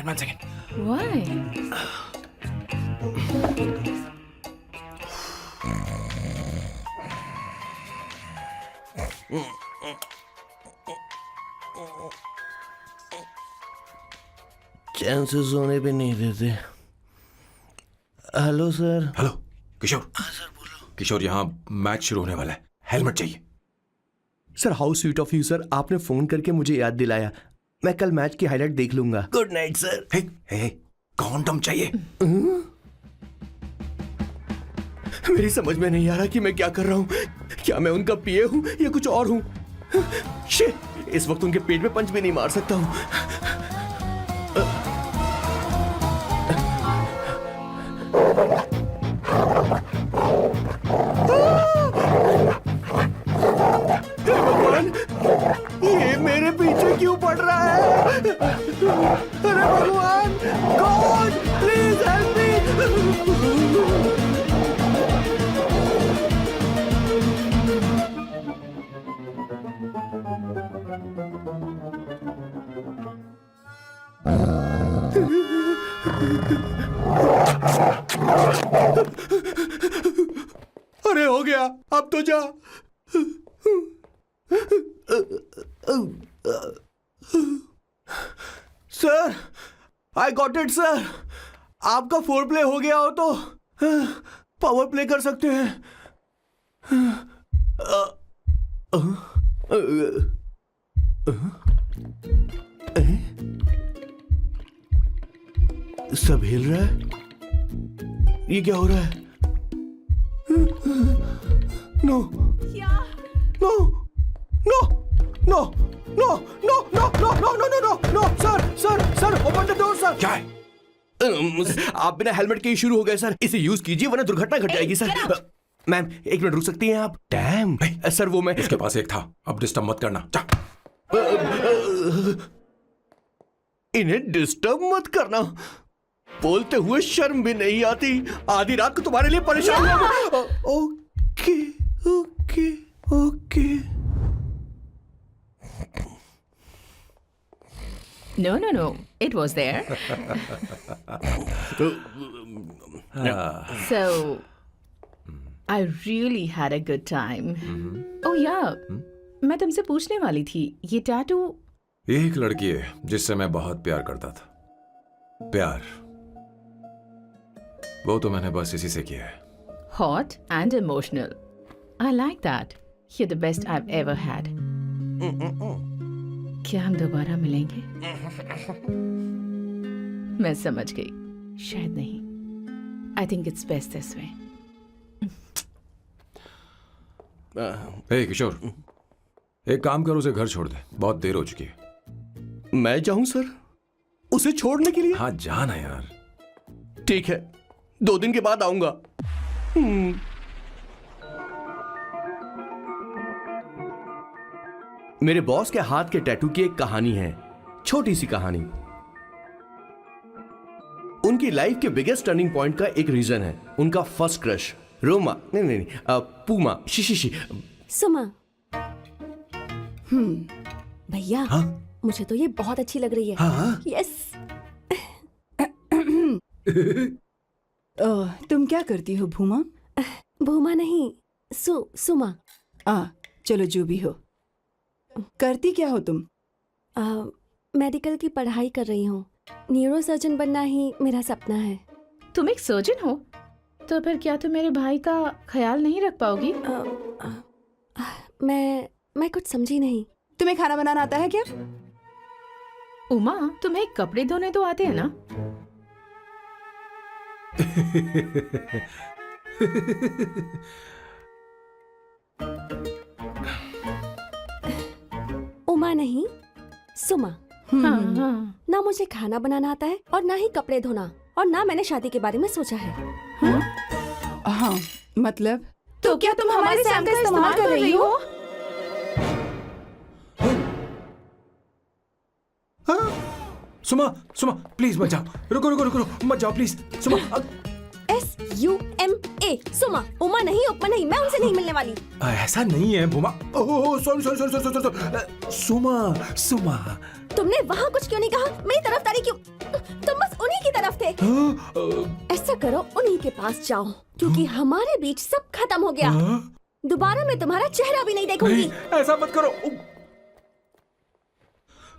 One second. Why? चैन से सोने भी नहीं देते। Hello sir. हेलो किशोर। सर बोलो। किशोर, यहाँ मैच शुरू होने वाला है, हेलमेट चाहिए। Sir how sweet of you sir, आपने फोन करके मुझे याद दिलाया। मैं कल मैच की हाईलाइट देख लूंगा। Good night sir. Hey, condom चाहिए। मेरी समझ में नहीं आ रहा कि मैं क्या कर रहा हूँ। क्या मैं उनका पीए हूँ या कुछ और हूँ? शिट, इस वक्त उनके पेट में पंच भी नहीं मार सकता हूँ। भगवान, ये मेरे पीछे क्यों पड़ रहा है? अरे भगवान, गॉड प्लीज हेल्प मी। अरे हो गया, अब तो जा। Sir, I got it sir. आपका फोर प्ले हो गया हो तो पावर प्ले कर सकते हैं। सब हिल रहा है, ये क्या हो रहा है? No no no no no no no no no no no no no sir open the door sir. क्या है? आप बिना हेलमेट के ही शुरू हो गए सर। इसे यूज कीजिए वरना दुर्घटना घट जाएगी सर। मैम एक मिनट रुक सकती हैं आप? डैम सर, वो मैं उसके पास एक था, अब डिस्टर्ब मत करना। जा। इन्हें डिस्टर्ब मत करना। बोलते हुए शर्म भी नहीं आती। आधी रात को तुम्हारे लिए परेशान हो। Okay okay okay. No. It was there. So, I really had a good time. Oh yeah, मैं तुमसे पूछने वाली थी, ये टैटू। एक लड़की है जिससे मैं बहुत प्यार करता था। प्यार, वो तो मैंने बस इसी से किया है। Hot and emotional. I like that. You're the best I've ever had. क्या हम दोबारा मिलेंगे? मैं समझ गई, शायद नहीं। I think it's best this way. हे किशोर, एक काम कर, उसे घर छोड़ दे, बहुत देर हो चुकी है। मैं जाऊं सर उसे छोड़ने के लिए? हाँ जाना यार। ठीक है, 2 दिन के बाद आऊंगा। मेरे बॉस के हाथ के टैटू की एक कहानी है, छोटी सी कहानी। उनकी लाइफ के बिगेस्ट टर्निंग पॉइंट का एक रीजन है उनका फर्स्ट क्रश रोमा, नहीं, पूमा, शी। सुमा। भैया, मुझे तो ये बहुत अच्छी लग रही है। हाँ? यस। तुम क्या करती हो भूमा? भूमा नहीं, सुमा। चलो जो भी हो। करती क्या हो तुम? मेडिकल की पढ़ाई कर रही हूँ। न्यूरो सर्जन बनना ही मेरा सपना है। तुम एक सर्जन हो, तो फिर क्या तुम मेरे भाई का ख्याल नहीं रख पाओगी? मैं कुछ समझी नहीं। तुम्हें खाना बनाना आता है क्या? उमा, तुम्हें कपड़े धोने तो आते हैं ना? उमा नहीं, सुमा। हाँ। ना मुझे खाना बनाना आता है और ना ही कपड़े धोना, और ना मैंने शादी के बारे में सोचा है। हाँ, मतलब? तो क्या तुम हमारे सैम का इस्तेमाल कर रही हो? सुमा सुमा प्लीज मत जाओ, रुको रुको रुको रुको, मत जाओ प्लीज सुमा। SUMA सुमा, उमा नहीं उपमा नहीं, मैं उनसे नहीं मिलने वाली। ऐसा नहीं है Buma. Oh sorry sorry sorry sorry sorry, Suma Suma. तुमने वहाँ कुछ क्यों नहीं कहा? मेरी तरफदारी क्यों? तुम बस उन्हीं की तरफ थे। ऐसा करो, उन्हीं के पास जाओ, क्योंकि हमारे बीच सब खत्म हो गया। दोबारा मैं तुम्हारा चेहरा भी नहीं देखूंगी। नहीं, ऐसा मत करो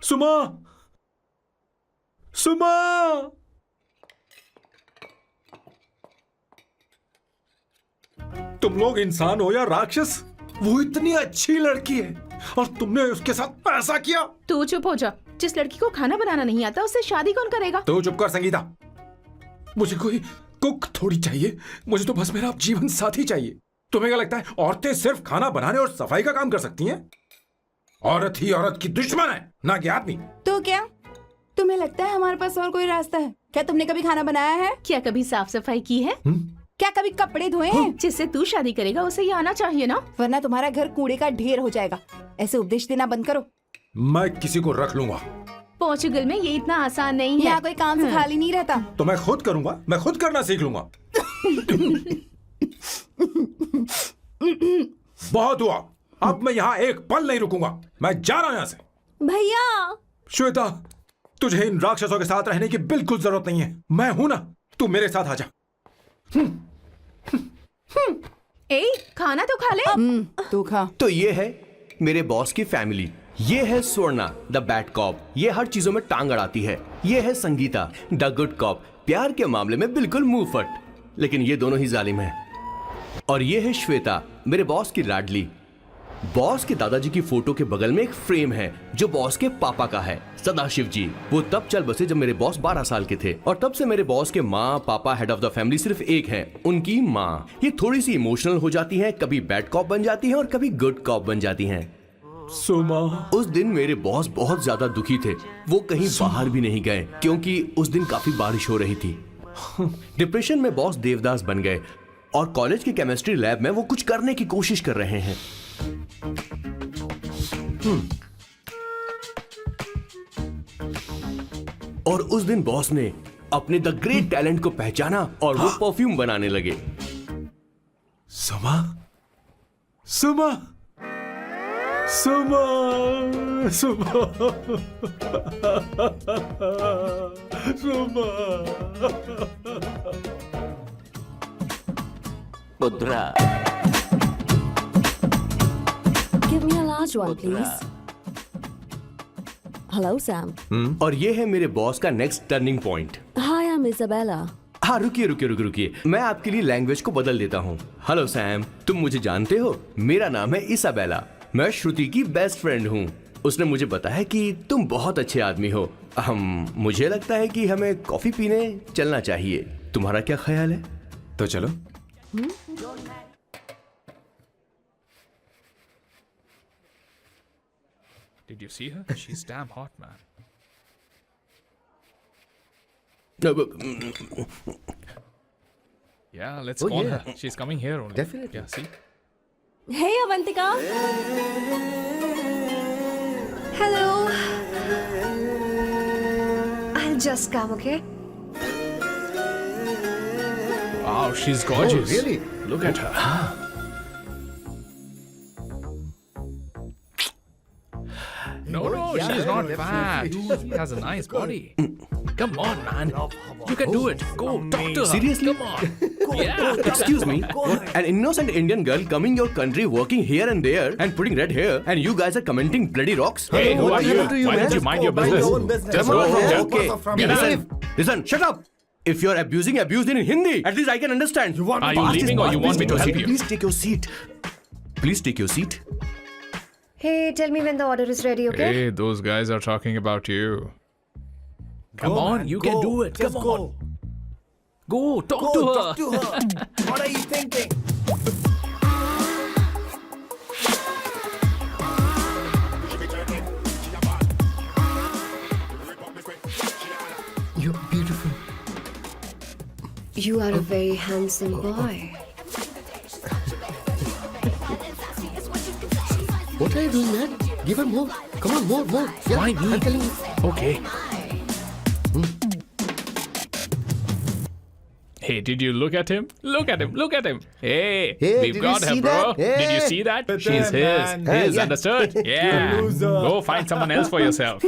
सुमा सुमा। तुम लोग इंसान हो या राक्षस? वो इतनी अच्छी लड़की है और तुमने उसके साथ ऐसा किया। तू चुप हो जा। जिस लड़की को खाना बनाना नहीं आता उससे शादी कौन करेगा? तो चुप कर संगीता। मुझे कोई कुक थोड़ी चाहिए, मुझे तो बस मेरा जीवन साथी चाहिए। तुम्हें क्या लगता है औरतें सिर्फ खाना बनाने और सफाई का काम कर सकती हैं? औरत ही औरत की दुश्मन है, ना कि आदमी। तो क्या तुम्हें लगता है हमारे पास और कोई रास्ता है? क्या तुमने कभी खाना बनाया है? क्या कभी साफ सफाई की है? क्या कभी कपड़े धोए हैं? जिससे तू शादी करेगा उसे ये आना चाहिए ना। वरना तुम्हारा घर कूड़े का ढेर हो जाएगा। ऐसे उपदेश देना बंद करो। मैं किसी को रख लूंगा। पोर्चुगल में ये इतना आसान नहीं है। यहाँ कोई काम से खाली नहीं रहता। तो मैं खुद करूंगा, मैं खुद करना सीख लूंगा। बहुत हुआ, अब मैं यहाँ एक पल नहीं रुकूंगा। मैं जा रहा हूं यहाँ से। भैया श्वेता, तुझे इन राक्षसों के साथ रहने की बिल्कुल जरूरत नहीं है। मैं हूं ना, तू मेरे साथ आ जा। ए, खाना तो खा ले। तू खा। तो ये है मेरे बॉस की फैमिली। ये है स्वर्णा द बैड कॉप, ये हर चीजों में टांग अड़ाती है। ये है संगीता द गुड कॉप, प्यार के मामले में बिल्कुल मुंह फट, लेकिन ये दोनों ही जालिम हैं। और ये है श्वेता, मेरे बॉस की लाडली। बॉस के दादाजी की फोटो के बगल में एक फ्रेम है जो बॉस के पापा का है, सदाशिव जी। वो तब चल बसे जब मेरे बॉस 12 साल के थे, और तब से मेरे बॉस के माँ पापा हेड ऑफ द फैमिली सिर्फ एक है, उनकी माँ। ये थोड़ी सी इमोशनल हो जाती हैं, कभी बैड कॉप बन जाती हैं और कभी गुड कॉप बन जाती हैं। सुमा, उस दिन मेरे बॉस बहुत ज्यादा दुखी थे। वो कहीं बाहर भी नहीं गए क्योंकि उस दिन काफी बारिश हो रही थी। डिप्रेशन में बॉस देवदास बन गए और कॉलेज की केमिस्ट्री लैब में वो कुछ करने की कोशिश कर रहे हैं। और उस दिन बॉस ने अपने द ग्रेट टैलेंट को पहचाना और वो परफ्यूम बनाने लगे। सुमा सुमा सुमा सुमा सुमा। पुत्रा, give me a large one please. Hello Sam. और ये है मेरे बॉस का next turning point. Hi, I'm Isabella. हाँ, रुकिए, मैं आपके लिए लैंग्वेज को बदल देता हूँ। हेलो सैम, तुम मुझे जानते हो? मेरा नाम है इसाबेला। मैं श्रुति की बेस्ट फ्रेंड हूँ। उसने मुझे बताया कि तुम बहुत अच्छे आदमी हो। मुझे लगता है कि हमें कॉफी पीने चलना चाहिए। तुम्हारा क्या ख्याल है? तो चलो। Did you see her? She's damn hot, man. Yeah, let's call her. She's coming here only. Definitely. Yeah, see? Hey Avantika. Hello. I'll just come, okay? Wow, she's gorgeous. Oh, really? Look at her. No, she's not fat. She has a nice body. Come on, man. You can do it. Go, talk to her. Seriously? Come on. Yeah. Excuse me, an innocent Indian girl coming your country, working here and there, and putting red hair, and you guys are commenting bloody rocks? Hey, who are you? happened to you, Why don't man? you mind your Mind your own business? business. Just go Come on, home. Okay, listen, shut up. If you're abusing it in Hindi. At least I can understand. Are you leaving or you want me to help you? Please take your seat. Please take your seat. Hey, tell me when the order is ready, okay? Hey, those guys are talking about you. Come on, you can do it. Come on. Go, talk to her. What are you thinking? You're beautiful. You are a very handsome boy. What are you doing, man? Give her more. Come on, more. Yeah, Why me? I'm telling you. Okay. Hey, did you look at him? Look at him. Hey, Hey, we've did got you her, see bro. that? Hey. Did you see that? But She's then, his. man. His, Yeah. understood? Yeah. loser. Go find someone else for yourself.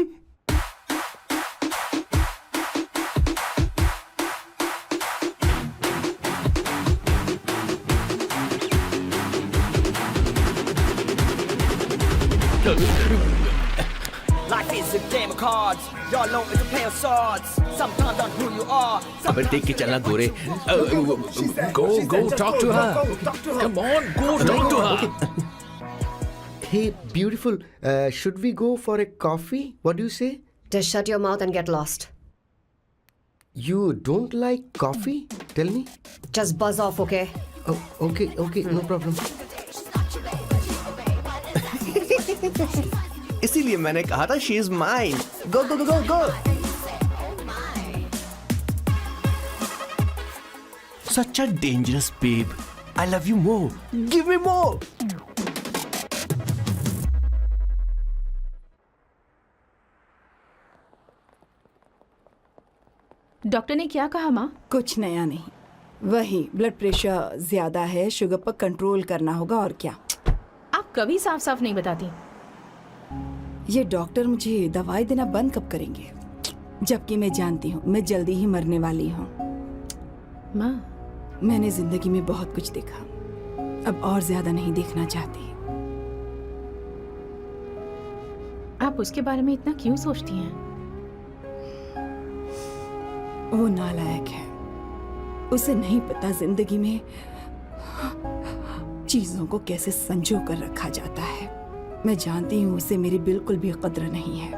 Life is a game of cards. Y'all know it's a play of swords. Sometimes on who you are. अबे देख के चलना गोरे. Go, talk to her. Come on, go talk to her. Hey, beautiful. Should we go for a coffee? What do you say? Just shut your mouth and get lost. You don't like coffee? Tell me. Just buzz off, okay? Oh, okay, no problem. इसीलिए मैंने कहा था she is mine. Go go go go go. Such a dangerous babe. I love you more. Give me more. Doctor ने क्या कहा माँ? कुछ नया नहीं, वही ब्लड प्रेशर ज्यादा है, शुगर पर कंट्रोल करना होगा और क्या. आप कभी साफ साफ नहीं बताती. ये डॉक्टर मुझे दवाई देना बंद कब करेंगे, जबकि मैं जानती हूँ मैं जल्दी ही मरने वाली हूँ. माँ, मैंने जिंदगी में बहुत कुछ देखा, अब और ज्यादा नहीं देखना चाहती. आप उसके बारे में इतना क्यों सोचती हैं? वो नालायक है, उसे नहीं पता जिंदगी में चीजों को कैसे संजो कर रखा जाता है. मैं जानती हूँ उसे मेरी बिल्कुल भी कद्र नहीं है.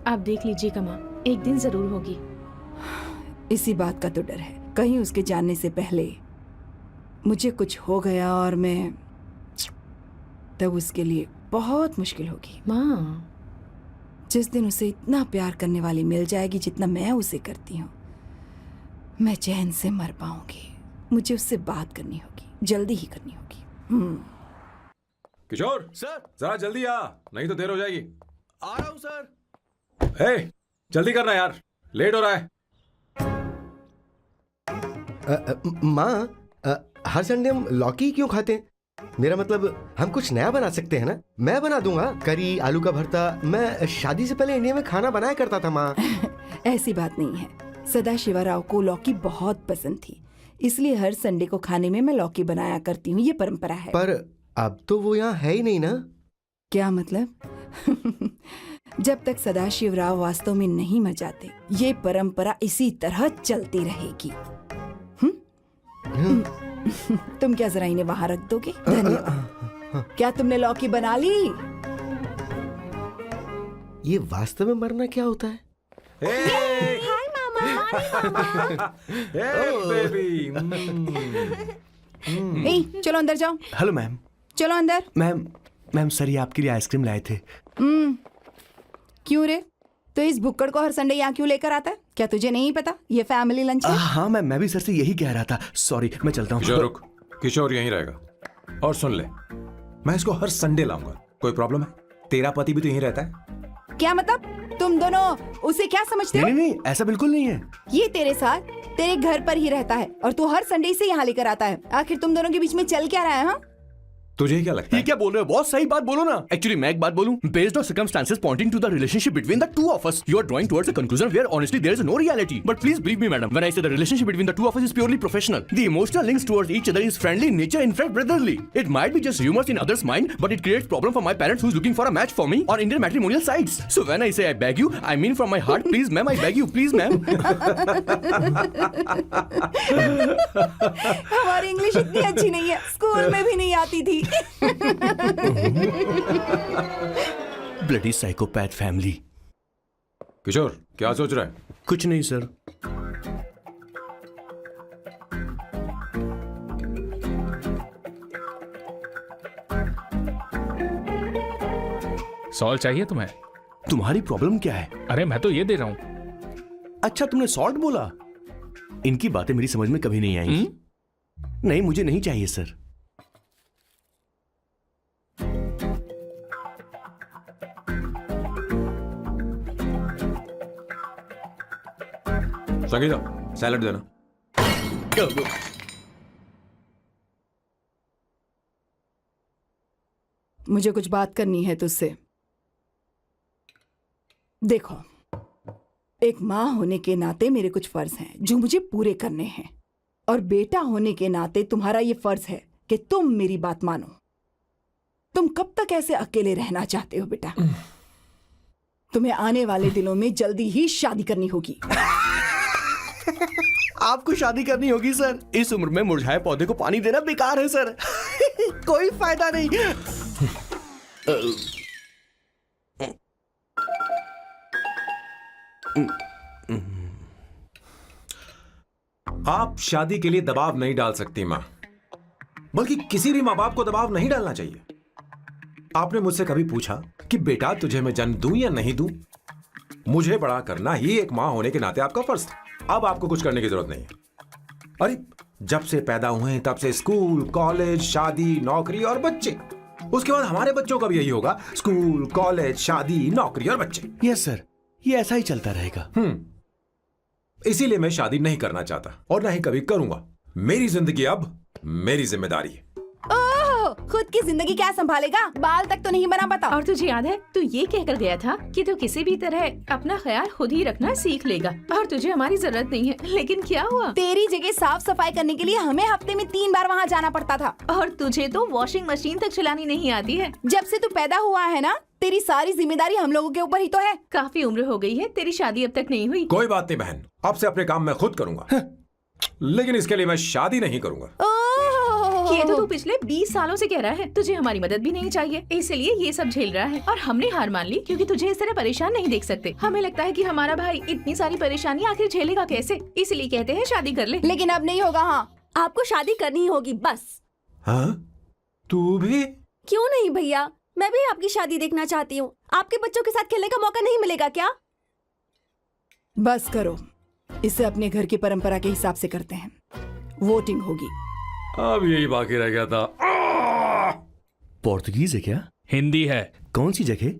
आप देख लीजिएगा माँ, एक दिन जरूर होगी. इसी बात का तो डर है, कहीं उसके जानने से पहले मुझे कुछ हो गया और मैं, तब उसके लिए बहुत मुश्किल होगी. माँ, जिस दिन उसे इतना प्यार करने वाली मिल जाएगी जितना मैं उसे करती हूँ, मैं चैन से मर पाऊंगी. मुझे उससे बात करनी होगी, जल्दी ही करनी होगी. किशोर सर, जरा जल्दी आ, नहीं तो देर हो जाएगी. आ रहा हूँ सर. हे, जल्दी करना यार, लेट हो रहा है. माँ, हर संडे हम लौकी क्यों खाते हैं? मेरा मतलब हम कुछ नया बना सकते हैं ना. मैं बना दूंगा करी, आलू का भरता. मैं शादी से पहले इंडिया में खाना बनाया करता था माँ. ऐसी बात नहीं है. सदाशिवराव को लौकी बहुत पसंद थी, इसलिए हर संडे को खाने में मैं लौकी बनाया करती हूँ. ये परंपरा है. पर अब तो वो यहाँ है ही नहीं ना. क्या मतलब? जब तक सदाशिवराव वास्तव में नहीं मर जाते, ये परंपरा इसी तरह चलती रहेगी. तुम क्या जरा इन्हें वहां रख दोगे? धन्यवाद. क्या तुमने लौकी बना ली? ये वास्तव में मरना क्या होता है? हाय मामा. बेबी. ए, चलो अंदर जाओ. Hello ma'am. चलो अंदर. मैम सर ये आपके लिए आइसक्रीम लाए थे. क्यों रे? तो इस भुक्कड़ को हर संडे यहाँ क्यों लेकर आता है? क्या तुझे नहीं पता ये फैमिली लंच है? हाँ मैम, मैं भी सर से यही कह रहा था. सॉरी, मैं चलता हूँ. किशोर रुक, किशोर यहीं रहेगा. और सुन ले, मैं इसको हर संडे लाऊंगा. कोई प्रॉब्लम है? तेरा पति भी तो यहीं रहता है. क्या मतलब? तुम दोनों उसे क्या समझते हो? नहीं, ऐसा बिल्कुल नहीं है. ये तेरे साथ तेरे घर पर ही रहता है और तू हर संडे से यहाँ लेकर आता है. आखिर तुम दोनों के बीच में चल क्या रहा है? हाँ, तुझे क्या लगता ये है? क्या बोल रहे हो बॉस? सही बात बोलो ना. एक्चुअली मैं एक बात बोलूं, based on circumstances pointing to the relationship between the two of us, you are drawing towards a conclusion where honestly there is no reality. But please believe me madam, when I say the relationship between the two of us is purely professional. The emotional links towards each other is friendly in nature, in fact brotherly. It might be just humours in others mind, but it creates problem for my parents who is looking for a match for me on Indian matrimonial sites. So when I say I beg you, I mean from my heart. Please ma'am, I beg you, please ma'am. हमारी English इतनी अच्छी नहीं है, school में भी नहीं आती थी. Bloody psychopath family. किशोर क्या सोच रहा है? कुछ नहीं सर. सॉल्ट चाहिए तुम्हें? तुम्हारी प्रॉब्लम क्या है? अरे मैं तो ये दे रहा हूँ. अच्छा तुमने सॉल्ट बोला. इनकी बातें मेरी समझ में कभी नहीं आई. नहीं, मुझे नहीं चाहिए सर. संगीता सैलड देना। मुझे कुछ बात करनी है तुझसे। देखो, एक माँ होने के नाते मेरे कुछ फर्ज हैं जो मुझे पूरे करने हैं, और बेटा होने के नाते तुम्हारा ये फर्ज है कि तुम मेरी बात मानो। तुम कब तक ऐसे अकेले रहना चाहते हो बेटा? तुम्हें आने वाले दिनों में जल्दी ही शादी करनी होगी। आपको शादी करनी होगी सर। इस उम्र में मुरझाए पौधे को पानी देना बेकार है सर। कोई फायदा नहीं। आप शादी के लिए दबाव नहीं डाल सकती मां, बल्कि किसी भी मां बाप को दबाव नहीं डालना चाहिए। आपने मुझसे कभी पूछा कि बेटा तुझे मैं जन्म दूं या नहीं दूं? मुझे बड़ा करना ही एक मां होने के नाते आपका फर्ज था। अब आपको कुछ करने की जरूरत नहीं है। अरे जब से पैदा हुए तब से स्कूल, कॉलेज, शादी, नौकरी और बच्चे। उसके बाद हमारे बच्चों का भी यही होगा, स्कूल, कॉलेज, शादी, नौकरी और बच्चे। यस सर, ये ऐसा ही चलता रहेगा। इसीलिए मैं शादी नहीं करना चाहता और ना ही कभी करूंगा। मेरी जिंदगी अब मेरी जिम्मेदारी है। ओह, खुद की जिंदगी क्या संभालेगा? बाल तक तो नहीं बना, बताओ। और तुझे याद है तू ये कहकर गया था कि तू किसी भी तरह अपना ख्याल खुद ही रखना सीख लेगा और तुझे हमारी जरूरत नहीं है। लेकिन क्या हुआ? तेरी जगह साफ सफाई करने के लिए हमें हफ्ते में 3 बार वहाँ जाना पड़ता था। और तुझे तो वॉशिंग मशीन तक चलानी नहीं आती है। जब से तू पैदा हुआ है ना, तेरी सारी जिम्मेदारी हम लोगों के ऊपर ही तो है। काफी उम्र हो गई है, तेरी शादी अब तक नहीं हुई। कोई बात नहीं बहन, अब से अपने काम मैं खुद करूंगा। लेकिन इसके लिए मैं शादी नहीं करूंगा। ये तो तू पिछले 20 सालों से कह रहा है। तुझे हमारी मदद भी नहीं चाहिए, इसलिए ये सब झेल रहा है। और हमने हार मान ली क्योंकि तुझे इस तरह परेशान नहीं देख सकते। हमें लगता है कि हमारा भाई इतनी सारी परेशानी आखिर झेलेगा कैसे, इसलिए कहते हैं शादी कर ले। लेकिन अब नहीं होगा। हाँ, आपको शादी करनी ही होगी बस। हाँ? तू भी? क्यों नहीं भैया, मैं भी आपकी शादी देखना चाहती हूँ। आपके बच्चों के साथ खेलने का मौका नहीं मिलेगा क्या? बस करो, इसे अपने घर की परंपरा के हिसाब से करते हैं। वोटिंग होगी। अब यही बाकी रह गया था। पोर्तुगीज है क्या? हिंदी है। कौन सी जगह?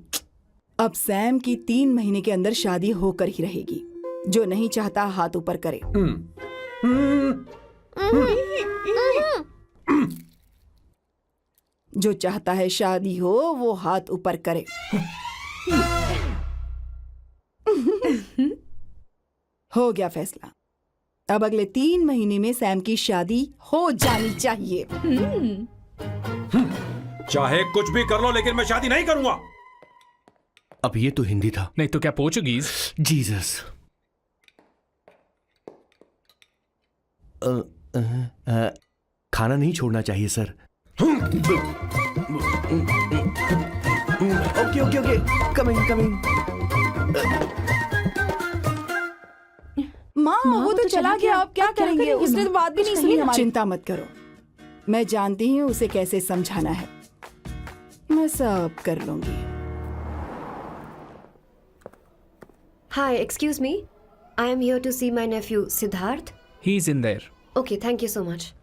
अब सैम की 3 महीने के अंदर शादी होकर ही रहेगी। जो नहीं चाहता हाथ ऊपर करे। जो चाहता है शादी हो वो हाथ ऊपर करे। हो गया फैसला। अब अगले 3 महीने में सैम की शादी हो जानी चाहिए। चाहे कुछ भी कर लो, लेकिन मैं शादी नहीं करूंगा। अब ये तो हिंदी था। नहीं तो क्या पोर्चुगीज? जीसस। खाना नहीं छोड़ना चाहिए sir. Okay okay okay, coming coming. माँ, वो तो चला गया, अब क्या करेंगे? उसने तो बात भी नहीं सुनी हमारी। चिंता मत करो, मैं जानती हूँ उसे कैसे समझाना है। मैं सब कर लूंगी। Hi, excuse me. I am here to see my nephew Siddharth. He's in there. Okay, thank you so much.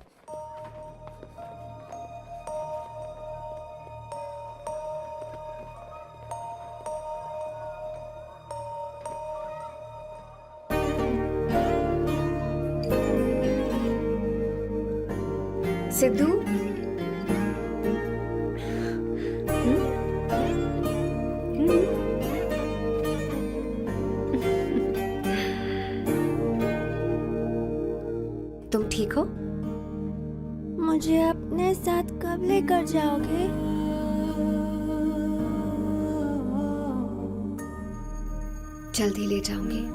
Sidhu, तुम ठीक हो? मुझे अपने साथ कब लेकर जाओगे? जल्दी ले जाऊंगी।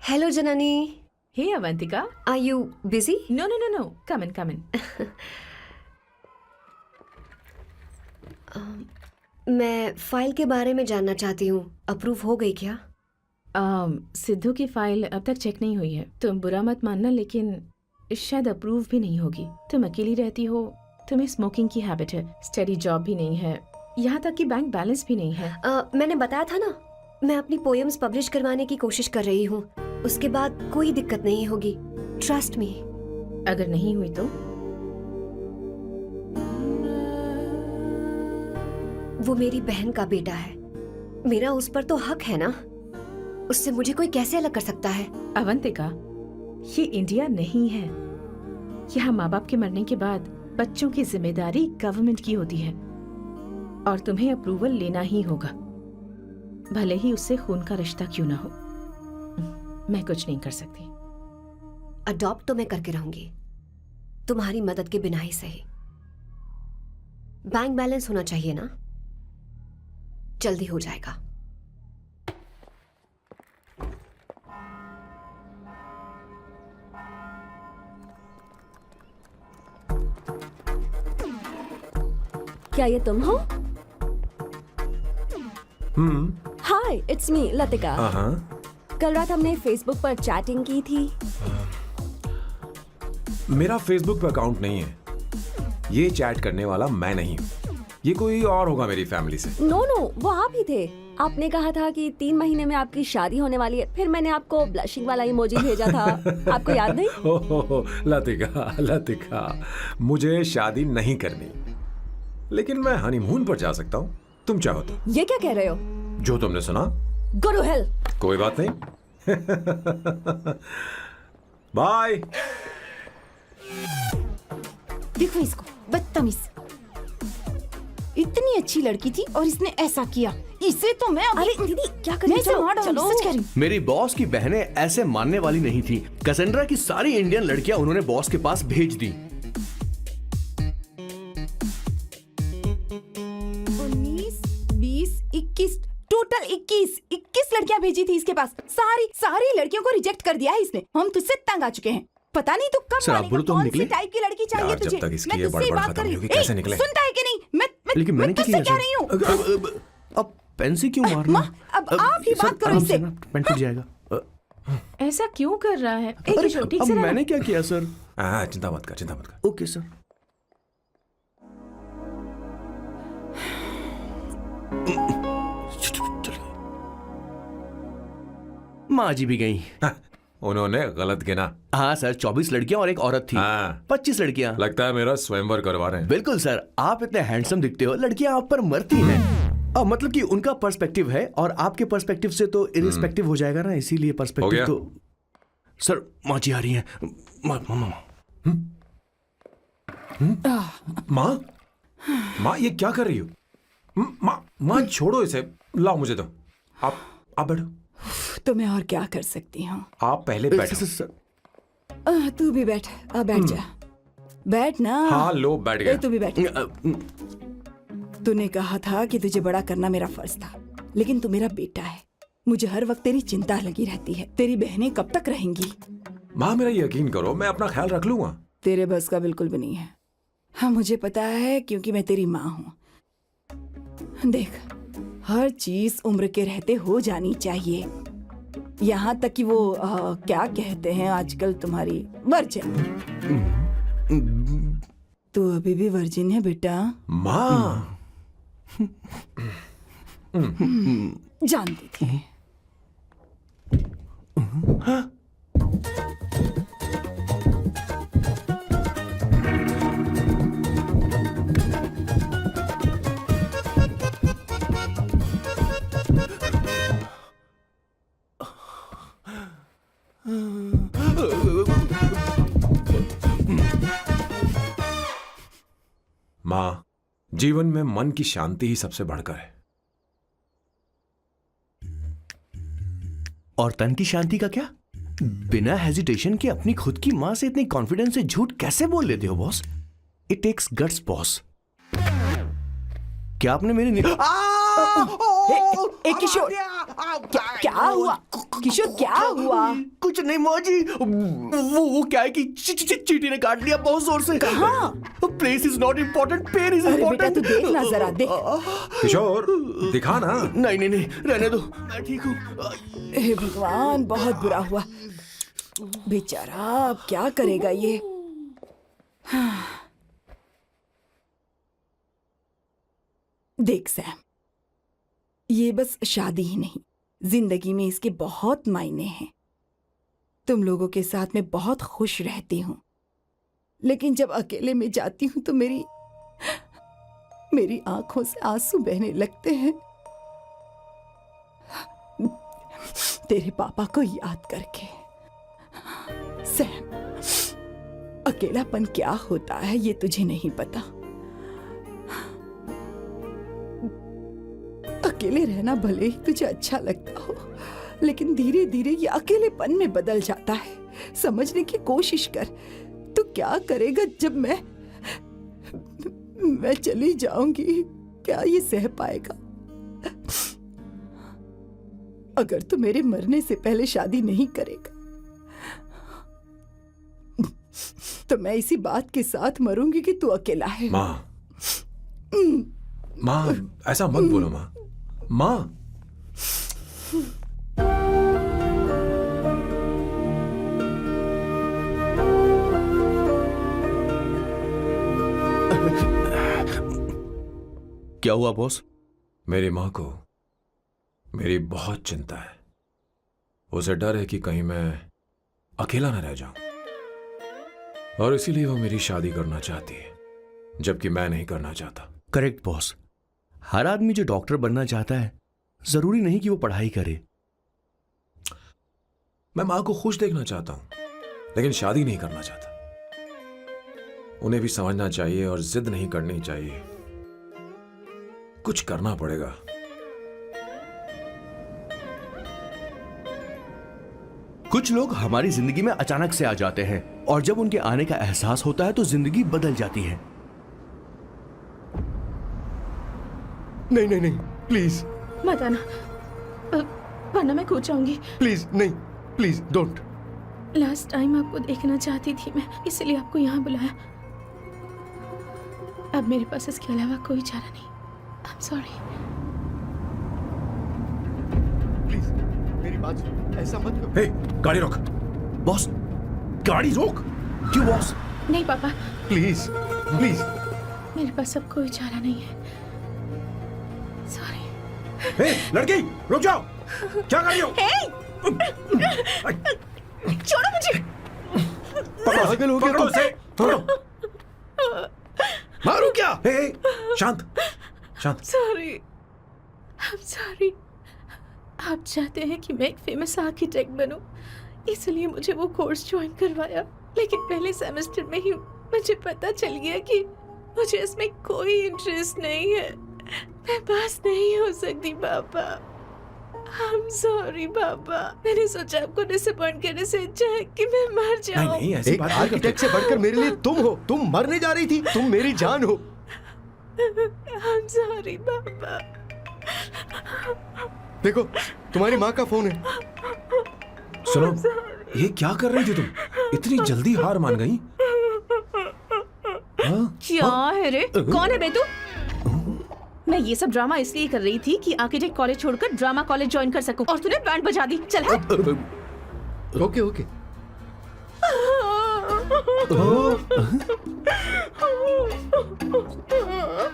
Hello, Janani. Hey, Avantika. Are you busy? No, no, no, no. Come in, come in. मैं फाइल के बारे में जानना चाहती हूँ, अप्रूव हो गई क्या? सिद्धू की फाइल अब तक चेक नहीं हुई है। तुम बुरा मत मानना, लेकिन शायद अप्रूव भी नहीं होगी। तुम अकेली रहती हो, तुम्हें स्मोकिंग की हैबिट है, स्टडी जॉब भी नहीं है, यहाँ तक कि बैंक बैलेंस भी नहीं है। मैंने बताया था ना, मैं अपनी पोएम्स पब्लिश करवाने की कोशिश कर रही हूँ। उसके बाद कोई दिक्कत नहीं होगी, ट्रस्ट मी। अगर नहीं हुई तो? वो मेरी बहन का बेटा है, मेरा उस पर तो हक है ना। उससे मुझे कोई कैसे अलग कर सकता है? अवंतिका, ये इंडिया नहीं है। यहाँ माँ बाप के मरने के बाद बच्चों की जिम्मेदारी गवर्नमेंट की होती है और तुम्हें अप्रूवल लेना ही होगा, भले ही उससे खून का रिश्ता क्यों ना हो। मैं कुछ नहीं कर सकती। अडॉप्ट तो मैं करके रहूंगी, तुम्हारी मदद के बिना ही सही। बैंक बैलेंस होना चाहिए ना, जल्दी हो जाएगा। क्या ये तुम हो? हाय, इट्स मी लतिका। कल रात हमने फेसबुक पर चैटिंग की थी। मेरा फेसबुक पे अकाउंट नहीं है। ये चैट करने वाला मैं नहीं हूँ, ये कोई और होगा मेरी फैमिली से। नो नो, वो आप ही थे। आपने कहा था कि 3 महीने में आपकी शादी होने वाली है। फिर मैंने आपको ब्लशिंग वाला इमोजी भेजा था। आपको याद नहीं? ओहो लतिका, मुझे शादी नहीं करनी, लेकिन मैं हनीमून पर जा सकता हूँ, तुम चाहो तो। ये क्या कह रहे हो? जो तुमने सुना। Go to hell. कोई बात नहीं। बाय। देखो इसको, बदतमीज। इतनी अच्छी लड़की थी और इसने ऐसा किया। इसे तो मैं अभी... अरे दीदी, क्या कर मैं रही इसे मार डालूंगी, सच कह रही हूँ। मेरी बॉस की बहनें ऐसे मानने वाली नहीं थी। कैसेंड्रा की सारी इंडियन लड़कियां उन्होंने बॉस के पास भेज दी। 19, 20, 21, टोटल 21 लड़कियां भेजी थी इसके पास। सारी लड़कियों को रिजेक्ट कर दिया है इसने। हम तुझसे तंग आ चुके हैं। पता नहीं तू कब सर, आप मानेगा, बोलो तो हम कौन सी निकले? टाइप की लड़की चाहिए यार, जब तुझे? तक इसकी मैं ये तुझसे ही बड़बड़ बात खत्म कर रही नहीं होगी, हूँ। कैसे ए, निकले? सुनता है कि नहीं? लेकिन मैंने क्या तुझसे किया कह रही हूँ। सर? अब पेन से क्यों मारना? माँ, अब आप ही बात करो इससे। पेन टूट जाएगा। ऐसा क्यों कर रहा है? एक अरे, किशोर, ठीक अब से रहना। मैंने क्या किया सर? चिंता मत कर। Okay sir. माँ जी भी गई। उन्होंने गलत गिना। हाँ सर, 24 लड़कियां और एक औरत थी। हाँ। 25 लड़कियां। लगता है मेरा स्वयंवर करवा रहे हैं। बिल्कुल सर, आप इतने हैंडसम दिखते हो, लड़कियां आप पर मरती हैं। मतलब कि उनका पर्सपेक्टिव है और आपके पर्सपेक्टिव से तो इरिस्पेक्टिव हो जाएगा ना, इसीलिए हो पर्सपेक्टिव गया? तो। सर, माँ जी आ रही हैं। माँ ये क्या कर रही हो? माँ छोड़ो इसे, लाओ मुझे दो। आप बैठो। तो मैं और क्या कर सकती हूँ? आप पहले बैठो। तू भी बैठ। बैठ जा। बैठ ना। हाँ लो, बैठ गया। तू भी बैठ। तूने कहा था कि तुझे बड़ा करना मेरा फर्ज था, लेकिन तू मेरा बेटा है। मुझे हर वक्त तेरी चिंता लगी रहती है। तेरी बहनें कब तक रहेंगी? माँ मेरा यकीन करो, मैं अपना ख्याल रख लूंगा। तेरे बस का बिल्कुल भी नहीं है। हाँ, मुझे पता है, क्योंकि मैं तेरी माँ हूँ। देख, हर चीज उम्र के रहते हो जानी चाहिए, यहाँ तक कि वो क्या कहते हैं आजकल तुम्हारी वर्जिन। तू अभी भी वर्जिन है बेटा? माँ जानती थी। माँ, जीवन में मन की शांति ही सबसे बढ़कर है। और तन की शांति का क्या? बिना हेजिटेशन के अपनी खुद की मां से इतनी कॉन्फिडेंस से झूठ कैसे बोल लेते हो boss? It takes guts boss. क्या आपने मेरी किशोर, क्या हुआ? किशोर, क्या हुआ? कुछ नहीं माँ जी, वो क्या है कि चींटी ने काट लिया बहुत जोर से। कहाँ? Place is not important, pen is अरे बेटा, इम्पोर्टेंट। तू देख ना जरा, देख। किशोर दिखा ना। नहीं, रहने दो, मैं ठीक हूँ। हे भगवान, बहुत बुरा हुआ बेचारा। अब क्या करेगा ये? देख सैम, ये बस शादी ही नहीं, जिंदगी में इसके बहुत मायने हैं। तुम लोगों के साथ मैं बहुत खुश रहती हूँ, लेकिन जब अकेले में जाती हूँ तो मेरी मेरी आंखों से आंसू बहने लगते हैं तेरे पापा को याद करके। सैम, अकेलापन क्या होता है ये तुझे नहीं पता। अकेले रहना भले ही तुझे अच्छा लगता हो, लेकिन धीरे धीरे ये अकेलेपन में बदल जाता है। समझने की कोशिश कर। तू क्या करेगा जब मैं चली जाऊंगी? क्या ये सह पाएगा? अगर तू मेरे मरने से पहले शादी नहीं करेगा तो मैं इसी बात के साथ मरूंगी कि तू अकेला है। माँ, माँ ऐसा मत बोलो माँ। माँ, क्या हुआ बॉस? मेरी माँ को मेरी बहुत चिंता है। उसे डर है कि कहीं मैं अकेला न रह जाऊं, और इसीलिए वो मेरी शादी करना चाहती है, जबकि मैं नहीं करना चाहता। Correct boss. हर आदमी जो डॉक्टर बनना चाहता है जरूरी नहीं कि वो पढ़ाई करे। मैं माँ को खुश देखना चाहता हूं, लेकिन शादी नहीं करना चाहता। उन्हें भी समझना चाहिए और जिद नहीं करनी चाहिए। कुछ करना पड़ेगा। कुछ लोग हमारी जिंदगी में अचानक से आ जाते हैं और जब उनके आने का एहसास होता है तो जिंदगी बदल जाती है। नहीं नहीं नहीं, प्लीज मत आना, वरना मैं कूद जाऊंगी। प्लीज नहीं, प्लीज डोंट। लास्ट टाइम आपको देखना चाहती थी मैं, इसलिए आपको यहाँ बुलाया। अब मेरे पास इसके अलावा कोई चारा नहीं। I'm sorry। प्लीज मेरी बात सुन, ऐसा मत करो। हे, गाड़ी रोक। बॉस, गाड़ी रोक। क्यों बॉस? नहीं पापा, प्लीज प्लीज। मेरे पास अब कोई चारा नहीं है। सॉरी। हे, लड़की रुक जाओ। क्या कर रही हो? छोड़ो मुझे। पागल हो गया पकड़ो तुम? उसे, पकड़ो। मारो क्या? हे, शांत शांत। Sorry, I'm sorry। आप चाहते हैं कि मैं एक फेमस आर्किटेक्ट बनूं, इसलिए मुझे वो कोर्स ज्वाइन करवाया, लेकिन पहले सेमेस्टर में ही मुझे पता चल गया कि मुझे इसमें कोई इंटरेस्ट नहीं है। मैं पास नहीं हो सकती पापा। I'm sorry पापा। मैंने सोचा आपको डिसअपॉइंट करने से अच्छा है कि मैं मर जाऊं। नहीं, ऐसी एक बात नहीं आर्किटेक्ट से बढ़कर मेरे लिए तुम हो। तुम मरने जा रही थी, तुम मेरी जान हो। I'm sorry पापा। देखो, तुम्हारी माँ का फोन है। सुनो, ये क्या कर रही थी तुम? इतनी जल्दी हार मान गई? हाँ? क्या है रे? कौन है बे तू? मैं ये सब ड्रामा इसलिए कर रही थी कि आर्किटेक्ट कॉलेज छोड़कर ड्रामा कॉलेज ज्वाइन कर सकूं, और तूने बैंड बजा दी। चल हट। Okay okay.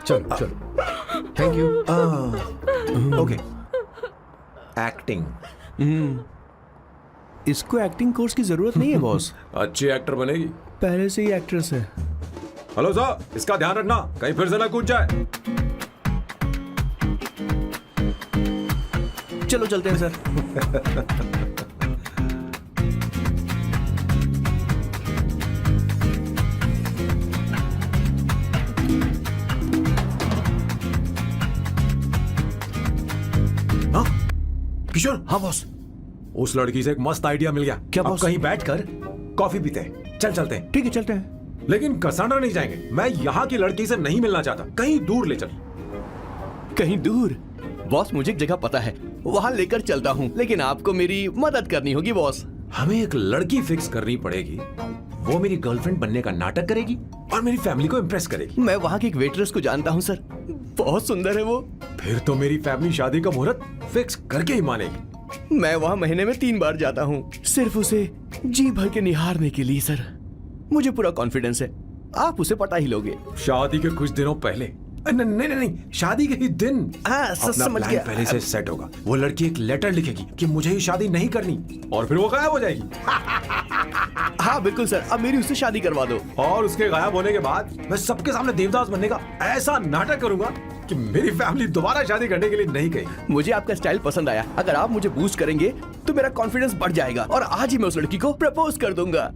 चलो चलो, थैंक यू। ओके। एक्टिंग। इसको एक्टिंग कोर्स की जरूरत नहीं है बॉस। अच्छी एक्टर बनेगी। पहले से ही एक्ट्रेस है। हेलो सर, इसका ध्यान रखना कहीं फिर से ना कूद जाए। चलो चलते हैं सर। हाँ किशोर। हाँ बॉस। उस लड़की से एक मस्त आइडिया मिल गया। क्या अब बॉस? कहीं बैठकर कॉफी पीते हैं। चलते हैं। ठीक है चलते हैं। लेकिन कसांड्रा नहीं जाएंगे। मैं यहाँ की लड़की से नहीं मिलना चाहता। कहीं दूर ले चल। कहीं दूर? बॉस मुझे एक जगह पता है, वहां लेकर चलता हूँ, लेकिन आपको मेरी मदद करनी होगी बॉस। हमें एक लड़की फिक्स करनी पड़ेगी। वो मेरी गर्लफ्रेंड बनने का नाटक करेगी और मेरी फैमिली को इम्प्रेस करेगी। मैं वहाँ की एक वेट्रेस को जानता हूँ सर, बहुत सुंदर है वो। फिर तो मेरी फैमिली शादी का मुहूर्त फिक्स करके ही मानेगी। मैं वहाँ महीने में 3 बार जाता हूँ, सिर्फ उसे जी भर के निहारने के लिए सर। मुझे पूरा कॉन्फिडेंस है आप उसे पटा ही लोगे। शादी के कुछ दिनों पहले नहीं नहीं नहीं, शादी के ही दिन हाँ, अपना समझ प्लान गया। पहले से सेट होगा। वो लड़की एक लेटर लिखेगी कि मुझे ही शादी नहीं करनी, और फिर वो गायब हो जाएगी। हाँ बिल्कुल सर, अब मेरी उससे शादी करवा दो। और उसके गायब होने के बाद मैं सबके सामने देवदास बनने का ऐसा नाटक करूंगा कि मेरी फैमिली दोबारा शादी करने के लिए नहीं कही। मुझे आपका स्टाइल पसंद आया। अगर आप मुझे बूस्ट करेंगे तो मेरा कॉन्फिडेंस बढ़ जाएगा और आज ही मैं उस लड़की को प्रपोज कर दूंगा।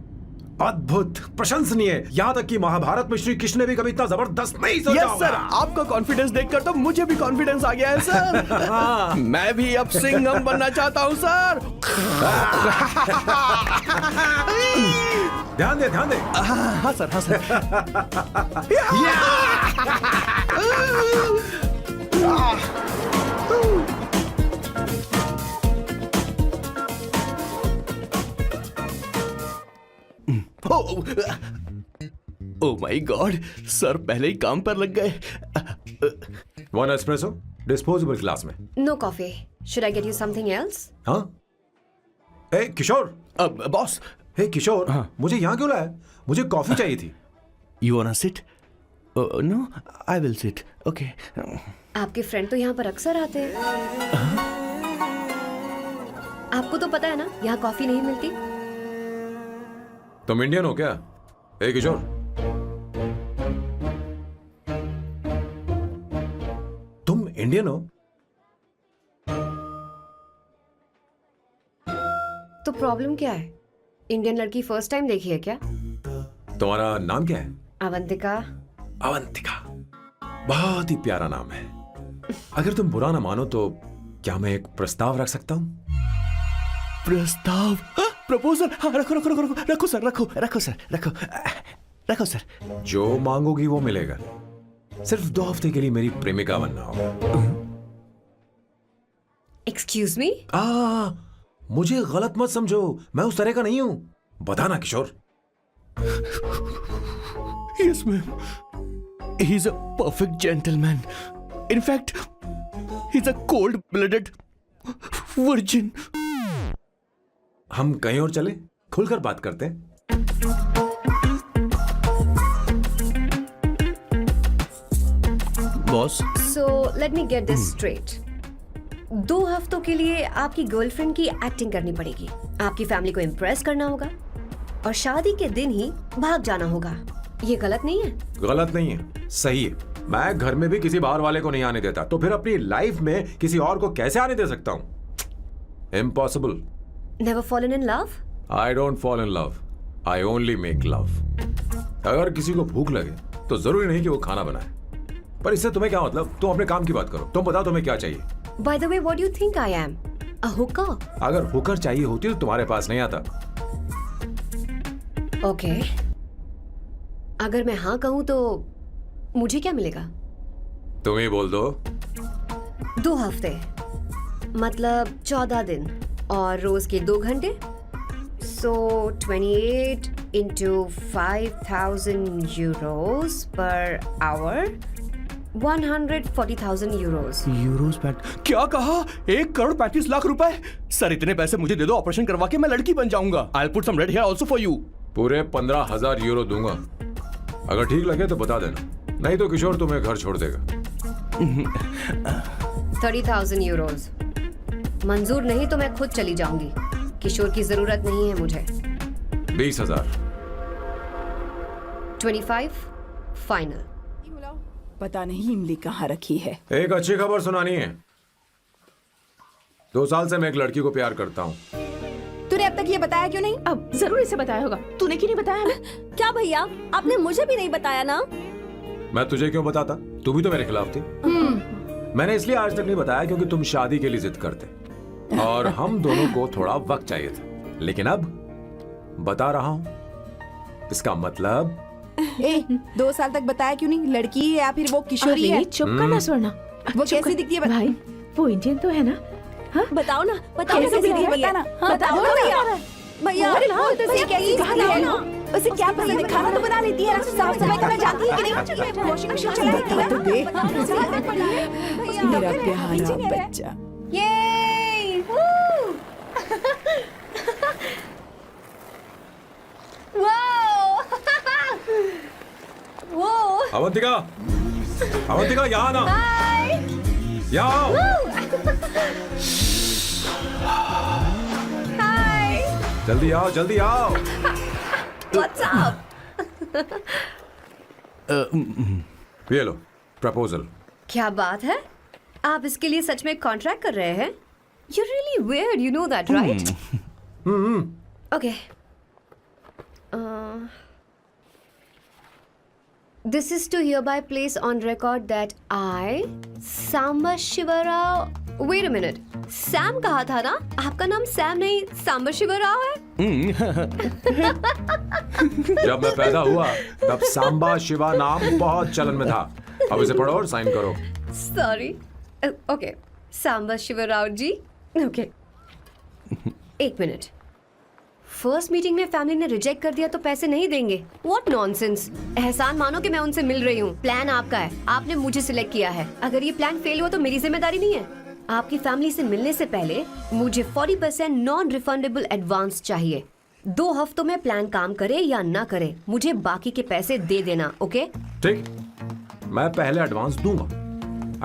अद्भुत, प्रशंसनीय। यहाँ तक कि महाभारत में श्री कृष्ण ने भी कभी इतना जबरदस्त नहीं सोचा यस होगा। सर, आपका कॉन्फिडेंस देखकर तो मुझे भी कॉन्फिडेंस आ गया है सर। मैं भी अब सिंघम बनना चाहता हूँ सर। ध्यान दे, ध्यान दे। हाँ सर, हाँ sir. Oh my god, sir पहले ही काम पर लग गए। वन एस्प्रेसो डिस्पोजेबल ग्लास में। No coffee. Should I get you something else? हाँ। ए किशोर। बॉस, हे किशोर, मुझे यहाँ क्यों लाया? मुझे कॉफी चाहिए थी। You want to sit? No, I will sit. Okay. आपके फ्रेंड तो यहाँ पर अक्सर आते हैं। आपको तो पता है ना, यहाँ कॉफी नहीं मिलती। तुम इंडियन हो क्या? ए किशोर, तुम इंडियन हो? तो प्रॉब्लम क्या है? इंडियन लड़की फर्स्ट टाइम देखी है क्या? तुम्हारा नाम क्या है? अवंतिका। अवंतिका, बहुत ही प्यारा नाम है। अगर तुम बुरा ना मानो तो क्या मैं एक प्रस्ताव रख सकता हूँ? प्रस्ताव? प्रपोजल? हाँ, रखो रखो रखो रखो रखो सर, रखो रखो सर, रखो रखो सर। जो मांगोगी वो मिलेगा। सिर्फ 2 हफ्ते के लिए मेरी प्रेमिका बनना होगा। Excuse me? मुझे गलत मत समझो, मैं उस तरह का नहीं हूं। बताना किशोर। Yes, ma'am. He's a perfect gentleman. In fact, he's a cold-blooded virgin. हम कहीं और चले, खुलकर बात करते हैं। Boss, So let me get this straight. 2 हफ्तों के लिए आपकी गर्लफ्रेंड की एक्टिंग करनी पड़ेगी, आपकी फैमिली को इम्प्रेस करना होगा और शादी के दिन ही भाग जाना होगा। ये गलत नहीं है? गलत नहीं है, सही है। मैं घर में भी किसी बाहर वाले को नहीं आने देता, तो फिर अपनी लाइफ में किसी और को कैसे आने दे सकता हूं? Impossible. Never fallen in love? I don't fall in love. I only make love. अगर किसी को भूख लगे तो जरूरी नहीं कि वो खाना बनाए। पर इससे तुम्हें क्या मतलब? तुम अपने काम की बात करो। तुम बताओ तुम्हें क्या चाहिए? By the way, what do you think I am? A hooker? अगर हुकर चाहिए होती तो तुम्हारे पास नहीं आता। Okay. अगर मैं हाँ कहूँ तो मुझे क्या मिलेगा? तुम ही बोल दो। 2 हफ्ते मतलब 14 दिन और रोज के 2 घंटे। So 28 into 5,000 euros per hour, 140,000 euros. Euros PAT? क्या कहा? 1,35,00,000 रुपए? सर इतने पैसे मुझे दे दो, ऑपरेशन करवा के मैं लड़की बन जाऊंगा। I'll put some red hair also for you. पूरे 15,000 यूरो दूंगा। अगर ठीक लगे तो बता देना, नहीं तो किशोर तुम्हें घर छोड़ देगा। 30,000 euros. मंजूर नहीं तो मैं खुद चली जाऊंगी। किशोर की जरूरत नहीं है मुझे। 20,000। 25 फाइनल। पता नहीं इमली कहाँ रखी है। एक अच्छी खबर सुनानी है। 2 साल से मैं एक लड़की को प्यार करता हूँ। तूने अब तक ये बताया क्यों नहीं? अब जरूर इसे बताया होगा। तूने क्यों नहीं बताया हमें? क्या भैया, आपने मुझे भी नहीं बताया ना? मैं तुझे क्यों बताता? तू भी तो मेरे खिलाफ थी। मैंने इसलिए आज तक नहीं बताया क्योंकि तुम शादी के लिए जिद करते और हम दोनों को थोड़ा वक्त चाहिए था। लेकिन अब बता रहा हूँ। इसका मतलब 2 साल तक बताया क्यों नहीं? लड़की है या फिर वो किशोरी है? चुप करना स्वर्णा। वो चुप कैसी कर। दिखती है? भाई वो इंडियन तो है ना? बताओ ना, बताओ ना कैसे कैसी दिखती है? दिखती है? बताना। बताओ ना भैया। भैया, अरे बोल तो सही, कैसी दिखती है ना? उसे क्या पसंद है? खाना तो बना लेती है, साफ सफाई करना जानती है कि नहीं? वॉशिंग मशीन चला लेती है? बता तो दे। मेरा प्यारा बच्चा। ये वो अवंतिका, अवंतिका यहाँ ना, यहाँ आओ। जल्दी आओ, जल्दी आओ। What's up? ये लो प्रपोजल। क्या बात है? आप इसके लिए सच में कॉन्ट्रैक्ट कर रहे हैं? You're really weird, you know that, right? Okay. This is to hereby place on record that I, Samba Shivarao. Wait a minute. Sam कहा था ना? आपका नाम सैम नहीं सांबा शिवराव है? जब मैं पैदा हुआ तब सांबा शिवा नाम बहुत चलन में था। अब इसे पढ़ो और साइन करो। Sorry. Okay. सांबा शिवराव जी. Okay. एक मिनट। फर्स्ट मीटिंग में फैमिली ने रिजेक्ट कर दिया तो पैसे नहीं देंगे? What nonsense! एहसान मानो कि मैं उनसे मिल रही हूँ। प्लान आपका है, आपने मुझे सिलेक्ट किया है। अगर ये प्लान फेल हुआ तो मेरी जिम्मेदारी नहीं है। आपकी फैमिली से मिलने से पहले मुझे 40% नॉन रिफंडेबल एडवांस चाहिए। 2 हफ्तों में प्लान काम करे या ना करे, मुझे बाकी के पैसे दे देना, ओके? ठीक, मैं पहले एडवांस दूंगा।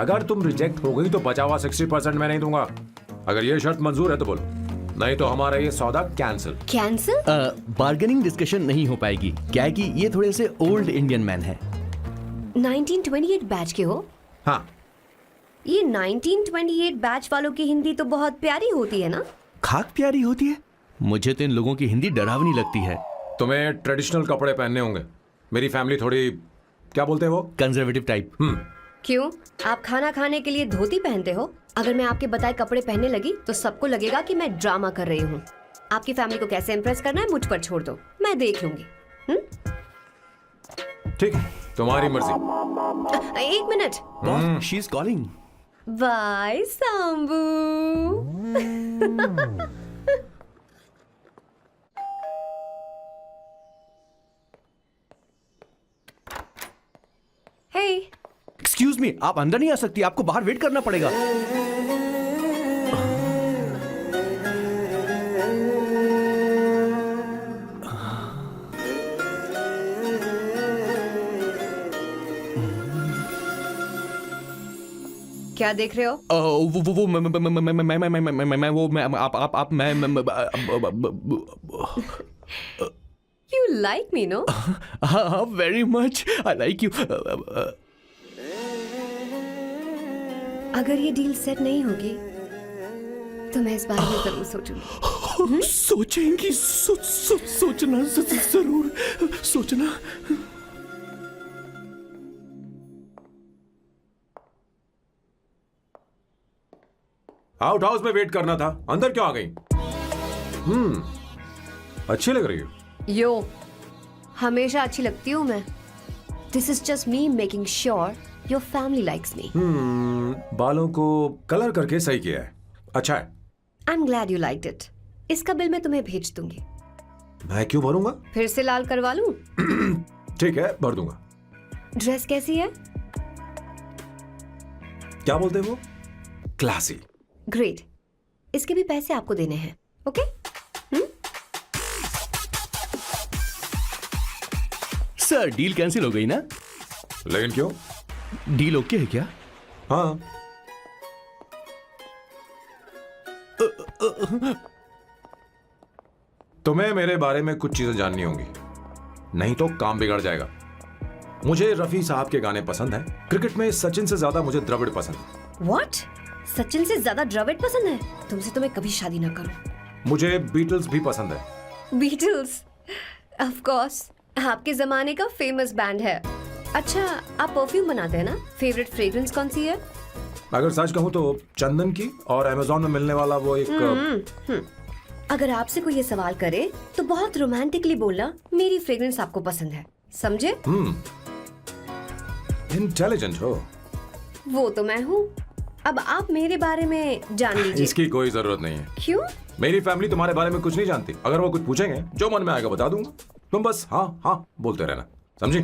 अगर तुम रिजेक्ट हो गई तो बचा हुआ 60% मैं नहीं दूंगा। अगर ये शर्त मंजूर है तो बोलो, नहीं तो हमारा ये सौदा कैंसिल। कैंसिल? बार्गेनिंग डिस्कशन नहीं हो पाएगी। क्या है कि ये थोड़े से ओल्ड इंडियन मैन है। 1928 बैच के हो? हाँ। ये 1928 बैच वालों की हिंदी तो बहुत प्यारी होती है ना? खाक प्यारी होती है? मुझे तो इन लोगों की हिंदी डरावनी लगती है। तुम्हें ट्रेडिशनल कपड़े पहनने होंगे। मेरी फैमिली थोड़ी, क्या बोलते हैं वो, कंजर्वेटिव टाइप। क्यों? आप खाना खाने के लिए धोती पहनते हो? अगर मैं आपके बताए कपड़े पहनने लगी तो सबको लगेगा कि मैं ड्रामा कर रही हूँ। आपकी फैमिली को कैसे इम्प्रेस करना है मुझ पर छोड़ दो, मैं देख लूंगी। ठीक, तुम्हारी मर्जी। एक minute. She is calling. Bye Sambu. Hey, excuse me, आप अंदर नहीं आ सकती, आपको बाहर वेट करना पड़ेगा। क्या देख रहे हो? वो मैं आप मैं You like me, no? हाँ, very much. I like you. अगर ये डील सेट नहीं होगी तो मैं इस बारे में जरूर सोचूंगी। सोचेंगी, सोचना जरूर सोचना। आउट हाउस में वेट करना था, अंदर क्यों आ गई? अच्छी लग रही हो। यो, हमेशा अच्छी लगती हूँ मैं। This is just me making sure your family likes me. बालों को कलर करके सही किया है, अच्छा है। I am glad you liked it. इसका बिल मैं तुम्हें भेज दूंगी। मैं क्यों भरूंगा? फिर से लाल करवा लूं? ठीक है, भर दूंगा। ड्रेस कैसी है? क्या बोलते हैं वो? क्लासी। ग्रेट। इसके भी पैसे आपको देने हैं, ओके? सर, डील कैंसिल हो गई ना? लेकिन क्यों? डील ओके है क्या? हाँ। तुम्हें मेरे बारे में कुछ चीजें जाननी होंगी, नहीं तो काम बिगड़ जाएगा। मुझे रफी साहब के गाने पसंद हैं। क्रिकेट में सचिन से ज्यादा मुझे द्रविड़ पसंद है। What? सचिन से ज्यादा द्रविड़ पसंद है? तुमसे तो मैं कभी शादी ना करूं। मुझे बीटल्स भी पसंद है। बीटल्स? ऑफ कोर्स, आपके जमाने का फेमस बैंड है। अच्छा, आप परफ्यूम बनाते हैं ना? फेवरेट फ्रेग्रेंस कौन सी है? अगर सच कहूं तो चंदन की, और अमेज़न में मिलने वाला वो एक अगर आपसे कोई ये सवाल करे तो बहुत रोमांटिकली बोलना मेरी फ्रेग्रेंस आपको पसंद है, समझे? इंटेलिजेंट हो। वो तो मैं हूँ। अब आप मेरे बारे में जान लीजिए। इसकी कोई जरूरत नहीं है। क्यों? मेरी फैमिली तुम्हारे बारे में कुछ नहीं जानती। अगर वो कुछ पूछेंगे, जो मन में आएगा बता दूंगा। तुम बस हाँ हाँ बोलते रहना, समझी?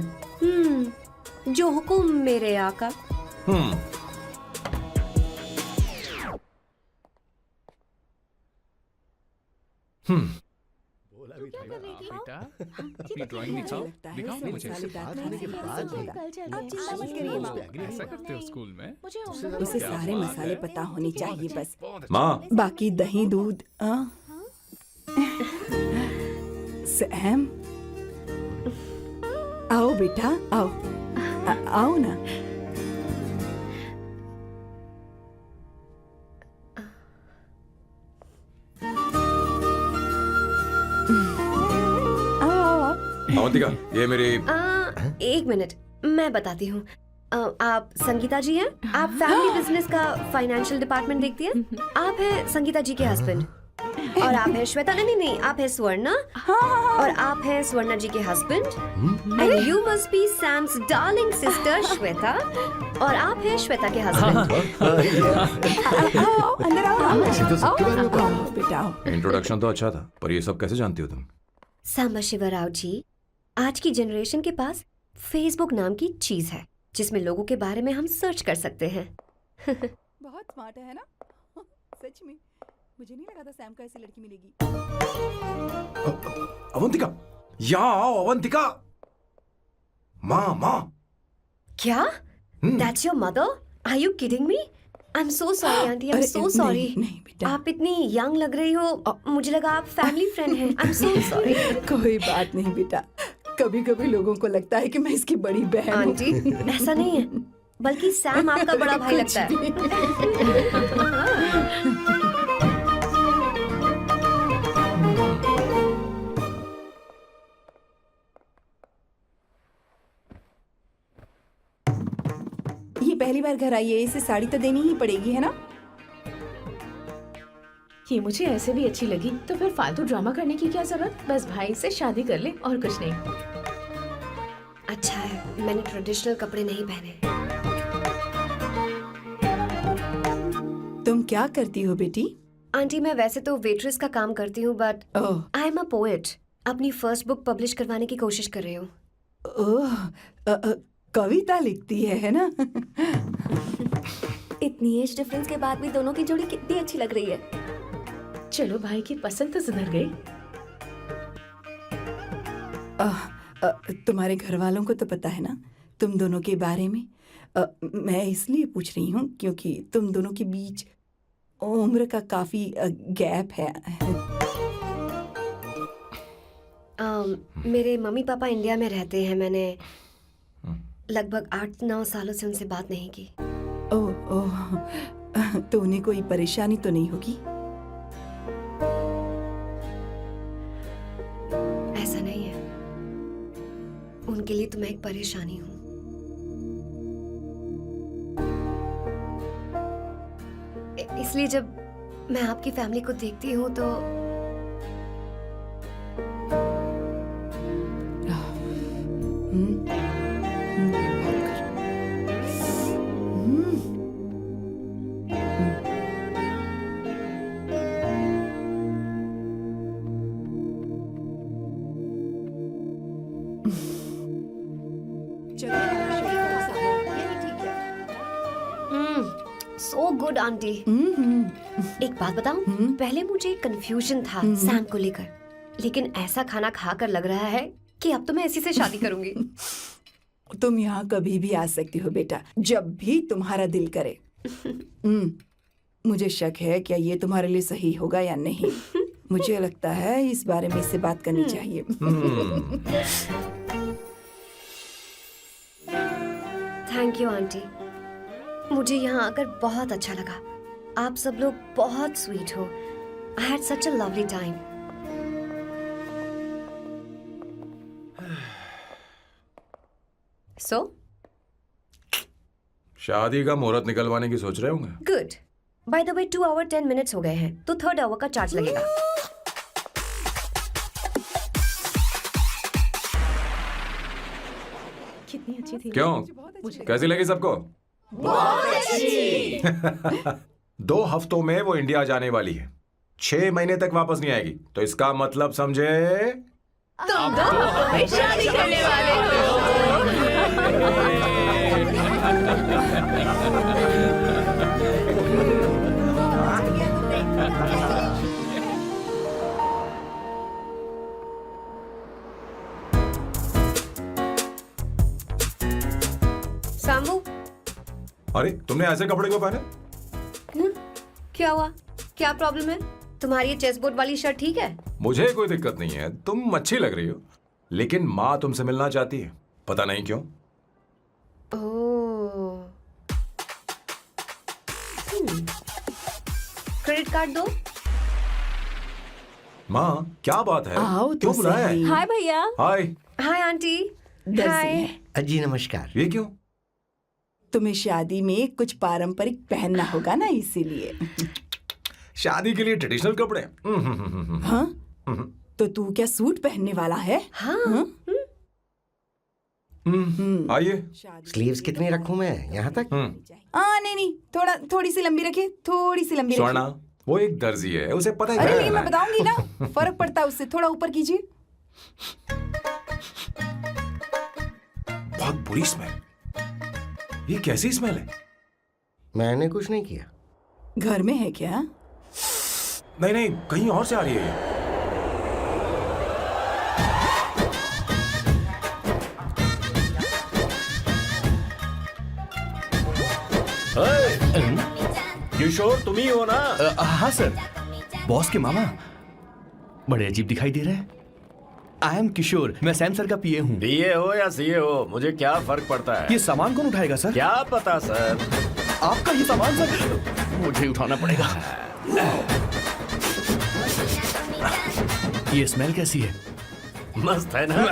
जो हुकुम मेरे आका। कर रही थी? बेटा अपनी ड्राइंग मुझे दिखाओ लगता है दिखाओ सब मुझे मसालेदार बात खाने होने के के बाद बाद होगा। कल चलिए। आप चिंता मत करिए माँ। ऐसा करते हो स्कूल में मुझे उसे क्या सारे बात मसाले है। पता होनी चाहिए बस। बहुत अच्छा। माँ बाकी दही दूध सैम आओ बेटा आओ आओ ना। आओ आओ आओ। अवंतिका ये मेरी एक मिनट मैं बताती हूँ। आप संगीता जी हैं? आप फैमिली बिजनेस का फाइनेंशियल डिपार्टमेंट देखती हैं? आप हैं संगीता जी के हस्बैंड और आप हैं श्वेता। नहीं आप हैं स्वर्णा और आप हैं स्वर्णा जी के husband and you must be Sam's darling sister Shweta और आप हैं श्वेता के हस्बैंड। आओ अंदर आओ ऐसे तो सबके बारे में पता आओ बेटा आओ। इंट्रोडक्शन तो अच्छा था, पर ये सब कैसे जानती हो तुम? सांबा शिवराव जी, आज की जनरेशन के पास फेसबुक नाम की चीज है जिसमें लोगों के बारे में हम सर्च कर सकते हैं। बहुत स्मार्ट है ना सच में। मुझे नहीं लगा था सैम को ऐसी लड़की मिलेगी। अवंतिका यहाँ आओ अवंतिका। माँ क्या? That's your mother? Are you kidding me? I'm so sorry aunty, I'm so sorry. नहीं बेटा आप इतनी यंग लग रही हो, मुझे लगा आप फैमिली फ्रेंड हैं। I'm so sorry. कोई बात नहीं बेटा। कभी कभी लोगों को लगता है कि मैं इसकी बड़ी बहन हूँ। आंटी ऐसा नहीं है, बल्कि सैम आपका बड़ा भाई लगता है। ये पहली बार घर आई है, इसे साड़ी तो देनी ही पड़ेगी है ना। ये मुझे ऐसे भी अच्छी लगी, तो फिर फालतू ड्रामा करने की क्या जरूरत? बस भाई से शादी कर ले और कुछ नहीं। अच्छा है मैंने ट्रेडिशनल कपड़े नहीं पहने। तुम क्या करती हो बेटी? आंटी मैं वैसे तो वेट्रेस का काम करती हूँ but oh I am a poet. अपनी फर्स्ट बुक पब्लिश करवाने की कोशिश कर रही हूँ। ओह कविता लिखती है ना। इतनी एज डिफरेंस के बाद भी दोनों की जोड़ी कितनी अच्छी लग रही है। चलो भाई की पसंद तो सुधर गई। तुम्हारे घर वालों को तो पता है ना तुम दोनों के बारे में। मैं इसलिए पूछ रही हूँ क्योंकि तुम दोनों के बीच उम्र का काफी गैप है। मेरे मम्मी पापा इंडिया में रहते हैं। मैंने लगभग 8-9 सालों से उनसे बात नहीं की। ओह ओह तो उन्हें कोई परेशानी तो नहीं होगी? ऐसा नहीं है, उनके लिए तो मैं एक परेशानी हूँ। इसलिए जब मैं आपकी फैमिली को देखती हूँ तो सो गुड आंटी। एक बात बताऊं, पहले मुझे कंफ्यूजन था सैम को लेकर, लेकिन ऐसा खाना खाकर लग रहा है कि अब तो मैं इसी से शादी करूंगी। तुम यहाँ कभी भी आ सकती हो बेटा, जब भी तुम्हारा दिल करे। मुझे शक है क्या ये तुम्हारे लिए सही होगा या नहीं। मुझे लगता है इस बारे में इससे बात करनी चाहिए। थैंक यू आंटी, मुझे यहाँ आकर बहुत अच्छा लगा। आप सब लोग बहुत स्वीट हो। I had such a lovely time. So शादी का मुहूर्त निकलवाने की सोच रहे होंगे। Good. By the way 2 hour 10 minutes हो गए हैं, तो 3rd आवर का चार्ज लगेगा। कितनी अच्छी थी। क्यों, कैसी लगी सबको? बहुत अच्छी। 2 हफ्तों में वो इंडिया जाने वाली है, 6 महीने तक वापस नहीं आएगी। तो इसका मतलब समझे तुम तो शादी करने वाले हो। सामू, अरे तुमने ऐसे कपड़े क्यों पहने? क्या हुआ? क्या प्रॉब्लम है? तुम्हारी ये चेस्ट बोर्ड वाली शर्ट ठीक है? मुझे कोई दिक्कत नहीं है, तुम अच्छी लग रही हो, लेकिन माँ तुमसे मिलना चाहती है, पता नहीं क्यों। ओह। क्रेडिट कार्ड दो। माँ क्या बात है? आओ तो क्यों बुलाया है? सही। हाय भैया। हाय। Hi aunty. दर्जी हाय। है। जी नमस्कार। ये क्यों? तुम्हें शादी में कुछ पारंपरिक पहनना होगा ना, इसीलिए। शादी के लिए ट्रेडिशनल कपड़े? हाँ, तो तू क्या सूट पहनने वाला है? हाँ। आइए। स्लीव्स कितनी रखूं मैं? यहाँ तक? नहीं, थोड़ी सी लंबी रखे, थोड़ी सी लंबी स्वर्णा, रखे। वो एक दर्जी है, उसे पता है अरे क्या नहीं, करना मैं है। बताऊंगी ना, फर्क पड़ता है उससे। थोड़ा ऊपर कीजिए। बहुत बुरी स्मेल। ये कैसी स्मेल है? मैंने कुछ नहीं किया। घर में है क्या? नहीं नहीं, कहीं और से आ रही है ये। किशोर तुम ही हो ना? हाँ सर, बॉस के मामा। बड़े अजीब दिखाई दे रहे हैं। आई एम किशोर, मैं सैम सर का पीए हूँ। पीए हो या सीए हो, मुझे क्या फर्क पड़ता है? ये सामान कौन उठाएगा सर? क्या पता सर। आपका ये सामान सर मुझे उठाना पड़ेगा। ये स्मेल कैसी है? मस्त है ना?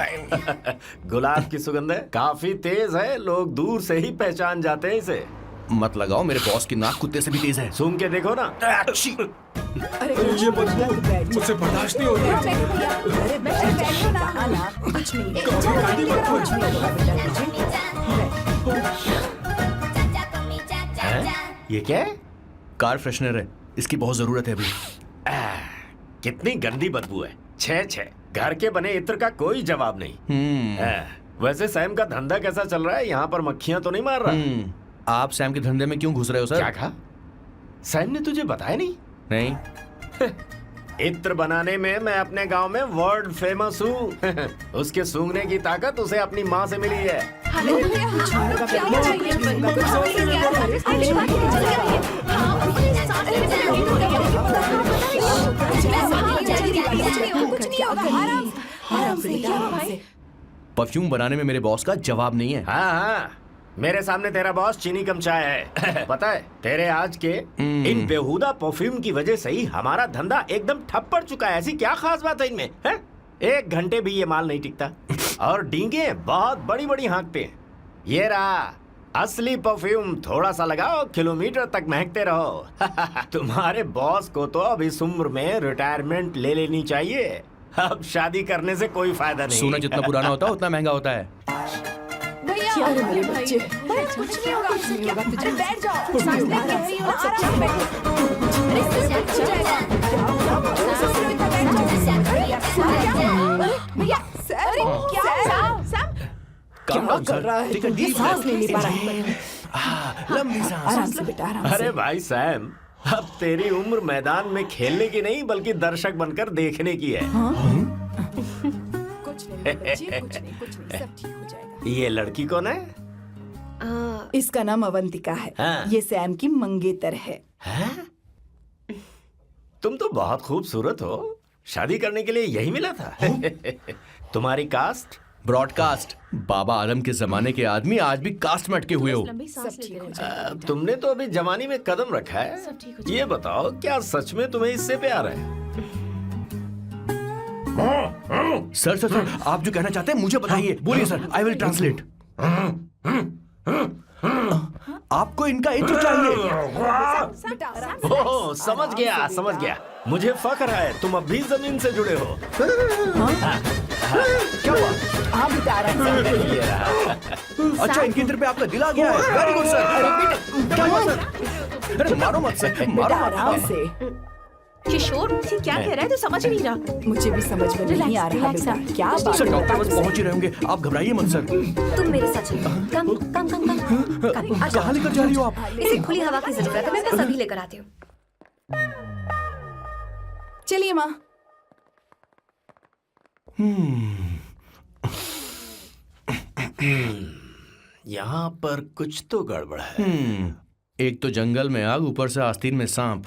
गुलाब की सुगंध है, काफी तेज है, लोग दूर से ही पहचान जाते हैं इसे। मत लगाओ, मेरे बॉस की नाक कुत्ते से भी तेज है। सूंघ के देखो ना। अरे ये बदबू मुझसे बर्दाश्त नहीं हो रही है। अरे बैठो ना। हाँ ना, कुछ नहीं। कुछ नहीं। ये क्या है? कार फ्रेशनर है, इसकी बहुत जरूरत है अभी। कितनी गंदी बदबू है। छे छे, घर के बने इत्र का कोई जवाब नहीं। वैसे सैम का धंधा कैसा चल रहा है? यहाँ पर मक्खियां तो नहीं मार रहा? आप सैम के धंधे में क्यों घुस रहे हो सर? क्या कहा? सैम ने तुझे बताया नहीं? नहीं। इत्र बनाने में मैं अपने गांव में वर्ल्ड फेमस हूँ। उसके सूंघने की ताकत उसे अपनी माँ से मिली है। परफ्यूम बनाने में मेरे बॉस का जवाब नहीं है। हाँ हाँ, मेरे सामने तेरा बॉस चीनी कम चाय है। पता है, तेरे आज के इन बेहुदा परफ्यूम की वजह से ही हमारा धंधा एकदम ठप पड़ चुका है। ऐसी क्या खास बात है इनमें? है? 1 घंटे भी ये माल नहीं टिकता और डींगे बहुत बड़ी बड़ी हाँकते हैं। ये रहा असली परफ्यूम, थोड़ा सा लगाओ, किलोमीटर तक महकते रहो। तुम्हारे बॉस को तो अब इस उम्र में रिटायरमेंट ले लेनी चाहिए। अब शादी करने से कोई फायदा नहीं। सोना जितना पुराना होता है उतना महंगा होता है। क्या रे मेरे बच्चे? कुछ नहीं होगा, कुछ नहीं होगा। तुझे बैठ जाओ। कुछ नहीं होगा, आराम से बैठो। भैया, क्या कर रहा है? Take a deep सांस नहीं ले पा रहा है। लंबी सांस। आराम से बेटा, आराम अरे से। भाई सैम, अब तेरी उम्र मैदान में खेलने की नहीं बल्कि दर्शक बनकर देखने की है। कुछ नहीं बच्चे, कुछ नहीं, सब ठीक हो जाएगा। ये लड़की कौन है? इसका नाम अवंतिका है। हाँ। ये सैम की मंगेतर है। हैं? तुम तो बहुत खूबसूरत हो, शादी करने के लिए यही मिला था। तुम्हारी कास्ट? ब्रॉडकास्ट। बाबा आलम के जमाने के आदमी आज भी कास्ट में अटके हुए हो। लंबी सांस लेते रहो। तुमने तो अभी जवानी में कदम रखा है। सब ठीक हो ये बताओ, क्या सच में तुम्हें इससे प्यार है? सर सर सर, आप जो कहना चाहते हैं मुझे बताइए। बोलिए सर, आई विल ट्रांसलेट। आपको इनका इत्र चाहिए? बेटा, आराम से। ओह, समझ गया, समझ गया। मुझे फख्र है तुम अब भी जमीन से जुड़े हो। क्या हुआ? हाँ बेटा, आराम से। ये रहा। अच्छा, इनके इत्र पे आपका दिल आ गया है। Very good sir. क्या हुआ सर? अरे मारो मत सर, बेटा, मारो आराम मत। से। किशोर, ये क्या कह रहा है? तू समझ नहीं रहा। मुझे भी समझ में नहीं आ रहा रिलैक्स, बेटा। क्या बात सर है? डॉक्टर बस पहुंच ही रहे होंगे, आप घबराइए मत सर। तुम मेरे साथ चलो। कम कम कम कम। आ जाओ। कहाँ लेकर जा रही हो आप? इसे खुली हवा की जरूरत है, मैं बस अभी लेकर आती हूँ। चलिए माँ। यहाँ पर कुछ तो गड़बड़ है। एक तो जंगल में आग, ऊपर से आस्तीन में सांप।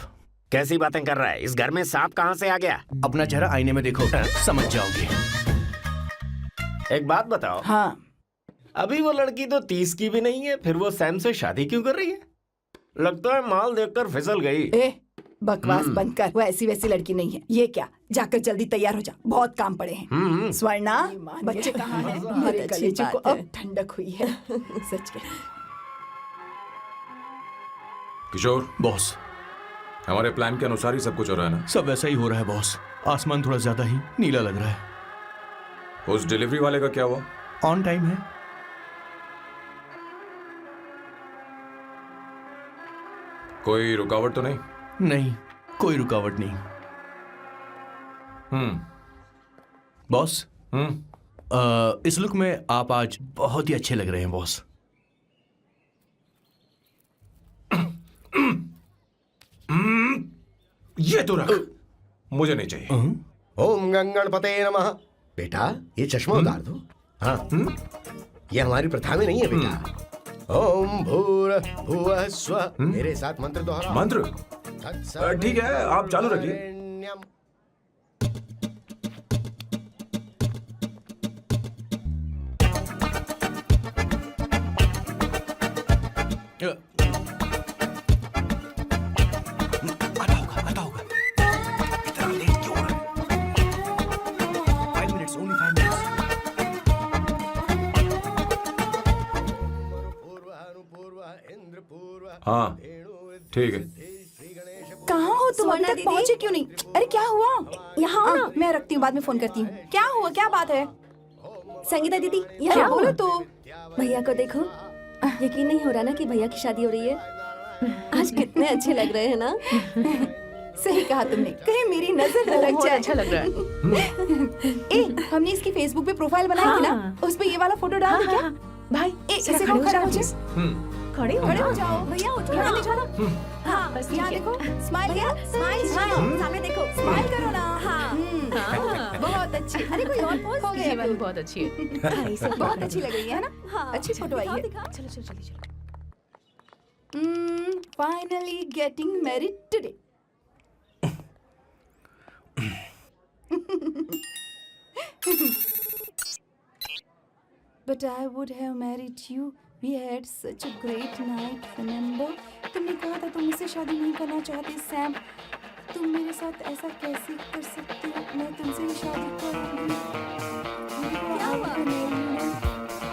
कैसी बातें कर रहा है? इस घर में सांप कहाँ से आ गया? अपना चेहरा आईने में देखो, समझ जाओगे। एक बात बताओ। हाँ, अभी वो लड़की तो 30 की भी नहीं है, फिर वो सैम से शादी क्यों कर रही है? लगता है माल देखकर फिसल गई। ए बकवास बंद कर, वो ऐसी वैसी लड़की नहीं है। ये क्या, जाकर जल्दी तैयार हो जा, बहुत काम पड़े हैं। स्वर्णा, बच्चे कहाँ हैं? मेरे कलेजे को अब ठंडक हुई है। सच कह। किशोर, बॉस, हमारे प्लान के अनुसार ही सब कुछ हो रहा है ना? सब वैसा ही हो रहा है बॉस। आसमान थोड़ा ज्यादा ही नीला लग रहा है। उस डिलीवरी वाले का क्या हुआ? ऑन टाइम है। कोई रुकावट तो नहीं? नहीं, कोई रुकावट नहीं। बॉस, इस लुक में आप आज बहुत ही अच्छे लग रहे हैं बॉस। ये तो रख, मुझे नहीं चाहिए। ओम गंगणपते नमः। बेटा, ये चश्मा उतार दो। हाँ, ये हमारी प्रथा में नहीं है बेटा। ओम भूर भुवः स्वः। मेरे साथ मंत्र दोहराओ। मंत्र? ठीक है, आप चालू रखिए। आता होगा। इतना लेट क्यों हो रहा है? 5 minutes, only 5 minutes। हाँ, ठीक है। कहाँ हो तुम? अभी स्वर्णा तक दीदी? पहुँचे क्यों नहीं? अरे क्या हुआ? यहाँ आओ ना। मैं रखती हूँ, बाद में फोन करती हूँ। क्या हुआ, क्या बात है? संगीता दीदी, क्या यहाँ बोलो बोलो। तो? भैया को देखो, यकीन नहीं हो रहा ना कि भैया की शादी हो रही है। आज कितने अच्छे लग रहे हैं ना। सही कहा तुमने, कहीं मेरी नजर न लग बहुत जाए। अच्छा लग रहा है। ए, हमने इसकी फेसबुक पे प्रोफाइल बनाई थी ना, उस पे ये वाला फोटो डाल दी क्या? भाई इसे जरा खड़े हो जाओ। खड़े हो खड़े हो जाओ। जाओ। भैया उठो यहाँ ना। ले जाओ। हाँ, बस यहाँ ठीक है। देखो, स्माइल भैया किया। स्माइल सामने देखो। स्माइल करो ना। हाँ। बहुत अच्छी। अरे कोई और पोज हो ये गया। वाली बहुत अच्छी है। बहुत अच्छी लग रही है ना? हाँ, अच्छी फोटो आई है। चलो चलो चलो चलो। Finally getting married today. But I would have married you. We had such a great night. Remember? तुमने कहा था तुम मुझसे शादी नहीं करना चाहते सैम। तुम मेरे साथ ऐसा कैसे कर सकती हो? मैं तुमसे ही शादी करूंगी। क्या हुआ?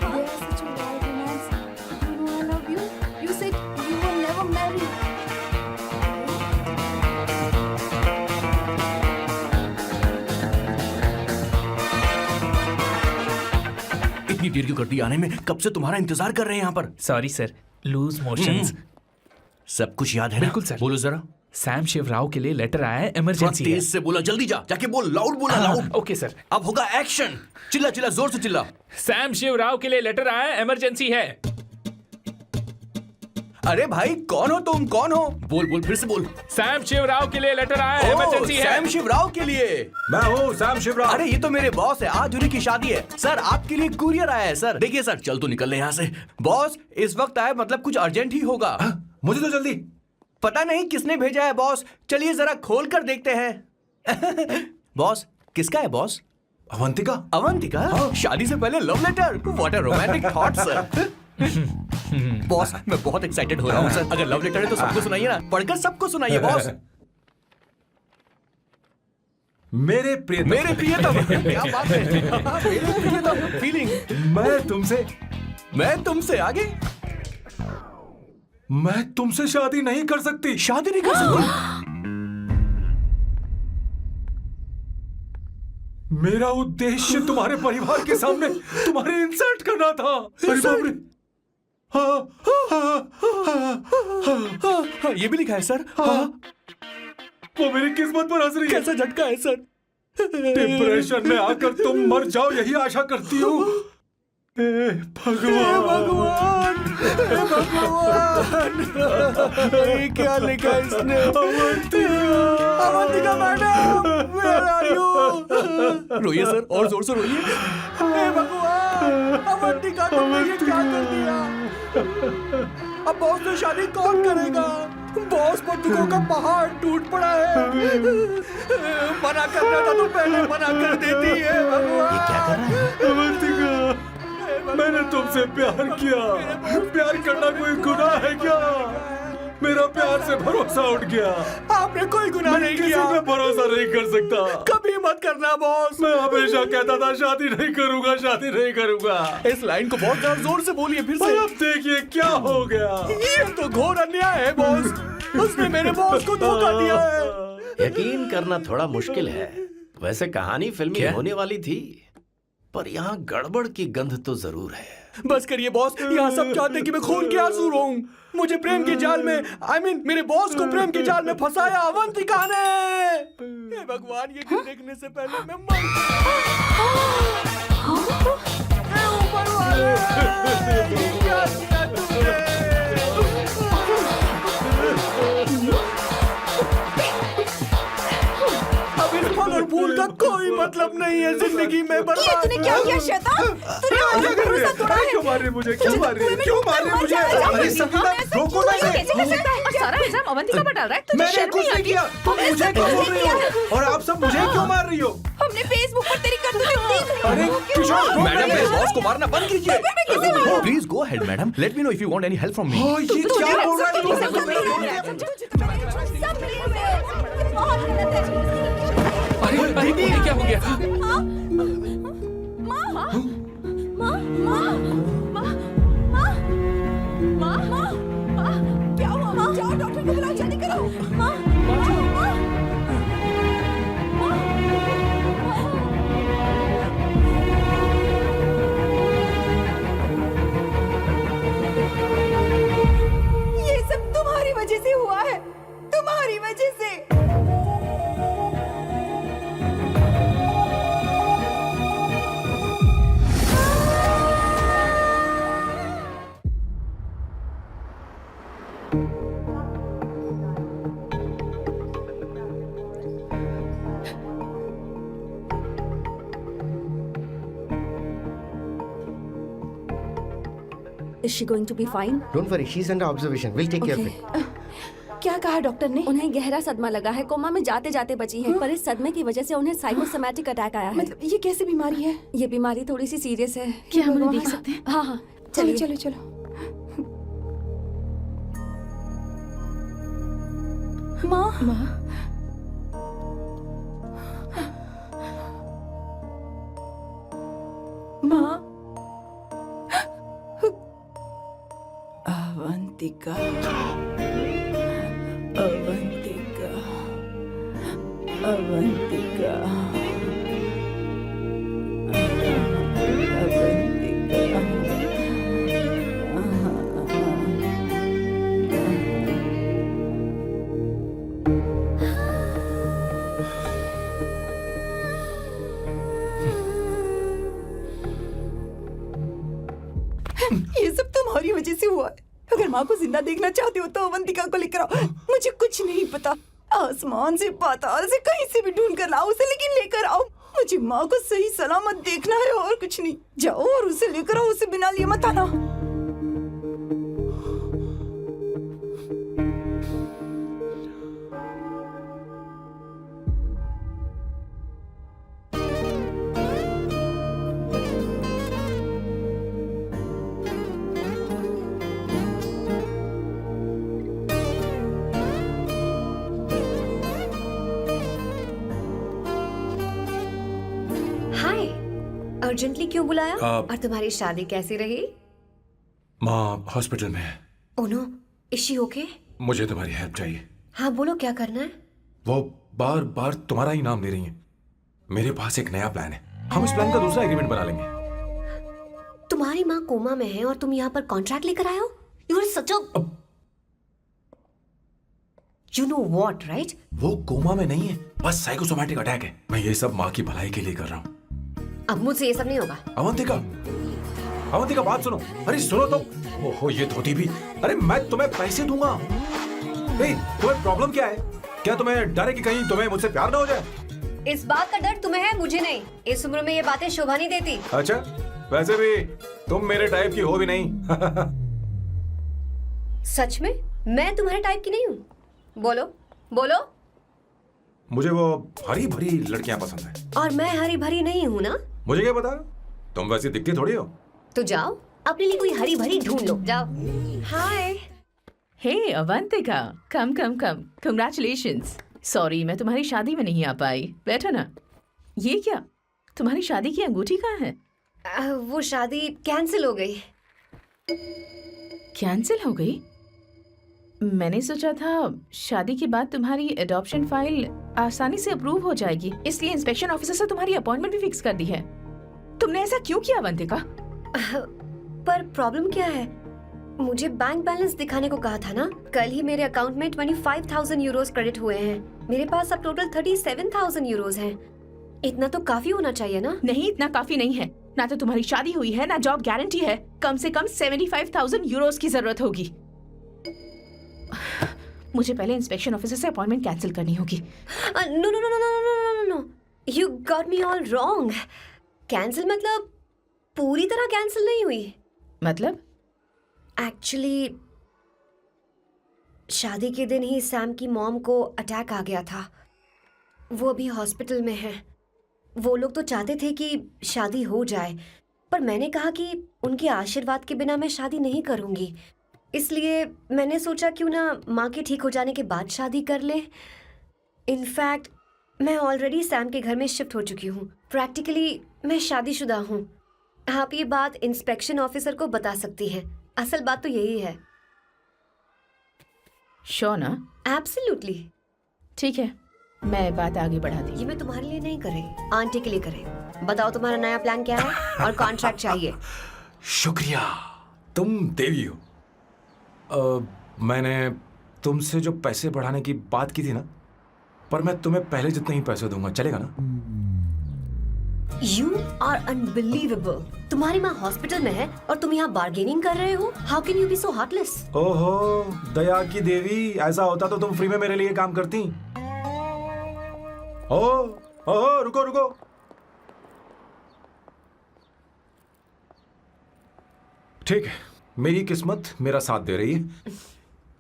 They are such a wild romance. You know I love you. You said you will never marry. इतनी देर क्यों कर दी आने में? कब से तुम्हारा इंतजार कर रहे हैं यहाँ पर। Sorry sir, loose motions. सब कुछ याद है ना? बिल्कुल सर। बोलो जरा। सैम शिवराव के लिए लेटर आया है, थोड़ा इमरजेंसी है। तेज से बोला, जल्दी जा, जाके बोल, लाउड बोला, लाउड। Okay sir. अब होगा एक्शन। चिल्ला चिल्ला, जोर से चिल्ला। सैम शिवराव के लिए लेटर आया है, इमरजेंसी है। अरे भाई, कौन हो तुम? कौन हो? बोल बोल, फिर से बोल। सैम शिवराव के लिए लेटर आया है, इमरजेंसी है। सैम शिवराव के लिए। मैं हूँ सैम शिवराव। अरे ये तो मेरे बॉस है, आज उन्हीं की शादी है। सर आपके लिए कुरियर आया है सर। देखिए सर, चल तो निकल ले यहाँ से। बॉस इस वक्त आए, मतलब कुछ अर्जेंट ही होगा। मुझे तो जल्दी। पता नहीं किसने भेजा है बॉस, चलिए जरा खोल कर देखते हैं। बॉस, किसका है बॉस? अवंतिका। अवंतिका? शादी से पहले love letter? What a romantic thought sir. Boss मैं बहुत एक्साइटेड हो रहा हूँ सर। अगर लव लेटर है तो सबको सुनाइए ना, पढ़कर सबको सुनाइए बॉस। मेरे प्रियतम। मेरे प्रियतम, क्या बात है। मेरे प्रियतम, फीलिंग। मैं तुमसे आगे। मैं तुमसे शादी नहीं कर सकती। शादी नहीं कर सकती? मेरा उद्देश्य तुम्हारे परिवार के सामने तुम्हारे इंसल्ट करना था। अरे बाप रे। हाँ, ये भी लिखा है सर। वो मेरी किस्मत पर हंस रही है। कैसा झटका है सर। डिप्रेशन में आकर तुम मर जाओ यही आशा करती हूँ। हे भगवान, हे भगवान, ये क्या लिखा है इसने? Avantika madam, where are you? रोइए सर, और जोर से रोइए। हे भगवान, अवंतिका तुमने ये क्या कर दिया? अब बॉस से शादी कौन करेगा? बॉस पर दुखों का पहाड़ टूट पड़ा है। मना करना था तो पहले मना कर देती है भगवान। ये क्या कर रहा है? अवंतिका, मैंने तुमसे प्यार किया। प्यार करना कोई गुनाह है क्या? मेरा प्यार से भरोसा उठ गया। आपने कोई गुनाह नहीं किसी किया। पे भरोसा नहीं कर सकता। कभी मत करना बॉस। मैं हमेशा कहता था शादी नहीं करूंगा, शादी नहीं करूंगा। इस लाइन को बहुत ज्यादा जोर से बोलिए फिर पर से। अब देखिए क्या हो गया। ये तो घोर अन्याय है बॉस। उसने मेरे बॉस को धोखा दिया है। यकीन करना थोड़ा मुश्किल है। वैसे कहानी फिल्मी होने वाली थी, पर यहाँ गड़बड़ की गंध तो जरूर है। बस करिए बॉस, यहाँ सब चाहते कि मैं खून के आंसू रोऊं। मुझे प्रेम के जाल में, मेरे बॉस को प्रेम के जाल में फंसाया अवंतिका ने। हे भगवान, ये दिन देखने से पहले मैं मर हे ऊपर वाले, क्या किया तुमने? अब इस फल और फूल का कोई मतलब नहीं है जिंदगी में। बर्बाद। तूने क्या किया शैतान? तूने हमारा भरोसा तोड़ा है। क्यों मार रही मुझे? क्यों मार रही? क्यों मार रही मुझे? अरे संगीता, रोको ना इसे। कैसे कर सकता है? और सारा इल्जाम अवंतिका पर डाल रहा है। तुझे मैंने शर्म कुछ नहीं नहीं आती? किया। तुम मुझे क्यों बोल रही हो? और आप सब मुझे क्यों मार रही हो? हमने फेसबुक पर तेरी करतूतें देख ली। अरे किशोर, मैडम, मेरे बॉस को मारना बंद कीजिए। Please go ahead madam, let me know if you want any help from me. ओ, ये क्या बोल रहा है तू? सब मिले हुए हैं। ये बहुत गलत है। अरे दीदी, क्या हो गया? क्या हुआ? जाओ डॉक्टर को बुलाओ, जल्दी करो। ये सब तुम्हारी वजह से हुआ है, तुम्हारी वजह से। Is she going to be fine? Don't worry, she's under observation. We'll take care of it. क्या कहा डॉक्टर ने? उन्हें गहरा सदमा लगा है, कोमा में जाते जाते बची है। पर इस सदमे की वजह से उन्हें साइकोसोमैटिक अटैक आया है। मतलब ये कैसी बीमारी है? ये बीमारी थोड़ी सी सीरियस है। क्या हम उन्हें देख सकते हैं? हाँ हाँ, चलो चलिए। चलो चलो। माँ, माँ, अवंतिका, अवंतिका, अवंतिका, ये सब तुम्हारी वजह से हुआ है। अगर माँ को जिंदा देखना चाहते हो तो अवंतिका को लेकर आओ। मुझे कुछ नहीं पता, आसमान से पाताल से कहीं से भी ढूंढ कर लाओ उसे, लेकिन लेकर आओ। मुझे माँ को सही सलामत देखना है और कुछ नहीं। जाओ और उसे लेकर आओ, उसे बिना लिए मत आना। हाय, अर्जेंटली क्यों बुलाया? आप- और तुम्हारी शादी कैसी रही? माँ हॉस्पिटल में है। Oh no, is she okay? मुझे तुम्हारी हेल्प चाहिए। हाँ बोलो, क्या करना है? वो बार बार तुम्हारा ही नाम ले रही हैं। मेरे पास एक नया प्लान है। हम इस प्लान का दूसरा एग्रीमेंट बना लेंगे। तुम्हारी माँ कोमा में है और तुम यहाँ पर कॉन्ट्रैक्ट लेकर आए हो? You are such a you know what, right? वो कोमा में नहीं है, बस साइकोसोमैटिक अटैक है। मैं ये सब माँ की भलाई के लिए कर रहा हूँ। अब मुझसे ये सब नहीं होगा। अवंतिका, अवंतिका बात सुनो। अरे सुनो तो। ओहो, ये धोती भी। अरे मैं तुम्हें पैसे दूंगा। तुम्हें प्रॉब्लम क्या है? क्या तुम्हें डर है कि कहीं तुम्हें मुझसे प्यार ना हो जाए? इस बात का डर तुम्हें है, मुझे नहीं। इस उम्र में ये बातें शोभा नहीं देती। अच्छा, वैसे भी तुम मेरे टाइप की हो भी नहीं। सच में मैं तुम्हारे टाइप की नहीं हूँ? बोलो बोलो। मुझे वो हरी भरी लड़कियां पसंद है। और मैं हरी भरी नहीं हूँ ना? मुझे क्या पता, तुम वैसी दिखती थोड़ी हो। तो जाओ अपने लिए कोई हरी भरी ढूंढ लो, जाओ। हाय। हे अवंतिका, कम कम कम, कंग्रेचुलेशंस। सॉरी मैं तुम्हारी शादी में नहीं आ पाई। बैठो ना। ये क्या, तुम्हारी शादी की अंगूठी कहाँ है? वो शादी कैंसिल हो गई। कैंसिल हो गई? मैंने सोचा था शादी के बाद तुम्हारी एडॉप्शन फाइल आसानी से अप्रूव हो जाएगी, इसलिए इंस्पेक्शन ऑफिसर से तुम्हारी अपॉइंटमेंट भी फिक्स कर दी है। तुमने ऐसा क्यों किया अवंतिका? पर प्रॉब्लम क्या है? मुझे बैंक बैलेंस दिखाने को कहा था ना। कल ही मेरे अकाउंट में 25,000 यूरोस क्रेडिट हुए हैं। मेरे पास अब टोटल 37,000 यूरोस हैं। इतना तो काफी होना चाहिए ना? नहीं, इतना काफी नहीं है। ना तो तुम्हारी शादी हुई है, ना जॉब गारंटी है। कम से कम 75,000 यूरोस की जरूरत होगी। मुझे पहले इंस्पेक्शन ऑफिसर से अपॉइंटमेंट कैंसिल करनी होगी। No no no no no no no no, you got me all wrong. Cancel मतलब पूरी तरह कैंसिल नहीं हुई। मतलब? एक्चुअली शादी के दिन ही सैम की मॉम को अटैक आ गया था। वो अभी हॉस्पिटल में है। वो लोग तो चाहते थे कि शादी हो जाए, पर मैंने कहा कि उनके आशीर्वाद के बिना मैं शादी नहीं करूंगी। इसलिए मैंने सोचा क्यों ना माँ के ठीक हो जाने के बाद शादी कर ले। इनफैक्ट मैं ऑलरेडी सैम के घर में शिफ्ट हो चुकी हूँ। प्रैक्टिकली मैं शादीशुदा हूँ। आप ये बात इंस्पेक्शन ऑफिसर को बता सकती हैं। असल बात तो यही है। श्योर ना? एब्सोल्युटली। ठीक है, मैं बात आगे बढ़ा दी। ये मैं तुम्हारे लिए नहीं कर रही, आंटी के लिए कर रही। बताओ तुम्हारा नया प्लान क्या है और कॉन्ट्रैक्ट चाहिए। शुक्रिया, तुम देवी हो। मैंने तुमसे जो पैसे बढ़ाने की बात की थी ना, पर मैं तुम्हें पहले जितने ही पैसे दूंगा, चलेगा ना? You are unbelievable. तुम्हारी माँ हॉस्पिटल में है और तुम यहाँ बार्गेनिंग कर रहे हो? How can you be so heartless? ओहो दया की देवी, ऐसा होता तो तुम फ्री में मेरे लिए काम करती। ओहो रुको रुको। ठीक है, मेरी किस्मत मेरा साथ दे रही है।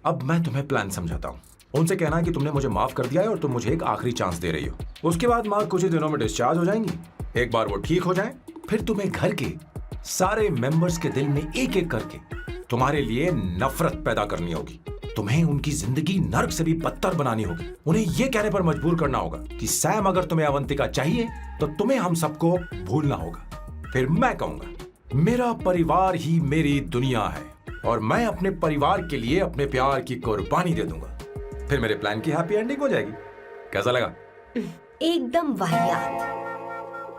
अब मैं तुम्हें प्लान समझाता हूँ। उनसे कहना है कि तुमने मुझे माफ कर दिया है और तुम मुझे एक आखिरी चांस दे रही हो। उसके बाद माँ कुछ ही दिनों में डिस्चार्ज हो जाएंगी। एक बार वो ठीक हो जाए, फिर तुम्हें घर के सारे मेंबर्स के दिल में एक एक करके तुम्हारे लिए नफरत पैदा करनी होगी। तुम्हें उनकी जिंदगी नर्क से भी बदतर बनानी होगी। उन्हें यह कहने पर मजबूर करना होगा कि सैम अगर तुम्हें अवंतिका चाहिए तो तुम्हें हम सबको भूलना होगा। फिर मैं कहूंगा मेरा परिवार ही मेरी दुनिया है और मैं अपने परिवार के लिए अपने प्यार की कुर्बानी दे दूंगा। फिर मेरे प्लान की हैप्पी एंडिंग हो जाएगी। कैसा लगा? एकदम वाहियात।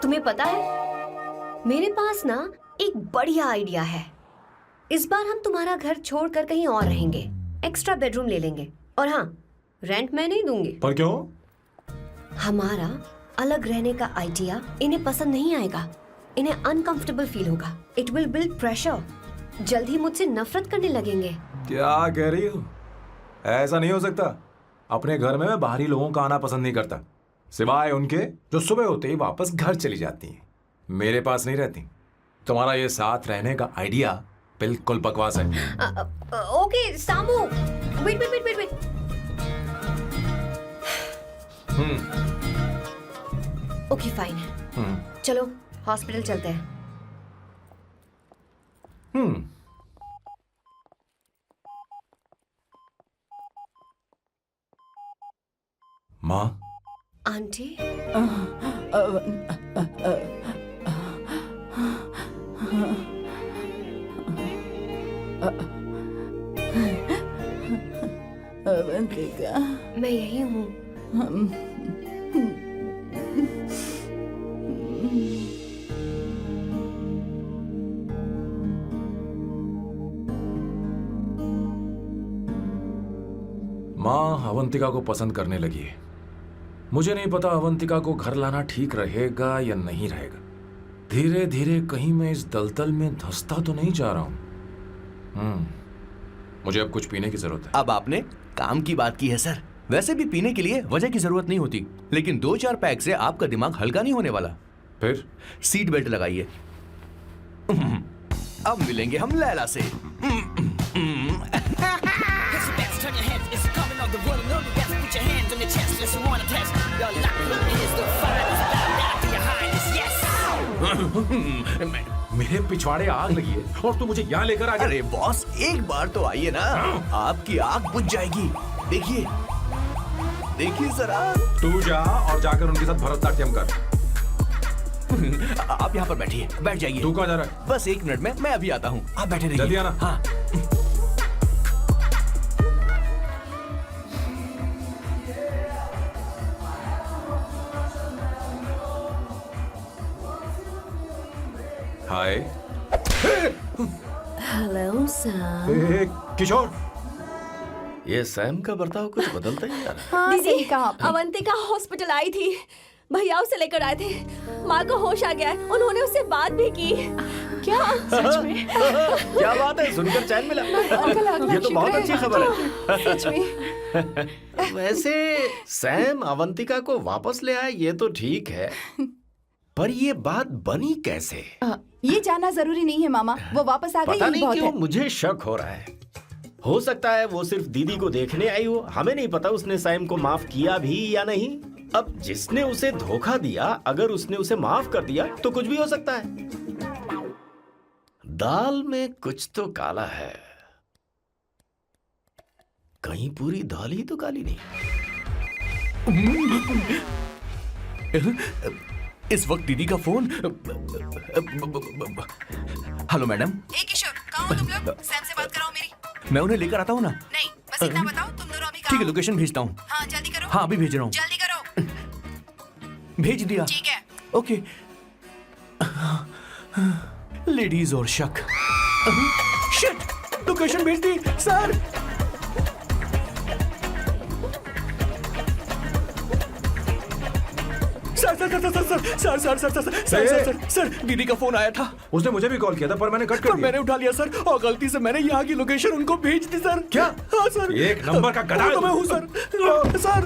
तुम्हें पता है मेरे पास ना एक बढ़िया आइडिया है। इस बार हम तुम्हारा घर छोड़कर कहीं और रहेंगे, एक्स्ट्रा बेडरूम ले लेंगे। और हाँ, रेंट मैं नहीं दूंगी। पर क्यों? हमारा अलग रहने का आइडिया इन्हें पसंद नहीं आएगा। इन्हें अनकंफर्टेबल फील होगा। It will build pressure. जल्द ही मुझसे नफरत करने लगेंगे। क्या कह रही हो? ऐसा नहीं हो सकता। अपने घर में मैं बाहरी लोगों का आना पसंद नहीं करता, सिवाय उनके जो सुबह होते ही वापस घर चली जाती हैं, मेरे पास नहीं रहती। तुम्हारा ये साथ रहने का आइडिया बिल्कुल बकवास है। Okay Samu, wait wait wait wait wait. Okay fine, चलो हॉस्पिटल चलते हैं। माँ, आंटी, अवंतिका, मैं यही हूँ। माँ अवंतिका को पसंद करने लगी है। मुझे नहीं पता अवंतिका को घर लाना ठीक रहेगा या नहीं रहेगा। धीरे धीरे कहीं मैं इस दलदल में धंसता तो नहीं जा रहा हूं। मुझे अब कुछ पीने की जरूरत है। अब आपने काम की बात की है सर। वैसे भी पीने के लिए वजह की जरूरत नहीं होती, लेकिन 2-4 पैक से आपका दिमाग हल्का नहीं होने वाला। फिर सीट बेल्ट लगाइए। अब मिलेंगे हम लैला से। Place your bets, turn your heads. It's coming on the one and only best. Put your hands on your chest, let's want to test. Your lock is the finest. Bow down to your highness, yes. मेरे पिछवाड़े आग लगी है और तू मुझे यहाँ लेकर आ गया। अरे बॉस, एक बार तो आइए ना, आपकी आग बुझ जाएगी। देखिए देखिए जरा। तू जा और जाकर उनके साथ भरतनाट्यम कर। आप यहाँ पर बैठिए, बैठ जाइए। तू कहाँ जा रहा है? बस 1 मिनट में मैं अभी आता हूँ, आप बैठे रहिए। जल्दी आना। हाँ। हाय। Hello sir. ए, किशोर। ये सैम का बर्ताव कुछ बदलता ही जा रहा हाँ, दीदी अवंतिका हॉस्पिटल आई थी, भैया उसे लेकर आए थे। माँ को होश आ गया है, उन्होंने उससे बात भी की। क्या सच में? है। क्या बात है, सुनकर चैन मिला। ये तो बहुत अच्छी खबर है। सच में। वैसे सैम अवंतिका को वापस ले आए ये तो ठीक है, पर ये बात बनी कैसे? ये जानना जरूरी नहीं है मामा, वो वापस आ गई, पता यही नहीं बहुत क्यों है। मुझे शक हो रहा है। हो सकता है वो सिर्फ दीदी को देखने आई हो, हमें नहीं पता उसने सैम को माफ किया भी या नहीं। अब जिसने उसे धोखा दिया, अगर उसने उसे माफ कर दिया तो कुछ भी हो सकता है। दाल में कुछ तो काला है, कहीं पूरी दाल ही तो काली नहीं। इस वक्त दीदी का फोन। Hello madam. ए किशोर, कहाँ हो तुम लोग? सैम से बात कराओ मेरी। मैं उन्हें लेकर आता हूँ ना। नहीं, बस इतना बताओ तुम दोनों अभी ठीक है, कहाँ हो? लोकेशन भेजता हूँ। हाँ जल्दी करो। हाँ अभी भेज रहा हूँ। जल्दी करो। भेज दिया। ठीक है। ओके। लेडीज और शक। शिट, लोकेशन भेज दी सर। सर दीदी का फोन आया था। उसने मुझे भी कॉल किया था पर मैंने कट कर दिया। मैंने उठा लिया सर, और गलती से मैंने यहाँ की लोकेशन उनको भेज दी सर। क्या? हाँ सर। एक नंबर का गधा है तो मैं तू। हूँ सर। सर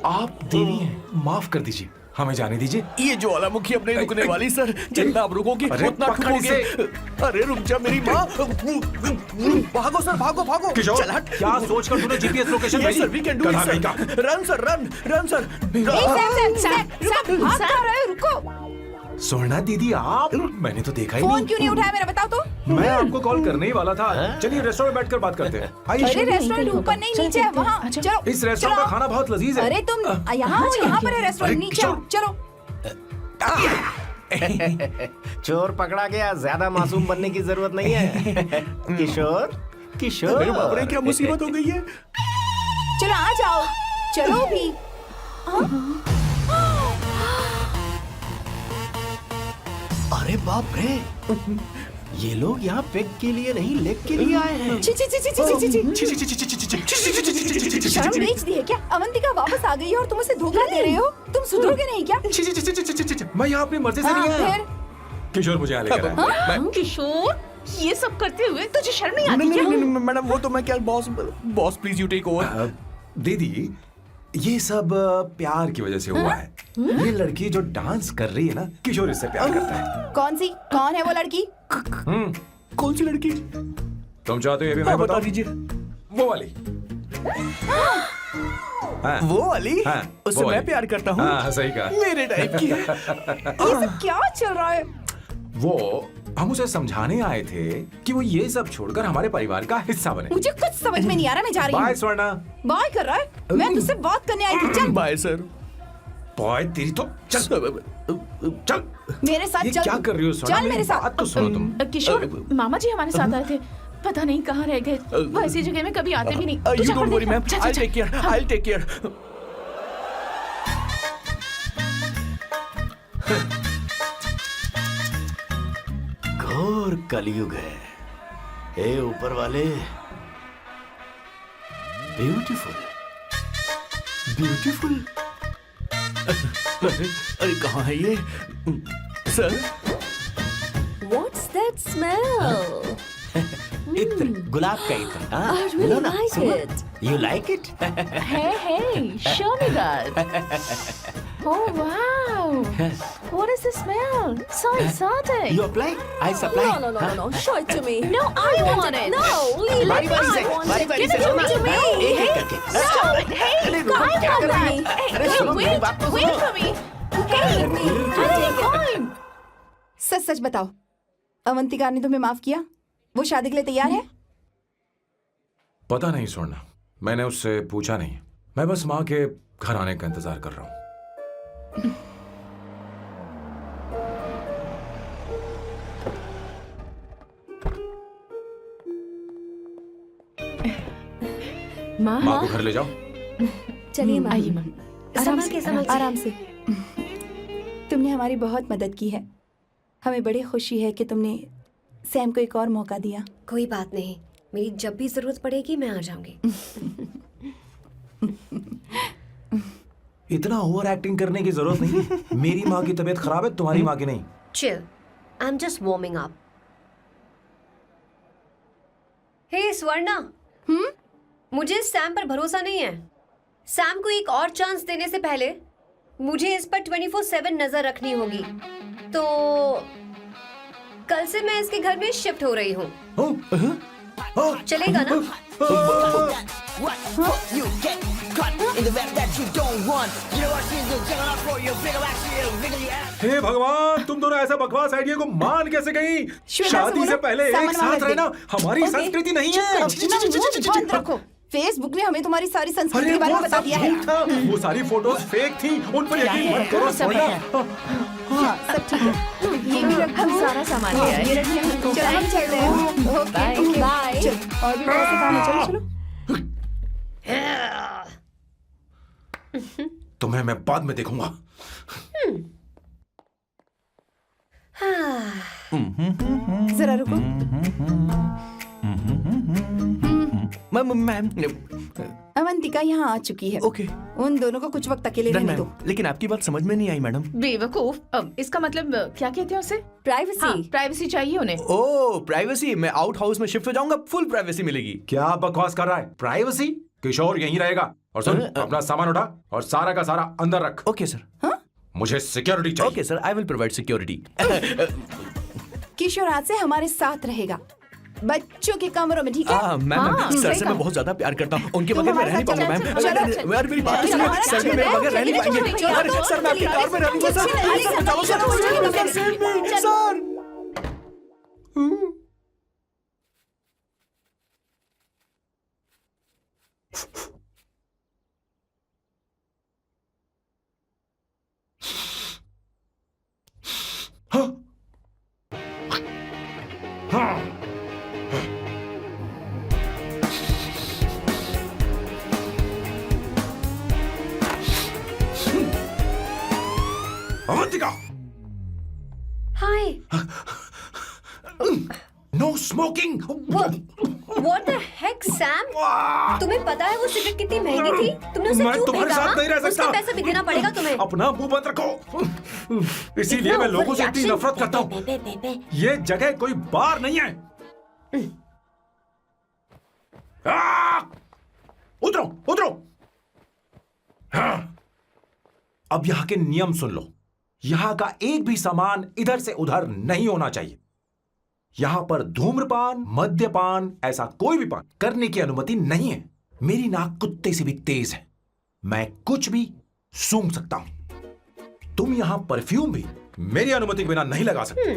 आप देवी हैं, माफ कर दीजिए, हमें जाने दीजिए। ये ज्वालामुखी अपने रुकने वाली सर, जितना आप रुकोगे अरे उतना पकड़ ठुकोगे। इसे। अरे रुक जा मेरी माँ। भागो सर, भागो भागो। किशोर, चल हट। क्या सोचकर तूने जीपीएस लोकेशन Yes, भेजी? sir, we can do it, गधा sir. कहीं का। Run, sir, run, sir. भाग कहाँ रहे हो? रुको। स्वर्णा दीदी आप, मैंने तो देखा ही फोन नहीं। क्यों नहीं उठाया मेरा, बताओ तो। मैं आपको कॉल करने ही वाला था। चलिए रेस्टोरेंट में बैठकर बात करते हैं। अरे आइए। रेस्टोरेंट ऊपर नहीं, नीचे है, वहाँ। चलो इस रेस्टोरेंट का खाना बहुत लजीज है। अरे तुम यहाँ हो, यहाँ पर है रेस्टोरेंट, अरे नीचे आओ, चलो। चोर पकड़ा गया, ज्यादा मासूम बनने की जरूरत नहीं है। किशोर, किशोर। मेरे बाप रे, क्या मुसीबत हो गई है। चलो आ जाओ, चलो भी। अरे बाप रे, ये लोग यहाँ पेग के लिए नहीं लेग के लिए आए हैं। ची ची ची ची ची ची। शर्म बेच दी है क्या? अवंतिका वापस आ गई है और तुम उसे धोखा दे रहे हो। तुम सुधरोगे नहीं क्या? मैं यहाँ अपनी मर्जी से नहीं आया। फिर किशोर मुझे यहाँ लेकर आया। किशोर, ये सब करते हुए तुझे शर्म नहीं आती नहीं क्या? नहीं नहीं मैडम, वो तो मैं क्या, boss please you take over. दीदी, ये सब प्यार की वजह से हुआ है। ये लड़की जो डांस कर रही है ना, किशोर इससे प्यार करता है। कौन है वो लड़की? कौन सी लड़की? तुम चाहते हो ये भी मैं बता बताऊं? दीजिए। वो वाली। हाँ, वो वाली? हाँ, उससे वो मैं वाली। प्यार करता हूँ। हाँ, सही कहा। मेरे टाइप की है। ये सब क्या चल रहा है? वो हम उसे समझाने आए थे कि वो ये सब छोड़कर हमारे परिवार का हिस्सा बने। मुझे कुछ समझ में नहीं आ रहा, मैं जा रही बाय हूँ। स्वर्णा। बाय कर रहा है? मैं तुझसे बात करने आई थी, चल। Bye sir. बॉय तेरी तो चल चल। मेरे साथ ये चल। क्या कर रही हो स्वर्णा? चल मेरे साथ। बात तो सुनो तुम। किशोर, मामा जी हमारे साथ आए थे, पता नहीं कहाँ रह गए। वो ऐसी जगह में कभी आते भी नहीं। तू यू जा कर डोंट वरी देखना। मैम, जा, जा, आई जा। Take care, I take care. घोर कलयुग है। ए ऊपर वाले, ब्यूटीफुल, ब्यूटीफुल। अरे कहाँ है ये सर? What's that smell? इत्र, गुलाब का इत्र। हाँ, I really लो ना, like सुनो। it. You like it? Hey, show me that. Oh wow! Yes. What is the smell? So exotic. You apply? I supply. No. Show it to me. No, I want it. No, leave बारी it. बारी से, I want बारी it. बारी Give से it to me. एक एक करके। Hey, अरे रुको, I क्या want कर रही that. हो? Hey, अरे सुनो, मेरी बात तो wait सुनो। for me. I'll take time. सच सच बताओ, अवंतिका ने तुम्हें माफ किया? वो शादी के लिए तैयार है? पता नहीं स्वर्णा, मैंने उससे पूछा नहीं। मैं बस माँ के घर आने का इंतजार कर रहा हूँ। माँ, माँ को घर ले जाओ। चलिए माँ। आइए माँ। संभल के संभल के। आराम से। तुमने हमारी बहुत मदद की है। हमें बड़ी खुशी है कि तुमने सैम को एक और मौका दिया। कोई बात नहीं, मेरी जब भी जरूरत पड़ेगी मैं आ जाऊंगी। इतना ओवर एक्टिंग करने की जरूरत नहीं है। मेरी माँ की तबीयत खराब है, तुम्हारी माँ की नहीं। Chill, I am just warming up. Hey Swarna, मुझे सैम पर भरोसा नहीं है। सैम को एक और चांस देने से पहले मुझे इस पर 24/7 नजर रखनी होगी। तो कल से मैं इसके घर में शिफ्ट हो रही हूँ। चलेगा ना? What you get caught in the web that you don't want. You know what she's doing? Check it out for you. Bigger actually, bigger the ass. हे भगवान, तुम दोनों ऐसा बकवास आइडिया को मान कैसे गई? श्वेता से शादी से बोलो, पहले एक सामान साथ वापस रहना दे। हमारी ओके। संस्कृति नहीं चुप है। करो, अपना मुंह बंद रखो। फेसबुक ने हमें तुम्हारी सारी संस्कृति अरे के बारे वो में बता सब दिया है। झूठ था। वो सारी फोटोज फेक थी, उन पर यकीन मत करो स्वर्णा। हाँ, सब ठीक है। ये भी रख, हम सारा सामान ले आए। ये रखिए। चलो हम चलते हैं। Okay, bye. चलो, और भी बहुत से काम है। चलो चलो। तुम्हें मैं बाद में देखूंगा। जरा रुको। मैम अवंतिका यहाँ आ चुकी है। ओके उन दोनों को कुछ वक्त अकेले रहने दो। लेकिन आपकी बात समझ में नहीं आई मैडम। बेवकूफ। अब इसका मतलब क्या कहते हैं उसे? प्राइवेसी। हाँ, प्राइवेसी चाहिए उन्हें। ओह प्राइवेसी, मैं आउट हाउस में शिफ्ट हो जाऊंगा, फुल प्राइवेसी मिलेगी। क्या बकवास कर रहा है? प्राइवेसी? किशोर यहीं रहेगा। और सुन, अपना सामान उठा और सारा का सारा अंदर रख। Okay sir. मुझे सिक्योरिटी चाहिए। Okay sir, I will provide security. Kishore आज से हमारे साथ रहेगा, बच्चों के कमरों में, ठीक है? मैम हाँ, सर सही से कहा। मैं बहुत ज्यादा प्यार करता हूँ, उनके तुम बगैर मैं हमारे रह नहीं साथ पाऊंगा चलो, मैम। चलो, अरे मेरी बात चलो, सुनिए, हमारे सर साथ भी मेरे चलो, बगैर रह नहीं चलो, पाएंगे। चलो, अरे चलो, सर मैं आपके चलो, कार में रहूंगा सर। चलो, प्लीज सर बचाओ सर, चलो, चलो, सर चलो, सर चलो। Avantika, hi. No smoking. What the heck, Sam? तुम्हें पता है वो सिगरेट कितनी महंगी थी? तुमने उसे मैं क्यों तुम्हारे फेंका? साथ नहीं रह उसका सकता। पैसा भी देना पड़ेगा तुम्हें। अपना मुंह बंद रखो। इसीलिए मैं लोगों से इतनी नफरत करता हूँ। ये जगह कोई बार नहीं है। उतरो उतरो। अब यहाँ के नियम सुन लो। यहाँ का एक भी सामान इधर से उधर नहीं होना चाहिए। यहां पर धूम्रपान, मद्यपान, ऐसा कोई भी पान करने की अनुमति नहीं है। मेरी नाक कुत्ते से भी तेज है, मैं कुछ भी सूंघ सकता हूं। तुम यहां परफ्यूम भी मेरी अनुमति के बिना नहीं लगा सकते।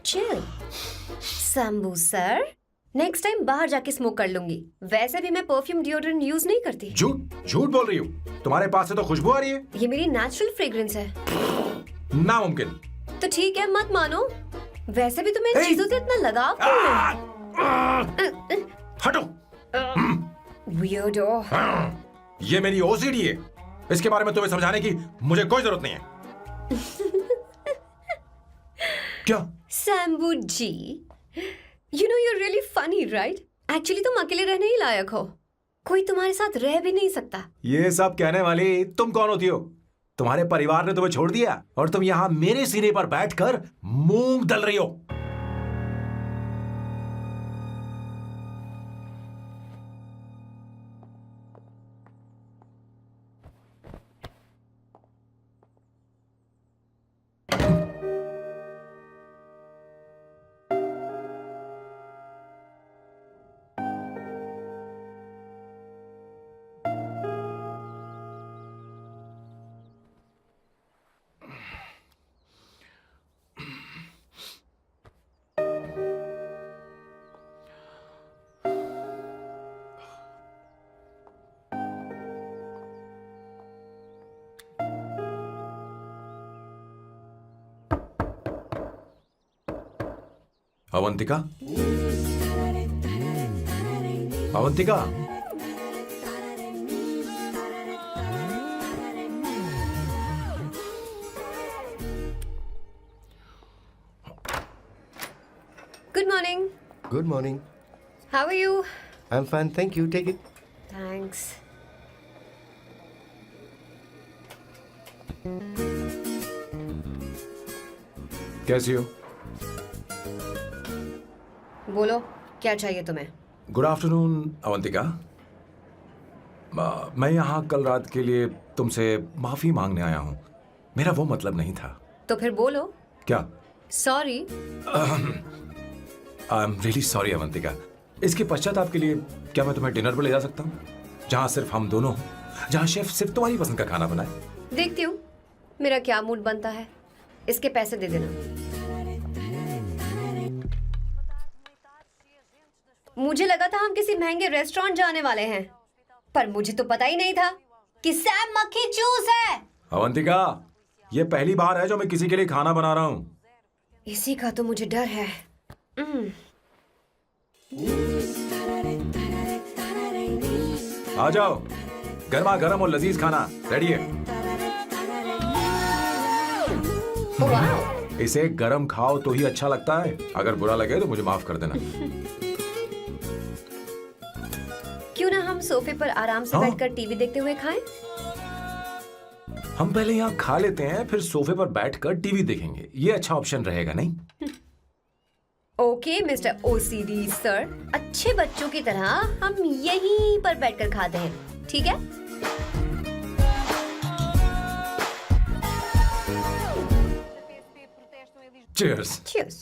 Chill Shambhu sir, next time बाहर जाके स्मोक कर लूंगी। वैसे भी मैं परफ्यूम डिओड्रेंट यूज नहीं करती। झूठ झूठ बोल रही हो। तुम्हारे पास से तो खुशबू आ रही है। ये मेरी नेचुरल फ्रेग्रेंस है। नामुमकिन। तो ठीक है, मत मानो। वैसे भी तुम्हें इन चीजों से इतना लगाव क्यों है? हटो। Weirdo। ये मेरी ओसीडी है। इसके बारे में तुम्हें समझाने की मुझे कोई जरूरत नहीं है। क्या? शंभू जी, you know you're really funny, right? Actually तुम अकेले रहने ही लायक हो। कोई तुम्हारे साथ रह भी नहीं सकता। ये सब कहने वाली तुम कौन होती हो? तुम्हारे परिवार ने तुम्हें छोड़ दिया और तुम यहां मेरे सिरे पर बैठकर मूंग दल रही हो। Avantika, Avantika, good morning. Good morning. How are you? I am fine, thank you, take it. Thanks. कैसी हो? बोलो, क्या चाहिए तुम्हें? Good afternoon Avantika. मैं यहाँ कल रात के लिए तुमसे माफी मांगने आया हूँ। मेरा वो मतलब नहीं था। तो फिर बोलो। क्या? Sorry. I am really sorry Avantika. इसके पश्चाताप के लिए क्या मैं तुम्हें डिनर पर ले जा सकता हूँ, जहाँ सिर्फ हम दोनों हों, जहाँ शेफ सिर्फ तुम्हारी पसंद का खाना बनाए? देखती हूँ मेरा क्या मूड बनता है। इसके पैसे दे देना। मुझे लगा था हम किसी महंगे रेस्टोरेंट जाने वाले हैं, पर मुझे तो पता ही नहीं था कि सैम मक्खी चूस है। अवंतिका, ये पहली बार है जो मैं किसी के लिए खाना बना रहा हूँ। इसी का तो मुझे डर है। आ जाओ, गर्मा गर्म और लजीज खाना रेडी है। वाह। इसे गरम खाओ तो ही अच्छा लगता है। अगर बुरा लगे तो मुझे माफ कर देना। क्यों ना हम सोफे पर आराम से हाँ। बैठकर टीवी देखते हुए खाएं? हम पहले यहाँ खा लेते हैं, फिर सोफे पर बैठकर टीवी देखेंगे। ये अच्छा ऑप्शन रहेगा, नहीं? ओके मिस्टर ओसीडी सर, अच्छे बच्चों की तरह हम यहीं पर बैठकर खाते हैं, ठीक है? Cheers. Cheers.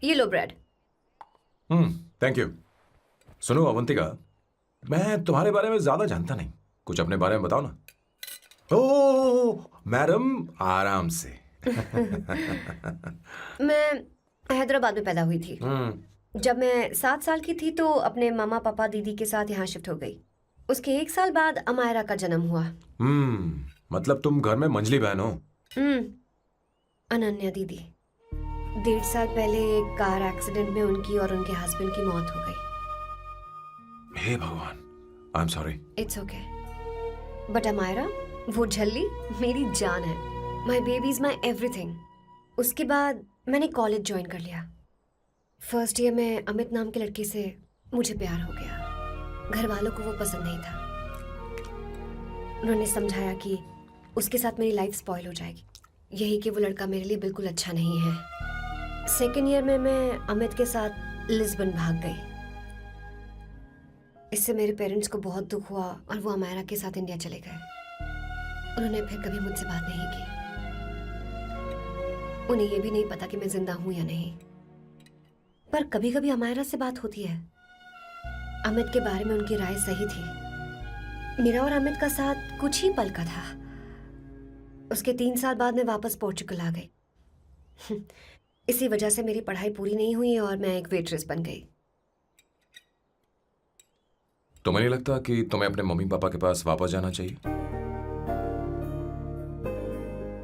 ये लो ब्रेड। Thank you. सुनो अवंतिका, मैं तुम्हारे बारे में ज्यादा जानता नहीं, कुछ अपने बारे में बताओ ना। ओ मैडम, आराम से। मैं हैदराबाद में पैदा हुई थी। जब मैं 7 साल की थी तो अपने मामा पापा दीदी के साथ यहाँ शिफ्ट हो गई। उसके 1 साल बाद अमायरा का जन्म हुआ। मतलब तुम घर में मंझली बहन हो? अनन्या दीदी। 1.5 साल पहले एक कार एक्सीडेंट में उनकी और उनके हस्बैंड की मौत हो गई। हे भगवान, I am sorry. It's okay. But Amaira, वो झल्ली मेरी जान है। My baby is my everything. उसके बाद मैंने कॉलेज ज्वाइन कर लिया। फर्स्ट ईयर में अमित नाम के लड़के से मुझे प्यार हो गया। घर वालों को वो पसंद नहीं था। उन्होंने समझाया कि उसके साथ मेरी लाइफ स्पॉइल हो जाएगी, यही कि वो लड़का मेरे लिए बिल्कुल अच्छा नहीं है। सेकेंड ईयर में मैं अमित के साथ लिस्बन भाग गई। इससे मेरे पेरेंट्स को बहुत दुख हुआ और वो अमायरा के साथ इंडिया चले गए। उन्होंने फिर कभी मुझसे बात नहीं की। उन्हें ये भी नहीं पता कि मैं जिंदा हूं या नहीं। पर कभी कभी अमायरा से बात होती है। अमित के बारे में उनकी राय सही थी। मेरा और अमित का साथ कुछ ही पल का था। उसके 3 साल बाद मैं वापस पोर्चुगल आ गई। इसी वजह से मेरी पढ़ाई पूरी नहीं हुई और मैं एक वेट्रेस बन गई। तुम्हें नहीं लगता कि तुम्हें अपने मम्मी पापा के पास वापस जाना चाहिए?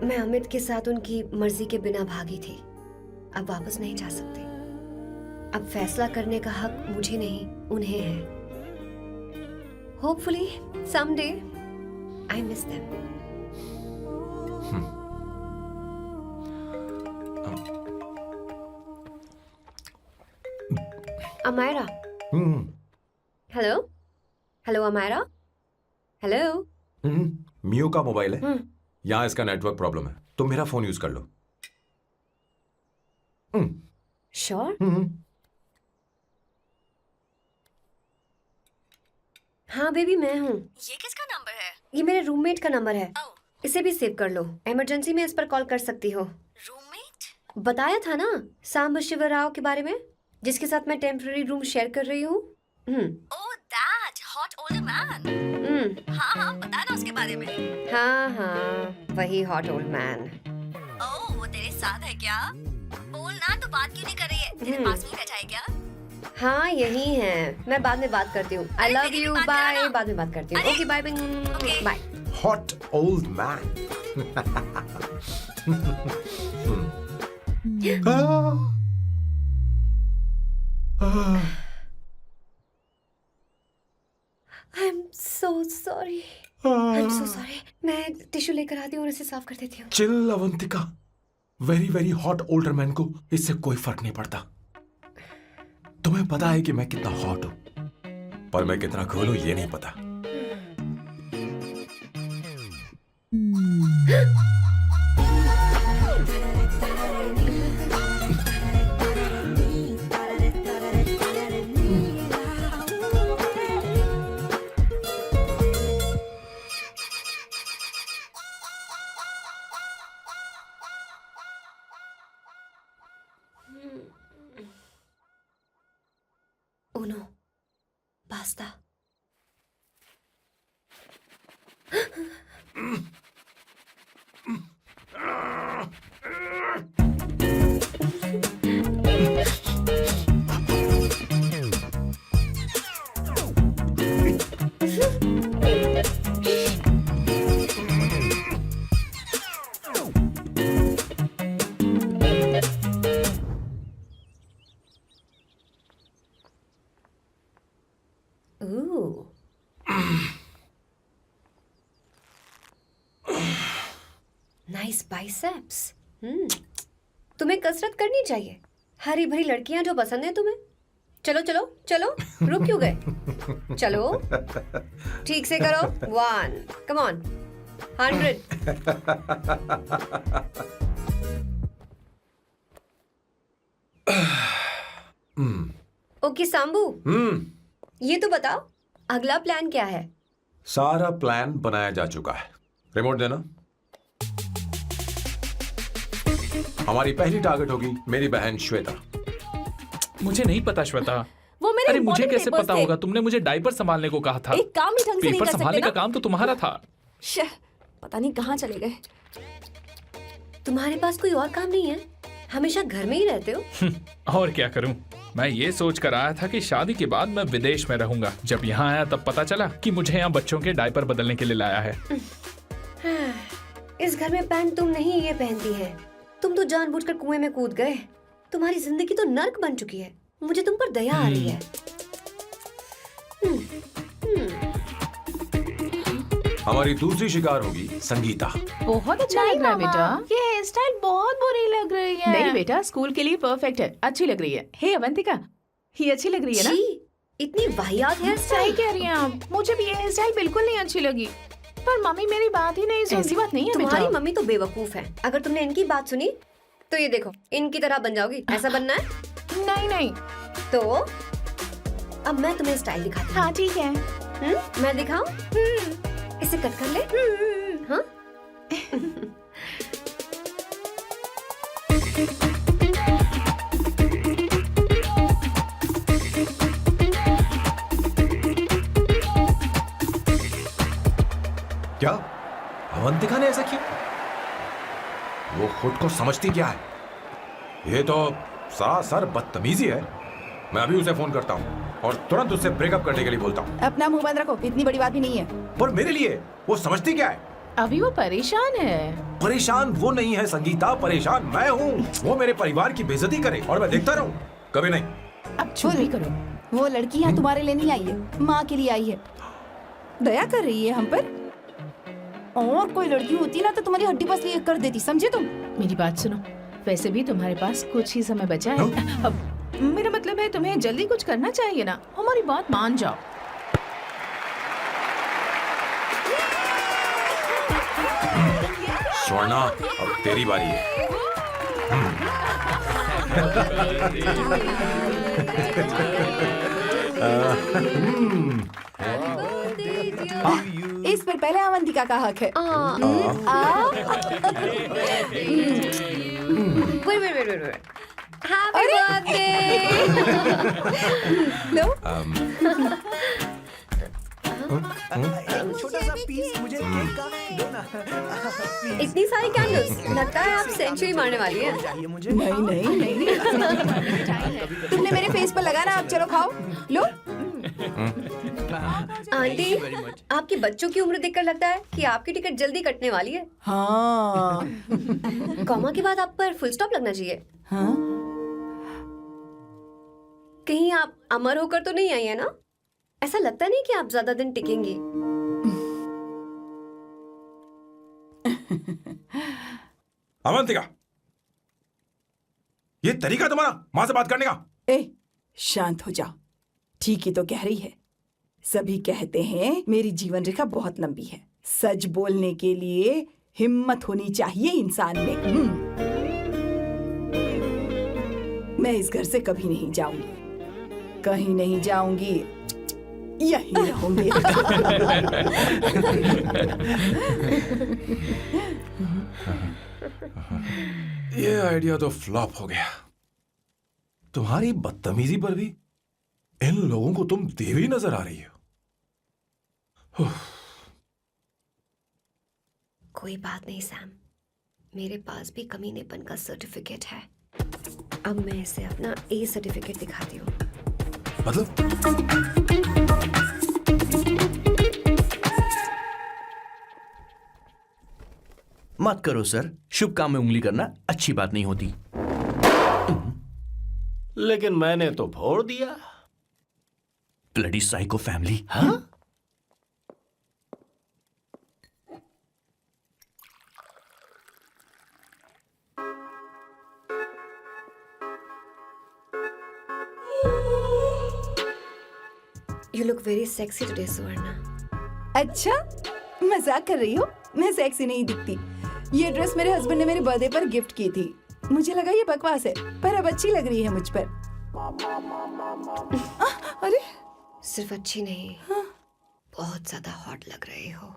मैं अमित के साथ उनकी मर्जी के बिना भागी थी। अब वापस नहीं जा सकती। अब फैसला करने का हक मुझे नहीं, उन्हें है। Hopefully someday I miss them. Amayra. Hello hello Amayra. Hello. मियो का मोबाइल है। यहाँ इसका नेटवर्क प्रॉब्लम है, तुम मेरा फोन यूज कर लो। श्योर? हाँ बेबी, मैं हूँ। ये किसका नंबर है? ये मेरे रूममेट का नंबर है। इसे भी सेव कर लो। इमरजेंसी में इस पर कॉल कर सकती हो। रूममेट? बताया था ना सांब शिवराव के बारे में, जिसके साथ मैं टेम्पररी रूम शेयर कर रही हूँ। Oh that hot older man. हाँ बता ना उसके बारे में। हाँ, वही हॉट ओल्ड मैन। ओह, वो तेरे साथ है क्या? बोल ना, तो बात क्यों नहीं कर रही है? तेरे पास में बैठा है क्या? हाँ यही है। मैं बाद में बात करती हूँ। I love you, bye. बाद में बात करती हूँ। Okay bye bye. Hot old man. I am so sorry, I am so sorry. मैं टिश्यू लेकर आती हूँ और इसे साफ कर देती हूँ। Chill Avantika, very very hot older man को इससे कोई फर्क नहीं पड़ता। तुम्हें पता है कि मैं कितना हॉट हूं, पर मैं कितना कूल हूं ये नहीं पता। Uno, basta. Ooh. Nice biceps. तुम्हें कसरत करनी चाहिए। हरी भरी लड़कियां जो पसंद है तुम्हें। चलो चलो चलो, रुक क्यों गए? चलो, ठीक से करो। 1, come on, 100. ओके सांबू, ये तो बताओ अगला प्लान क्या है? सारा प्लान बनाया जा चुका है। रिमोट देना। हमारी पहली टारगेट होगी मेरी बहन श्वेता। मुझे नहीं पता श्वेता। वो मेरे अरे मुझे important कैसे papers पता थे। होगा? तुमने मुझे डायपर संभालने को कहा था। एक काम ही ढंग से नहीं पेपर कर सकते संभालने का ना? काम तो तुम्हारा था। शह, पता नहीं कहाँ चले गए। तुम्हारे पास कोई और काम नहीं है? हमेशा घर में ही रहते हो? और क्या करूं? मैं ये सोच कर आया था कि शादी के बाद मैं विदेश में रहूंगा। जब यहाँ आया तब पता चला कि मुझे यहाँ बच्चों के डायपर बदलने के लिए लाया है। इस घर में पैंट तुम नहीं ये पहनती है। तुम तो जानबूझकर कुएं में कूद गए। तुम्हारी जिंदगी तो नर्क बन चुकी है। मुझे तुम पर दया आ रही है। हमारी दूसरी शिकार होगी संगीता। बहुत अच्छा लग रहा है बेटा। ये हेयर स्टाइल बहुत बुरी लग रही है। नहीं बेटा, स्कूल के लिए परफेक्ट है, अच्छी लग रही है। हे अवंतिका, ये अच्छी लग रही है ना? छी, इतनी वाहियात हेयर सही स्टाइल। कह रही हैं आप। मुझे भी ये हेयर स्टाइल बिल्कुल नहीं अच्छी लगी। पर मम्मी मेरी बात ही नहीं सुनती। ऐसी बात नहीं है तुम्हारी बेटा। मम्मी तो बेवकूफ है। अगर तुमने इनकी बात सुनी तो ये देखो, इनकी तरह बन जाओगी। ऐसा बनना है? नहीं नहीं। तो अब मैं तुम्हें स्टाइल दिखाती हूँ। हाँ ठीक है। मैं दिखाऊं? इसे कट कर ले। हाँ? क्या अवंतिका ने ऐसा किया? वो खुद को समझती क्या है? ये तो सरासर बदतमीजी है। मैं अभी उसे फोन करता हूँ और तुरंत उससे ब्रेकअप करने के लिए बोलता हूँ। अपना मुंह बंद रखो, इतनी बड़ी बात भी नहीं है। पर मेरे लिए वो समझती क्या है? अभी वो परेशान है। परेशान वो नहीं है संगीता, परेशान मैं हूँ। वो मेरे परिवार की बेइज्जती करे और मैं देखता रहूँ? कभी नहीं। अब चुप ही करो। वो लड़की यहाँ तुम्हारे लिए नहीं आई है, माँ के लिए आई है। दया कर रही है हम पर। और कोई लड़की होती ना तो तुम्हारी हड्डी पसली एक कर देती, समझे तुम? मेरी बात सुनो, वैसे भी तुम्हारे पास कुछ ही समय बचा है। अब मेरा मतलब है तुम्हें जल्दी कुछ करना चाहिए ना। हमारी बात मान जाओ। स्वर्णा, अब तेरी बारी है। इस पर पहले अवंतिका का हक है। Wait. Happy birthday! लो, छोटा सा पीस मुझे केक का दो ना। इतनी सारी कैंडल्स, लगता है आप सेंचुरी मारने वाली है। चाहिए मुझे। नहीं। तुमने मेरे फेस पर लगाना, अब चलो खाओ। लो। आंटी, आपके बच्चों की उम्र देखकर लगता है कि आपकी टिकट जल्दी कटने वाली है। हाँ कॉमा के बाद आप पर फुल स्टॉप लगना चाहिए। हाँ कहीं आप अमर होकर तो नहीं आई है ना? ऐसा लगता नहीं कि आप ज्यादा दिन टिकेंगी। अवंतिका, ये तरीका तुम्हारा मां से बात करने का? ए शांत हो जाओ। ठीक ही तो कह रही है। सभी कहते हैं मेरी जीवन रेखा बहुत लंबी है। सच बोलने के लिए हिम्मत होनी चाहिए इंसान में। मैं इस घर से कभी नहीं जाऊंगी, कहीं नहीं जाऊंगी, यहीं रहूंगी। ये आइडिया तो फ्लॉप हो गया। तुम्हारी बदतमीजी पर भी इन लोगों को तुम देवी नजर आ रही हो। कोई बात नहीं सैम, मेरे पास भी कमीनेपन का सर्टिफिकेट है। अब मैं इसे अपना ए सर्टिफिकेट दिखाती हूँ। मतलब मत करो सर, शुभ काम में उंगली करना अच्छी बात नहीं होती। लेकिन मैंने तो फोड़ दिया। Bloody psycho family. हाँ? You look very sexy today, सुवर्णा। अच्छा, मजाक कर रही हो? मैं सेक्सी नहीं दिखती। ये ड्रेस मेरे हस्बैंड ने मेरे बर्थडे पर गिफ्ट की थी। मुझे लगा ये बकवास है, पर अब अच्छी लग रही है मुझ पर। अरे सिर्फ अच्छी नहीं, बहुत ज्यादा हॉट लग रही हो।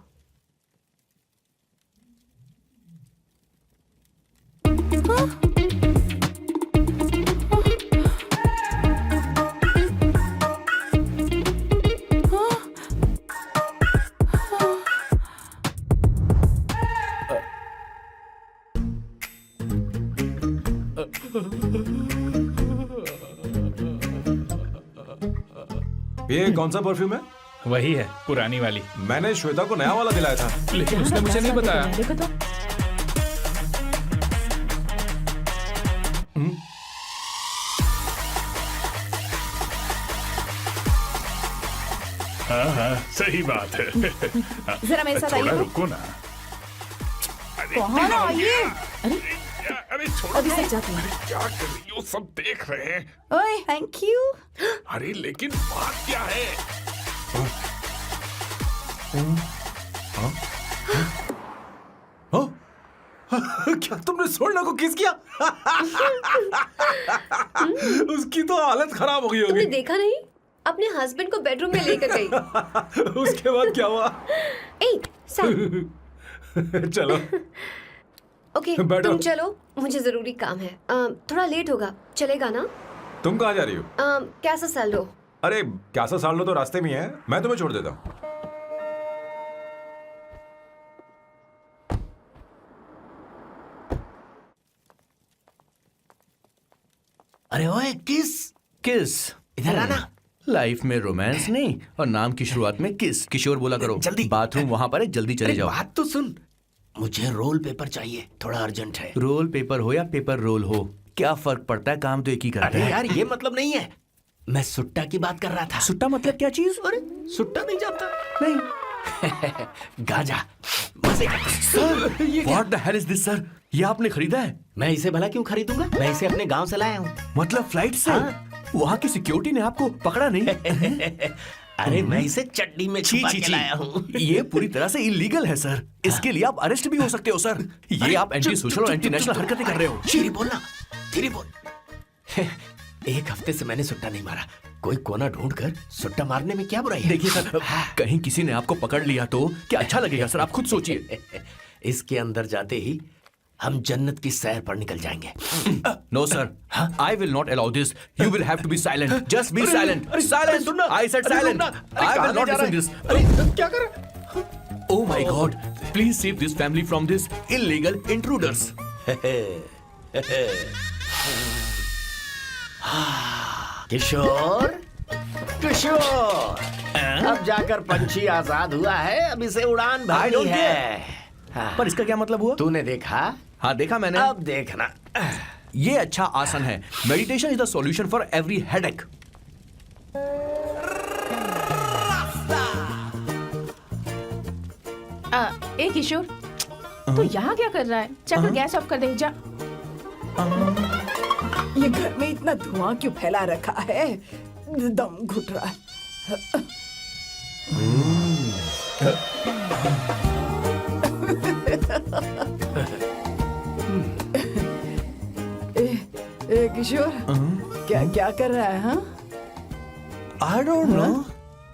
ये कौन सा परफ्यूम है? वही है, पुरानी वाली। मैंने श्वेता को नया वाला दिलाया था। लेकिन उसने मुझे नहीं बताया। देखो तो। हाँ हाँ सही बात है। जरा मेरे साथ थोड़ा आइए। रुको ना। अरे कहाँ ना आइए? अरे छोड़ो। अभी से जाती हूँ। अरे क्या कर रही हो, सब देख रहे हैं। ओए थैंक यू। अरे लेकिन बात क्या है? क्या तुमने सोना को किस किया? उसकी तो हालत खराब हो गई तुमने होगी। देखा नहीं? अपने हस्बैंड को बेडरूम में लेकर गई। उसके बाद क्या हुआ? ए सैम, चलो ओके बैठो। तुम चलो, मुझे जरूरी काम है। थोड़ा लेट होगा, चलेगा ना? तुम कहाँ जा रही हो? कैसा सैल्डो? अरे कैसा साल लो तो रास्ते में ही है, मैं तुम्हें छोड़ देता हूँ। अरे ओए किस किस इधर आना। लाइफ में रोमांस नहीं और नाम की शुरुआत में किस। किशोर बोला करो। जल्दी। बाथरूम वहां पर है, जल्दी चले अरे जाओ। बात तो सुन, मुझे रोल पेपर चाहिए, थोड़ा अर्जेंट है। रोल पेपर हो या पेपर रोल हो, क्या फर्क पड़ता है, काम तो एक ही करता अरे है। यार ये मतलब नहीं है, मैं सुट्टा की बात कर रहा था। सुट्टा मतलब क्या चीज? अरे सुट्टा नहीं जानता? नहीं। गांजा मजे का। Sir what the hell is this sir? ये आपने खरीदा है? मैं इसे भला क्यों खरीदूंगा? मैं इसे अपने गांव से लाया हूँ। मतलब फ्लाइट से? हाँ। वहाँ की सिक्योरिटी ने आपको पकड़ा नहीं? अरे मैं इसे चड्डी में छुपा के लाया हूँ। ये पूरी तरह से इलीगल है सर। इसके लिए आप अरेस्ट भी हो सकते हो सर। ये आप एंटी सोशल और एंटी नेशनल हरकतें कर रहे हो। धीरे बोलना, धीरे बोल। एक हफ्ते से मैंने सुट्टा नहीं मारा। कोई कोना ढूंढ कर सुट्टा मारने में क्या बुराई है? देखिए सर, कहीं किसी ने आपको पकड़ लिया तो क्या अच्छा लगेगा सर? आप खुद सोचिए। इसके अंदर जाते ही हम जन्नत की सैर पर निकल जाएंगे। No sir, I will not allow this. You will have to be silent. Just be silent. Silent. I said silent. I will not listen this. क्या कर? Oh my God! Please save this family from this illegal intruders. किशोर किशोर, अब जाकर पंछी आजाद हुआ है, अब इसे उड़ान I भरनी don't है। हाँ। पर इसका क्या मतलब हुआ? तूने देखा? हाँ देखा मैंने। अब देखना। ये अच्छा आसन है। Meditation is the solution for every headache. ए किशोर, तू यहाँ क्या कर रहा है? जाकर गैस ऑफ कर दे जा। ये घर में इतना धुआं क्यों फैला रखा है? दम घुट रहा है। ए किशोर, क्या क्या कर रहा है? हाँ, I don't know,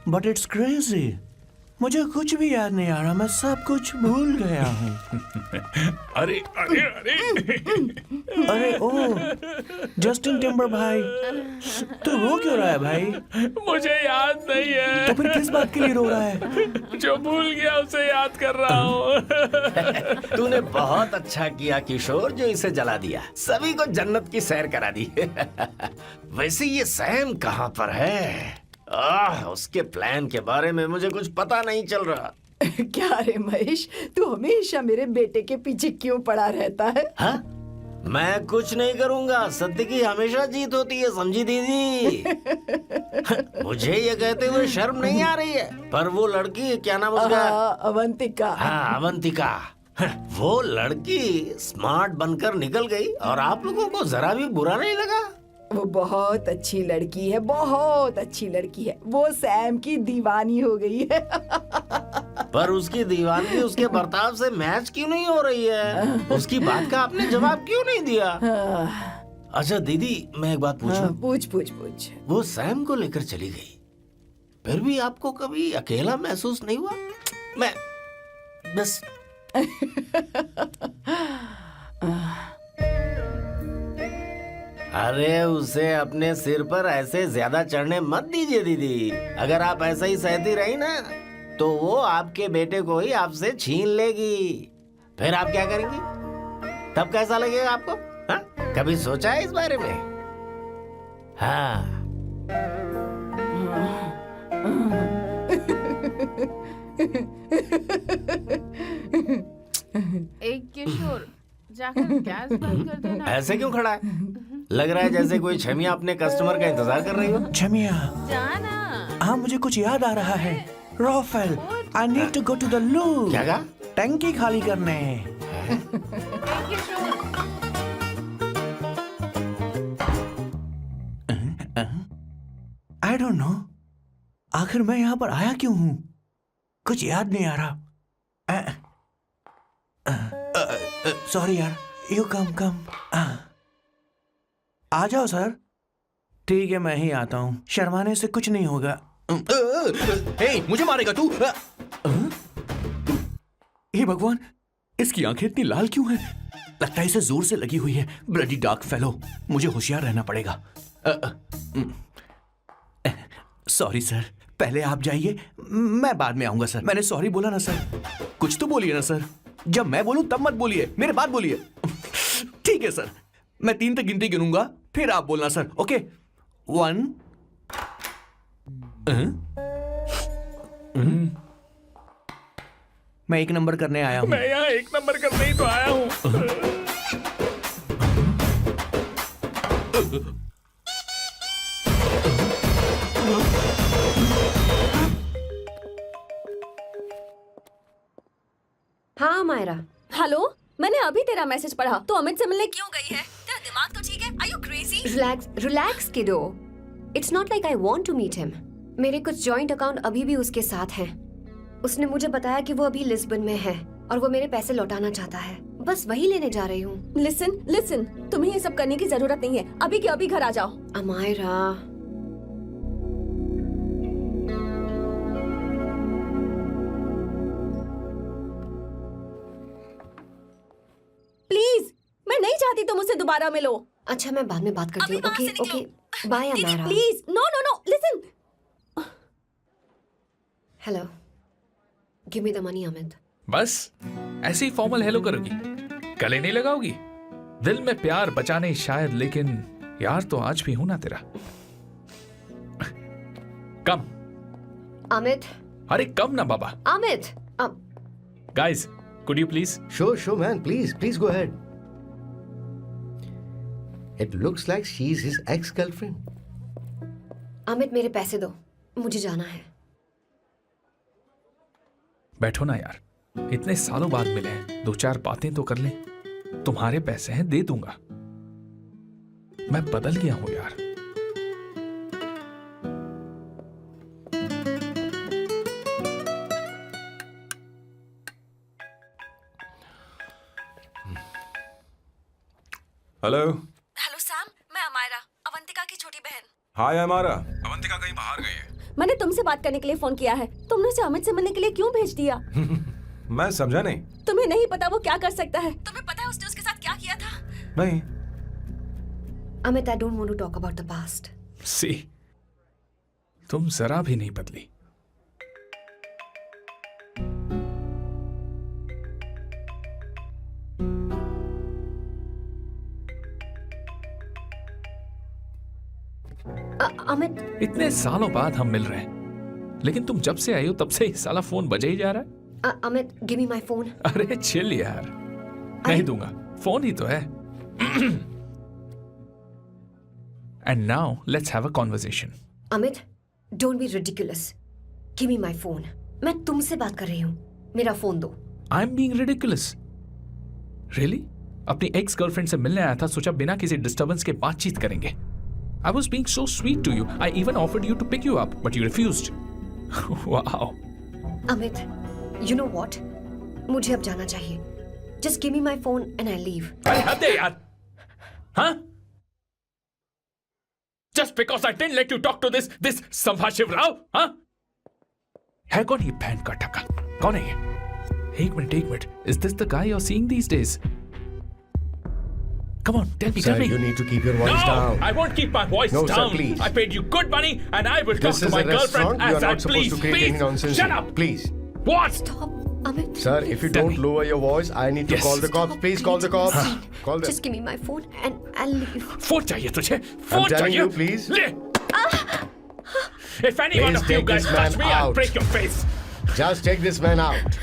but it's crazy. मुझे कुछ भी याद नहीं आ रहा, मैं सब कुछ भूल गया हूँ। अरे अरे अरे अरे ओ, जस्टिन टिम्बर भाई, तू रो क्यों रहा है भाई? मुझे याद नहीं है। तो फिर किस बात के लिए रो रहा है? जो भूल गया उसे याद कर रहा हूँ। तूने बहुत अच्छा किया किशोर, जो इसे जला दिया, सभी को जन्नत की सैर करा दी। वैसे ये सैम कहाँ पर है? उसके प्लान के बारे में मुझे कुछ पता नहीं चल रहा। क्या रे महेश, तू हमेशा मेरे बेटे के पीछे क्यों पड़ा रहता है? हाँ? मैं कुछ नहीं करूंगा, सत्य की हमेशा जीत होती है, समझी दीदी? मुझे ये कहते हुए शर्म नहीं आ रही है, पर वो लड़की, क्या नाम उसका? अवंतिका। हाँ, अवंतिका। वो लड़की स्मार्ट बनकर निकल गई और आप लोगों को जरा भी बुरा नहीं लगा? वो बहुत अच्छी लड़की है, बहुत अच्छी लड़की है। वो सैम की दीवानी हो गई है। पर उसकी दीवानगी उसके बर्ताव से मैच क्यों नहीं हो रही है? उसकी बात का आपने जवाब क्यों नहीं दिया? अच्छा दीदी, मैं एक बात पूछूं? पूछ पूछ पूछ। वो सैम को लेकर चली गई, फिर भी आपको कभी अकेला महसूस नहीं हुआ? मैं बस अरे उसे अपने सिर पर ऐसे ज्यादा चढ़ने मत दीजिए दीदी। अगर आप ऐसा ही सहती रही ना, तो वो आपके बेटे को ही आपसे छीन लेगी। फिर आप क्या करेंगी? तब कैसा लगेगा आपको? हाँ? कभी सोचा है इस बारे में? हाँ। एक किशोर, जाकर गैस बंद कर देना। ऐसे क्यों खड़ा है? लग रहा है जैसे कोई छमिया अपने कस्टमर का इंतजार कर रही हो। छमिया, जाना। हाँ मुझे कुछ याद आ रहा है। Rafael, I need to go to the loo. क्या कहा? टंकी खाली करने। एक किशोर, I don't know. आखिर मैं यहाँ पर आया क्यों हूँ? कुछ याद नहीं आ रहा। सॉरी यार, यू कम। आ जाओ सर। ठीक है, मैं ही आता हूँ, शर्माने से कुछ नहीं होगा। हे, मुझे मारेगा तू? हे भगवान, इसकी आंखें इतनी लाल क्यों हैं? लगता है इसे जोर से लगी हुई है। ब्लडी डार्क फेलो, मुझे होशियार रहना पड़ेगा। सॉरी सर, पहले आप जाइए, मैं बाद में आऊंगा सर। मैंने सॉरी बोला ना सर? कुछ तो बोलिए ना सर। जब मैं बोलूं तब मत बोलिए, मेरे बाद बोलिए। ठीक है सर, मैं 3 तक गिनती गिनूंगा, फिर आप बोलना सर। ओके, 1 मैं 1 नंबर करने आया हूं। मैं यहाँ 1 नंबर करने ही तो आया हूँ। हाँ मायरा, हेलो, मैंने अभी तेरा मैसेज पढ़ा। तो अमित से मिलने क्यों गई है? तेरा दिमाग तो ठीक है? Are you crazy? Relax kiddo. It's not like I want to meet him. मेरे कुछ जॉइंट अकाउंट अभी भी उसके साथ हैं। उसने मुझे बताया कि वो अभी लिस्बन में है और वो मेरे पैसे लौटाना चाहता है। बस वही लेने जा रही हूँ। लिसन, तुम्हें ये सब करने की जरूरत नहीं है। अभी के अभी घर आ जाओ। अमायरा, प्लीज, मैं नहीं चाहती तुम मुझसे दोबारा मिलो। अच्छा मैं बाद में बात करती हूँ। अभी वहाँ से ओके, निकलो। बाय दीदी, Amaira. Please, no, listen. Hello, give me the money Amit. बस ऐसे ही फॉर्मल हेलो करोगी, गले नहीं लगाओगी? दिल में प्यार बचा नहीं शायद, लेकिन यार तो आज भी हूं ना तेरा। कम. अमित, अरे कम ना बाबा. Amit, Guys, could you please? Sure, man. Please go ahead. It looks like she's his ex-girlfriend. Amit मेरे पैसे दो, मुझे जाना है. बैठो ना यार, इतने सालों बाद मिले हैं, 2-4 बातें तो कर लें. तुम्हारे पैसे हैं, दे दूंगा. मैं बदल गया हूं यार. हेलो. हेलो सैम, मैं अमायरा, अवंतिका की छोटी बहन. हाय हमारा. अवंतिका कहीं बाहर गई है. मैंने तुमसे बात करने के लिए फोन किया है. तुमने उसे अमित से मिलने के लिए क्यों भेज दिया? मैं समझा नहीं. तुम्हें नहीं पता वो क्या कर सकता है. तुम्हें पता है उसने उसके साथ क्या किया था? नहीं. Amit, I don't want to talk about the past. सी, तुम जरा भी नहीं बदली. अमित, इतने सालों बाद हम मिल रहे हैं, लेकिन तुम जब से आई हो तब से ही साला फोन बजे ही जा रहा है. Amit, give me my phone. अरे चिल यार, नहीं दूंगा. फोन ही तो है. And now let's have a conversation. Amit, don't be ridiculous. Give me my phone. मैं तुमसे बात कर रही हूँ. मेरा फोन दो. I'm being ridiculous. Really? अपनी एक्स गर्लफ्रेंड से मिलने आया था, सोचा बिना किसी डिस्टर्बेंस के बातचीत करेंगे. I was being so sweet to you. I even offered you to pick you up, but you refused. Wow. Amit, you know what? मुझे अब जाना चाहिए. Just give me my phone and I leave. अरे हद है यार. हाँ? Just because I didn't let you talk to this संभाशिव Rao, हाँ? है कौन ये बहन का टका? कौन है ये? एक minute. Is this the guy you're seeing these days? Come on, tell me. Sir, you need to keep your voice down. I won't keep my voice No, down. sir, please. I paid you good money and I will This talk to is my a restaurant. girlfriend You as are I not supposed please. to create any nonsense. Shut here. up. Please. What? Stop, Amit. Sir, if you Please. don't lower your voice, I need to Yes. call the cops. Please call the cops. Call them. Just give me my phone and I'll leave. Phone चाहिए तुझे? Phone telling चाहिए? you, please. ले. If any one Please of you take guys this touch man me, I'll out. break your face. Just take this man out.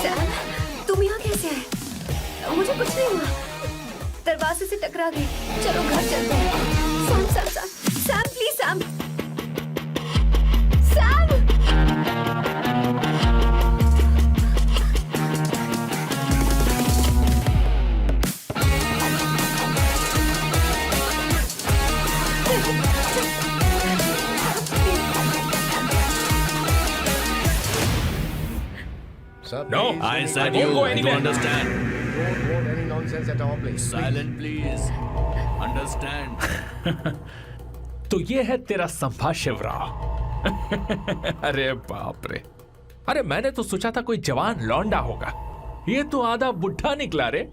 Sam, तुम यहाँ कैसे आए? मुझे कुछ नहीं हुआ. दरवाजे से टकरा गई. चलो घर चलते हैं. Sam, please Sam. Sam! Sir, No, please, I don't said won't you. go Do you anywhere. understand? want any nonsense at our place. Silent, please. Understand? तो ये है तेरा संभाशिव राव. अरे बाप रे. अरे मैंने तो सोचा था कोई जवान लौंडा होगा. ये तो आधा बुढ़ा निकला रे.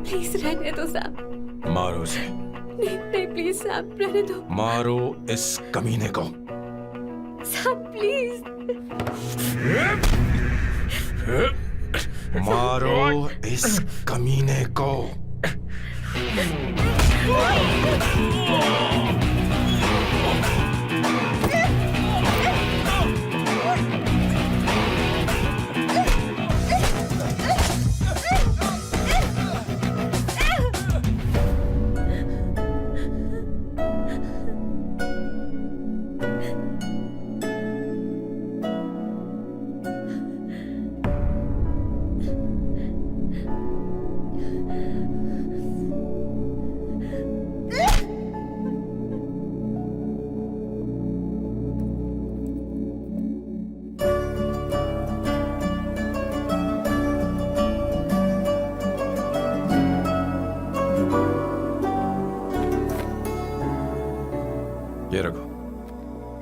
प्लीज रहने दो सैम. मारो उसे. नहीं प्लीज सैम, रहने दो. मारो इस कमीने को. Sam please. मारो इस कमीने को.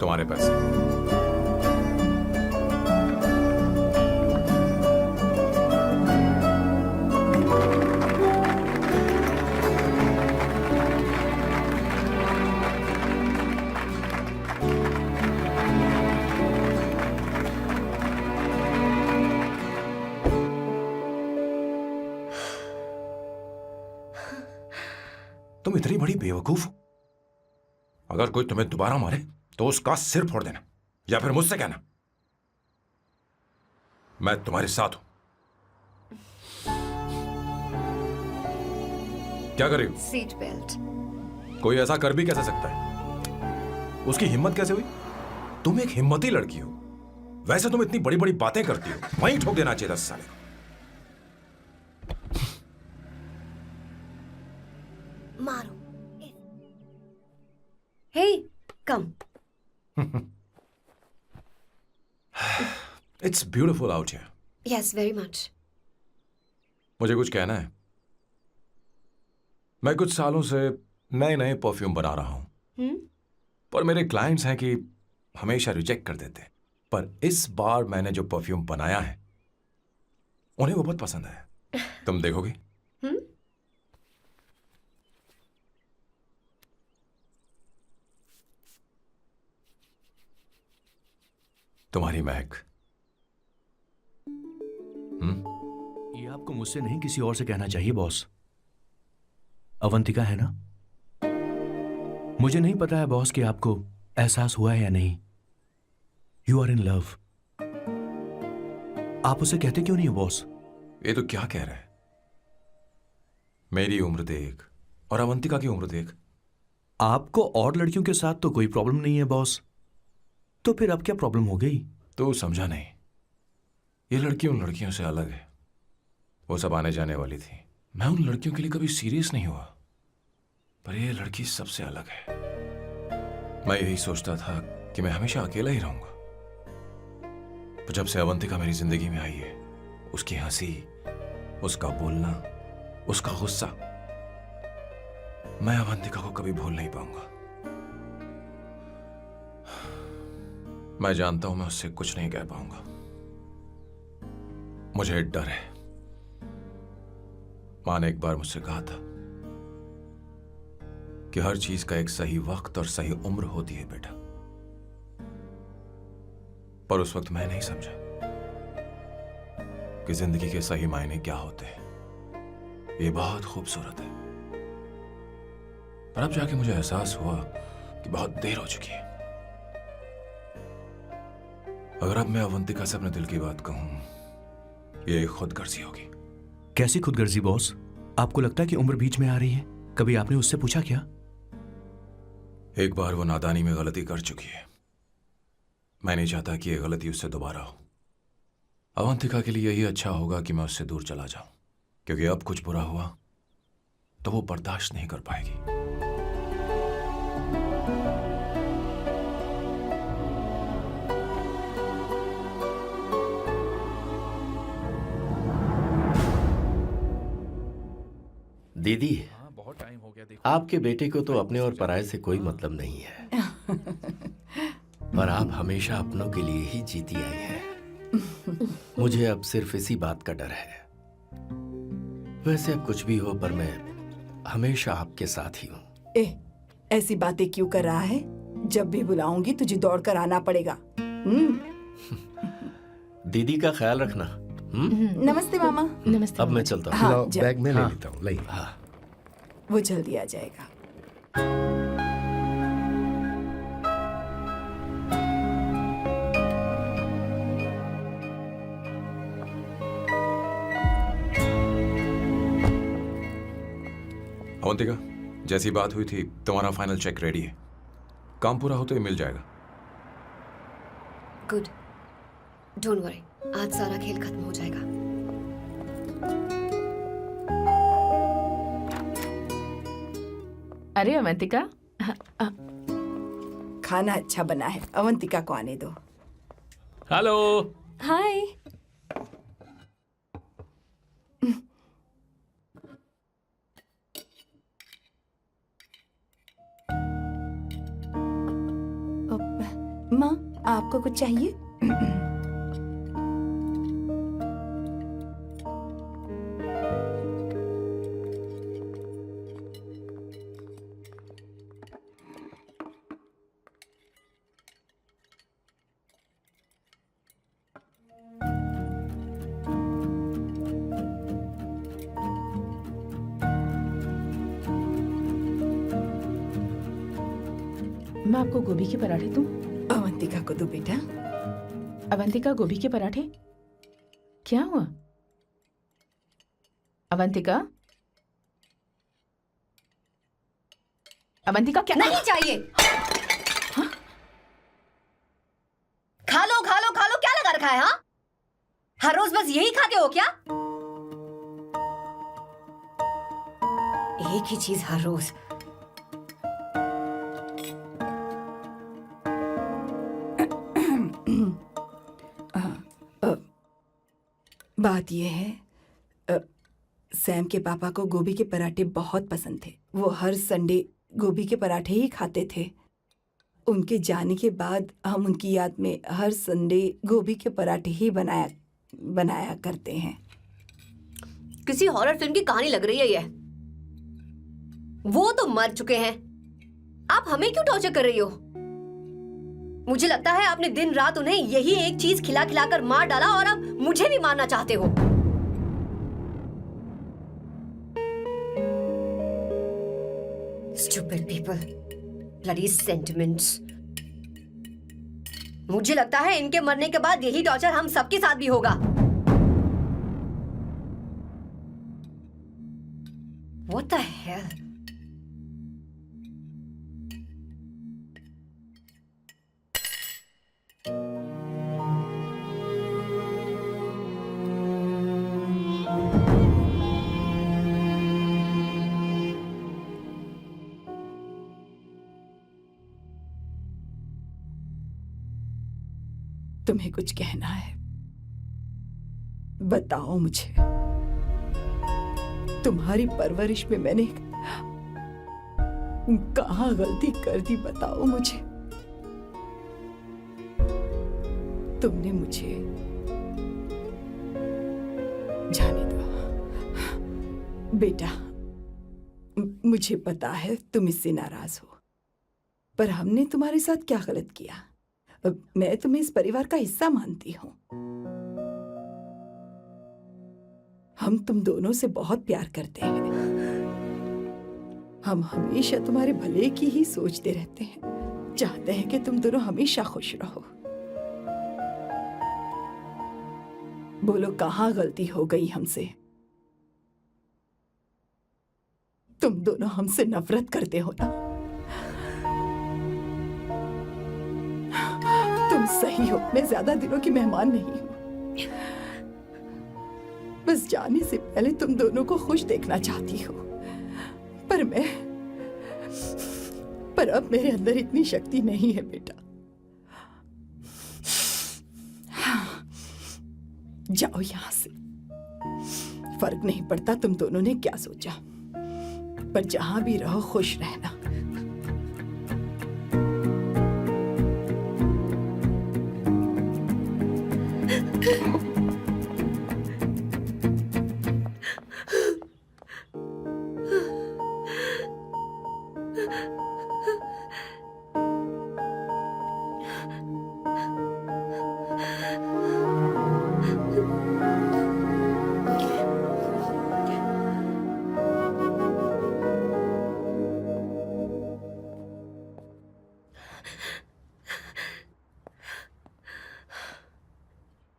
तुम्हारे पैसे। तुम इतनी बड़ी बेवकूफ हो। अगर कोई तुम्हें दोबारा मारे तो उसका सिर फोड़ देना, या फिर मुझसे कहना मैं तुम्हारे साथ हूं। क्या कर रही हो? Seat belt. कोई ऐसा कर भी कैसे सकता है? उसकी हिम्मत कैसे हुई? तुम एक हिम्मती लड़की हो। वैसे तुम इतनी बड़ी बड़ी बातें करती हो, वहीं ठोक देना चाहिए 10 साल। मारो। Hey, come. It's beautiful out here. Yes, very much. मुझे कुछ कहना है। मैं कुछ सालों से नए नए परफ्यूम बना रहा हूं, पर मेरे क्लाइंट्स हैं कि हमेशा रिजेक्ट कर देते हैं। पर इस बार मैंने जो परफ्यूम बनाया है उन्हें वो बहुत पसंद है। तुम देखोगी? तुम्हारी महक। ये आपको मुझसे नहीं किसी और से कहना चाहिए बॉस। अवंतिका है ना? मुझे नहीं पता है बॉस कि आपको एहसास हुआ है या नहीं। You are in love. आप उसे कहते क्यों नहीं हो बॉस? ये तो क्या कह रहा है? मेरी उम्र देख और अवंतिका की उम्र देख। आपको और लड़कियों के साथ तो कोई प्रॉब्लम नहीं है बॉस, तो फिर अब क्या प्रॉब्लम हो गई? तो समझा नहीं। ये लड़की उन लड़कियों से अलग है। वो सब आने जाने वाली थी। मैं उन लड़कियों के लिए कभी सीरियस नहीं हुआ, पर ये लड़की सबसे अलग है। मैं यही सोचता था कि मैं हमेशा अकेला ही रहूंगा, पर जब से अवंतिका मेरी जिंदगी में आई है, उसकी हंसी, उसका बोलना, उसका गुस्सा, मैं अवंतिका को कभी भूल नहीं पाऊंगा। मैं जानता हूं मैं उससे कुछ नहीं कह पाऊंगा। मुझे डर है। मां ने एक बार मुझसे कहा था कि हर चीज का एक सही वक्त और सही उम्र होती है बेटा, पर उस वक्त मैं नहीं समझा कि जिंदगी के सही मायने क्या होते हैं। ये बहुत खूबसूरत है, पर अब जाके मुझे एहसास हुआ कि बहुत देर हो चुकी है। अगर अब मैं अवंतिका से अपने दिल की बात कहूं, ये खुदगर्जी होगी। कैसी खुदगर्जी बॉस? आपको लगता है कि उम्र बीच में आ रही है? कभी आपने उससे पूछा क्या? एक बार वो नादानी में गलती कर चुकी है। मैं नहीं चाहता कि ये गलती उससे दोबारा हो। अवंतिका के लिए यही अच्छा होगा कि मैं उससे दूर चला जाऊं, क्योंकि अब कुछ बुरा हुआ तो वो बर्दाश्त नहीं कर पाएगी। दीदी, बहुत टाइम हो गया। देखो आपके बेटे को तो अपने और पराये से कोई मतलब नहीं है, पर आप हमेशा अपनों के लिए ही जीती आई हैं। मुझे अब सिर्फ इसी बात का डर है। वैसे अब कुछ भी हो, पर मैं हमेशा आपके साथ ही हूँ। ऐसी बातें क्यों कर रहा है? जब भी बुलाऊंगी तुझे दौड़कर आना पड़ेगा। दीदी का ख्याल रखना। नमस्ते मामा। नमस्ते। अब मैं चलता हूँ। हाँ, लाओ, जा। बैग में ले हाँ। लेता हूँ। लाइए। हाँ। वो जल्दी आ जाएगा। अवंतिका, जैसी बात हुई थी तुम्हारा फाइनल चेक रेडी है। काम पूरा हो तो ये मिल जाएगा। गुड, डोंट वरी, आज सारा खेल खत्म हो जाएगा। अरे अवंतिका, खाना अच्छा बना है, अवंतिका को आने दो। हेलो। हाय। माँ, आपको कुछ चाहिए? मैं आपको गोभी के पराठे दूं? अवंतिका को दो बेटा। अवंतिका, गोभी के पराठे? क्या हुआ अवंतिका? अवंतिका, क्या? नहीं चाहिए। खा लो खा लो खा लो, क्या लगा रखा है? हाँ, हर रोज बस यही खाते हो क्या? एक ही चीज हर रोज। बात यह है, सैम के पापा को गोभी के पराठे बहुत पसंद थे। वो हर संडे गोभी के पराठे ही खाते थे। उनके जाने के बाद हम उनकी याद में हर संडे गोभी के पराठे ही बनाया करते हैं। किसी हॉरर फिल्म की कहानी लग रही है ये। वो तो मर चुके हैं, आप हमें क्यों टॉर्चर कर रही हो? मुझे लगता है आपने दिन रात उन्हें यही एक चीज खिला खिलाकर मार डाला और अब मुझे भी मारना चाहते हो। Stupid people, bloody sentiments। मुझे लगता है इनके मरने के बाद यही टॉर्चर हम सबके साथ भी होगा। What the hell? तुम्हें कुछ कहना है? बताओ मुझे। तुम्हारी परवरिश में मैंने कहाँ गलती कर दी, बताओ मुझे। तुमने मुझे जाने दो बेटा। मुझे पता है तुम इससे नाराज हो, पर हमने तुम्हारे साथ क्या गलत किया? मैं तुम्हें इस परिवार का हिस्सा मानती हूँ। हम तुम दोनों से बहुत प्यार करते हैं। हम हमेशा तुम्हारे भले की ही सोचते रहते हैं, चाहते हैं कि तुम दोनों हमेशा खुश रहो। बोलो, कहाँ गलती हो गई हमसे? तुम दोनों हमसे नफरत करते हो ना? तुम सही हो, मैं ज्यादा दिनों की मेहमान नहीं हूं। बस जाने से पहले तुम दोनों को खुश देखना चाहती हो, पर अब मेरे अंदर इतनी शक्ति नहीं है बेटा। जाओ यहां से। फर्क नहीं पड़ता तुम दोनों ने क्या सोचा, पर जहां भी रहो खुश रहना।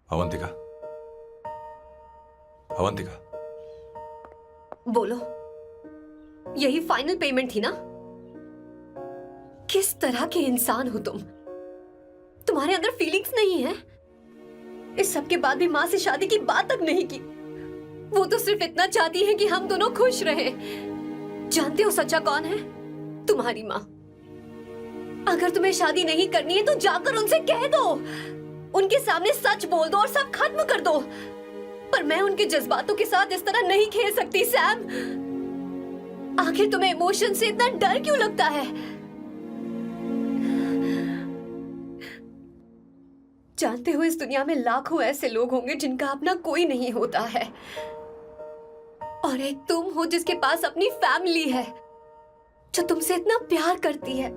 अवंतिका, अवंतिका, बोलो, यही फाइनल पेमेंट थी ना? किस तरह के इंसान हो तुम? तुम्हारे अंदर फीलिंग्स नहीं है? इस सब के बाद भी माँ से शादी की बात तक नहीं की। वो तो सिर्फ इतना चाहती है कि हम दोनों खुश रहें। जानते हो सच्चा कौन है? तुम्हारी माँ। अगर तुम्हें शादी नहीं करनी है तो जाकर उनसे कह दो, उनके सामने सच बोल दो और सब खत्म कर दो। पर मैं उनके जज्बातों के साथ इस तरह नहीं खेल सकती सैम। आखिर तुम्हें इमोशन से इतना डर क्यों लगता है? जानते हो इस दुनिया में लाखों ऐसे लोग होंगे जिनका अपना कोई नहीं होता है, और एक तुम हो जिसके पास अपनी फैमिली है जो तुमसे इतना प्यार करती है,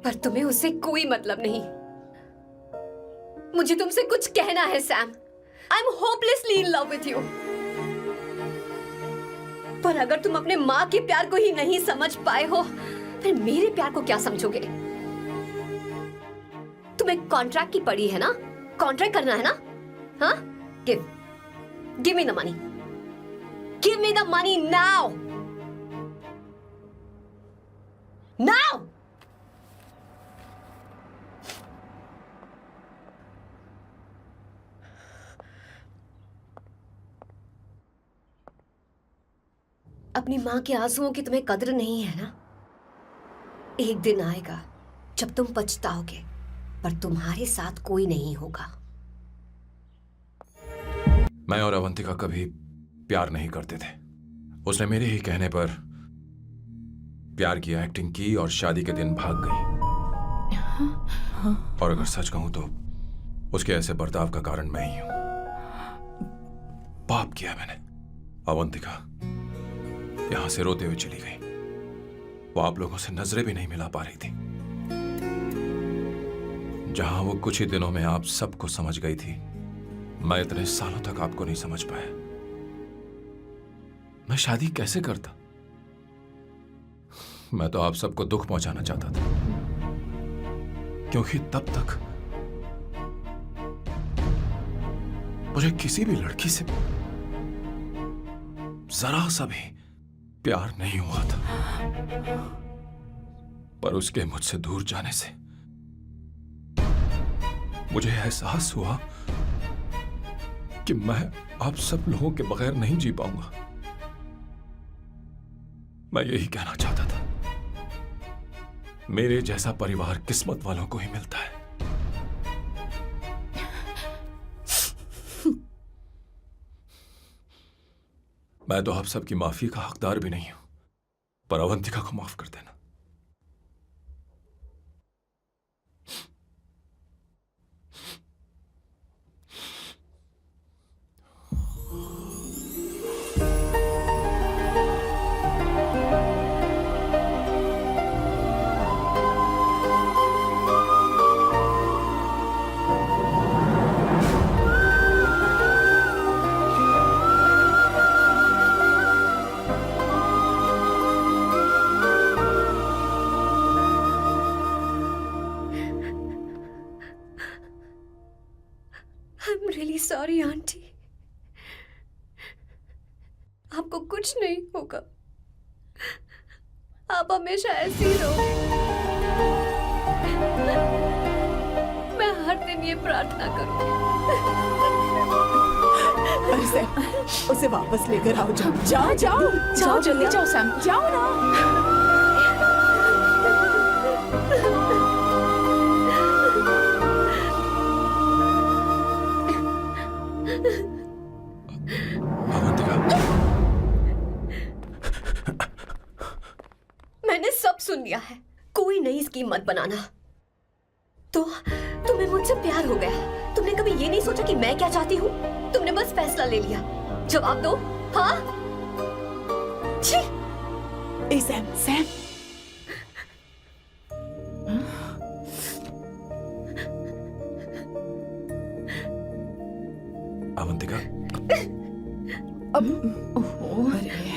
पर तुम्हें उससे कोई मतलब नहीं। मुझे तुमसे कुछ कहना है Sam. I am hopelessly in love with you. पर अगर तुम अपने माँ के प्यार को ही नहीं समझ पाए हो, फिर मेरे प्यार को क्या समझोगे? तुम्हें कॉन्ट्रैक्ट की पड़ी है ना, कॉन्ट्रैक्ट करना है ना? हाँ, give me the money, give me the money now, now. अपनी माँ के आंसुओं की तुम्हें कदर नहीं है ना? एक दिन आएगा जब तुम पछताओगे, पर तुम्हारे साथ कोई नहीं होगा। मैं और अवंतिका कभी प्यार नहीं करते थे। उसने मेरे ही कहने पर प्यार की एक्टिंग की और शादी के दिन भाग गई। और अगर सच कहूं तो उसके ऐसे बर्ताव का कारण मैं ही हूं। पाप किया मैंने। अवंतिका यहां से रोते हुए चली गई। वो आप लोगों से नजरें भी नहीं मिला पा रही थी। जहां वो कुछ ही दिनों में आप सबको समझ गई थी, मैं इतने सालों तक आपको नहीं समझ पाया। मैं शादी कैसे करता? मैं तो आप सबको दुख पहुंचाना चाहता था, क्योंकि तब तक मुझे किसी भी लड़की से जरा सा भी प्यार नहीं हुआ था। पर उसके मुझसे दूर जाने से मुझे एहसास हुआ कि मैं आप सब लोगों के बगैर नहीं जी पाऊंगा। मैं यही कहना चाहता था, मेरे जैसा परिवार किस्मत वालों को ही मिलता है। मैं तो आप सबकी माफी का हकदार भी नहीं हूं, पर अवंतिका को माफ कर देना। I'm really sorry, aunty. आपको कुछ नहीं होगा। आप हमेशा ऐसी ही रहोगे। मैं हर दिन ये प्रार्थना करूंगी। अरे सैम, उसे वापस लेकर आओ। जाओ जाओ जाओ जाओ जल्दी जाओ सैम, जाओ ना। मैंने सब सुन लिया है। कोई नई स्कीम मत बनाना। तो तुम्हें मुझसे प्यार हो गया। तुमने कभी ये नहीं सोचा कि मैं क्या चाहती हूँ? तुमने बस फैसला ले लिया। जवाब दो। हाँ? छी! ए सैम, सैम। अवंतिका, अब अरे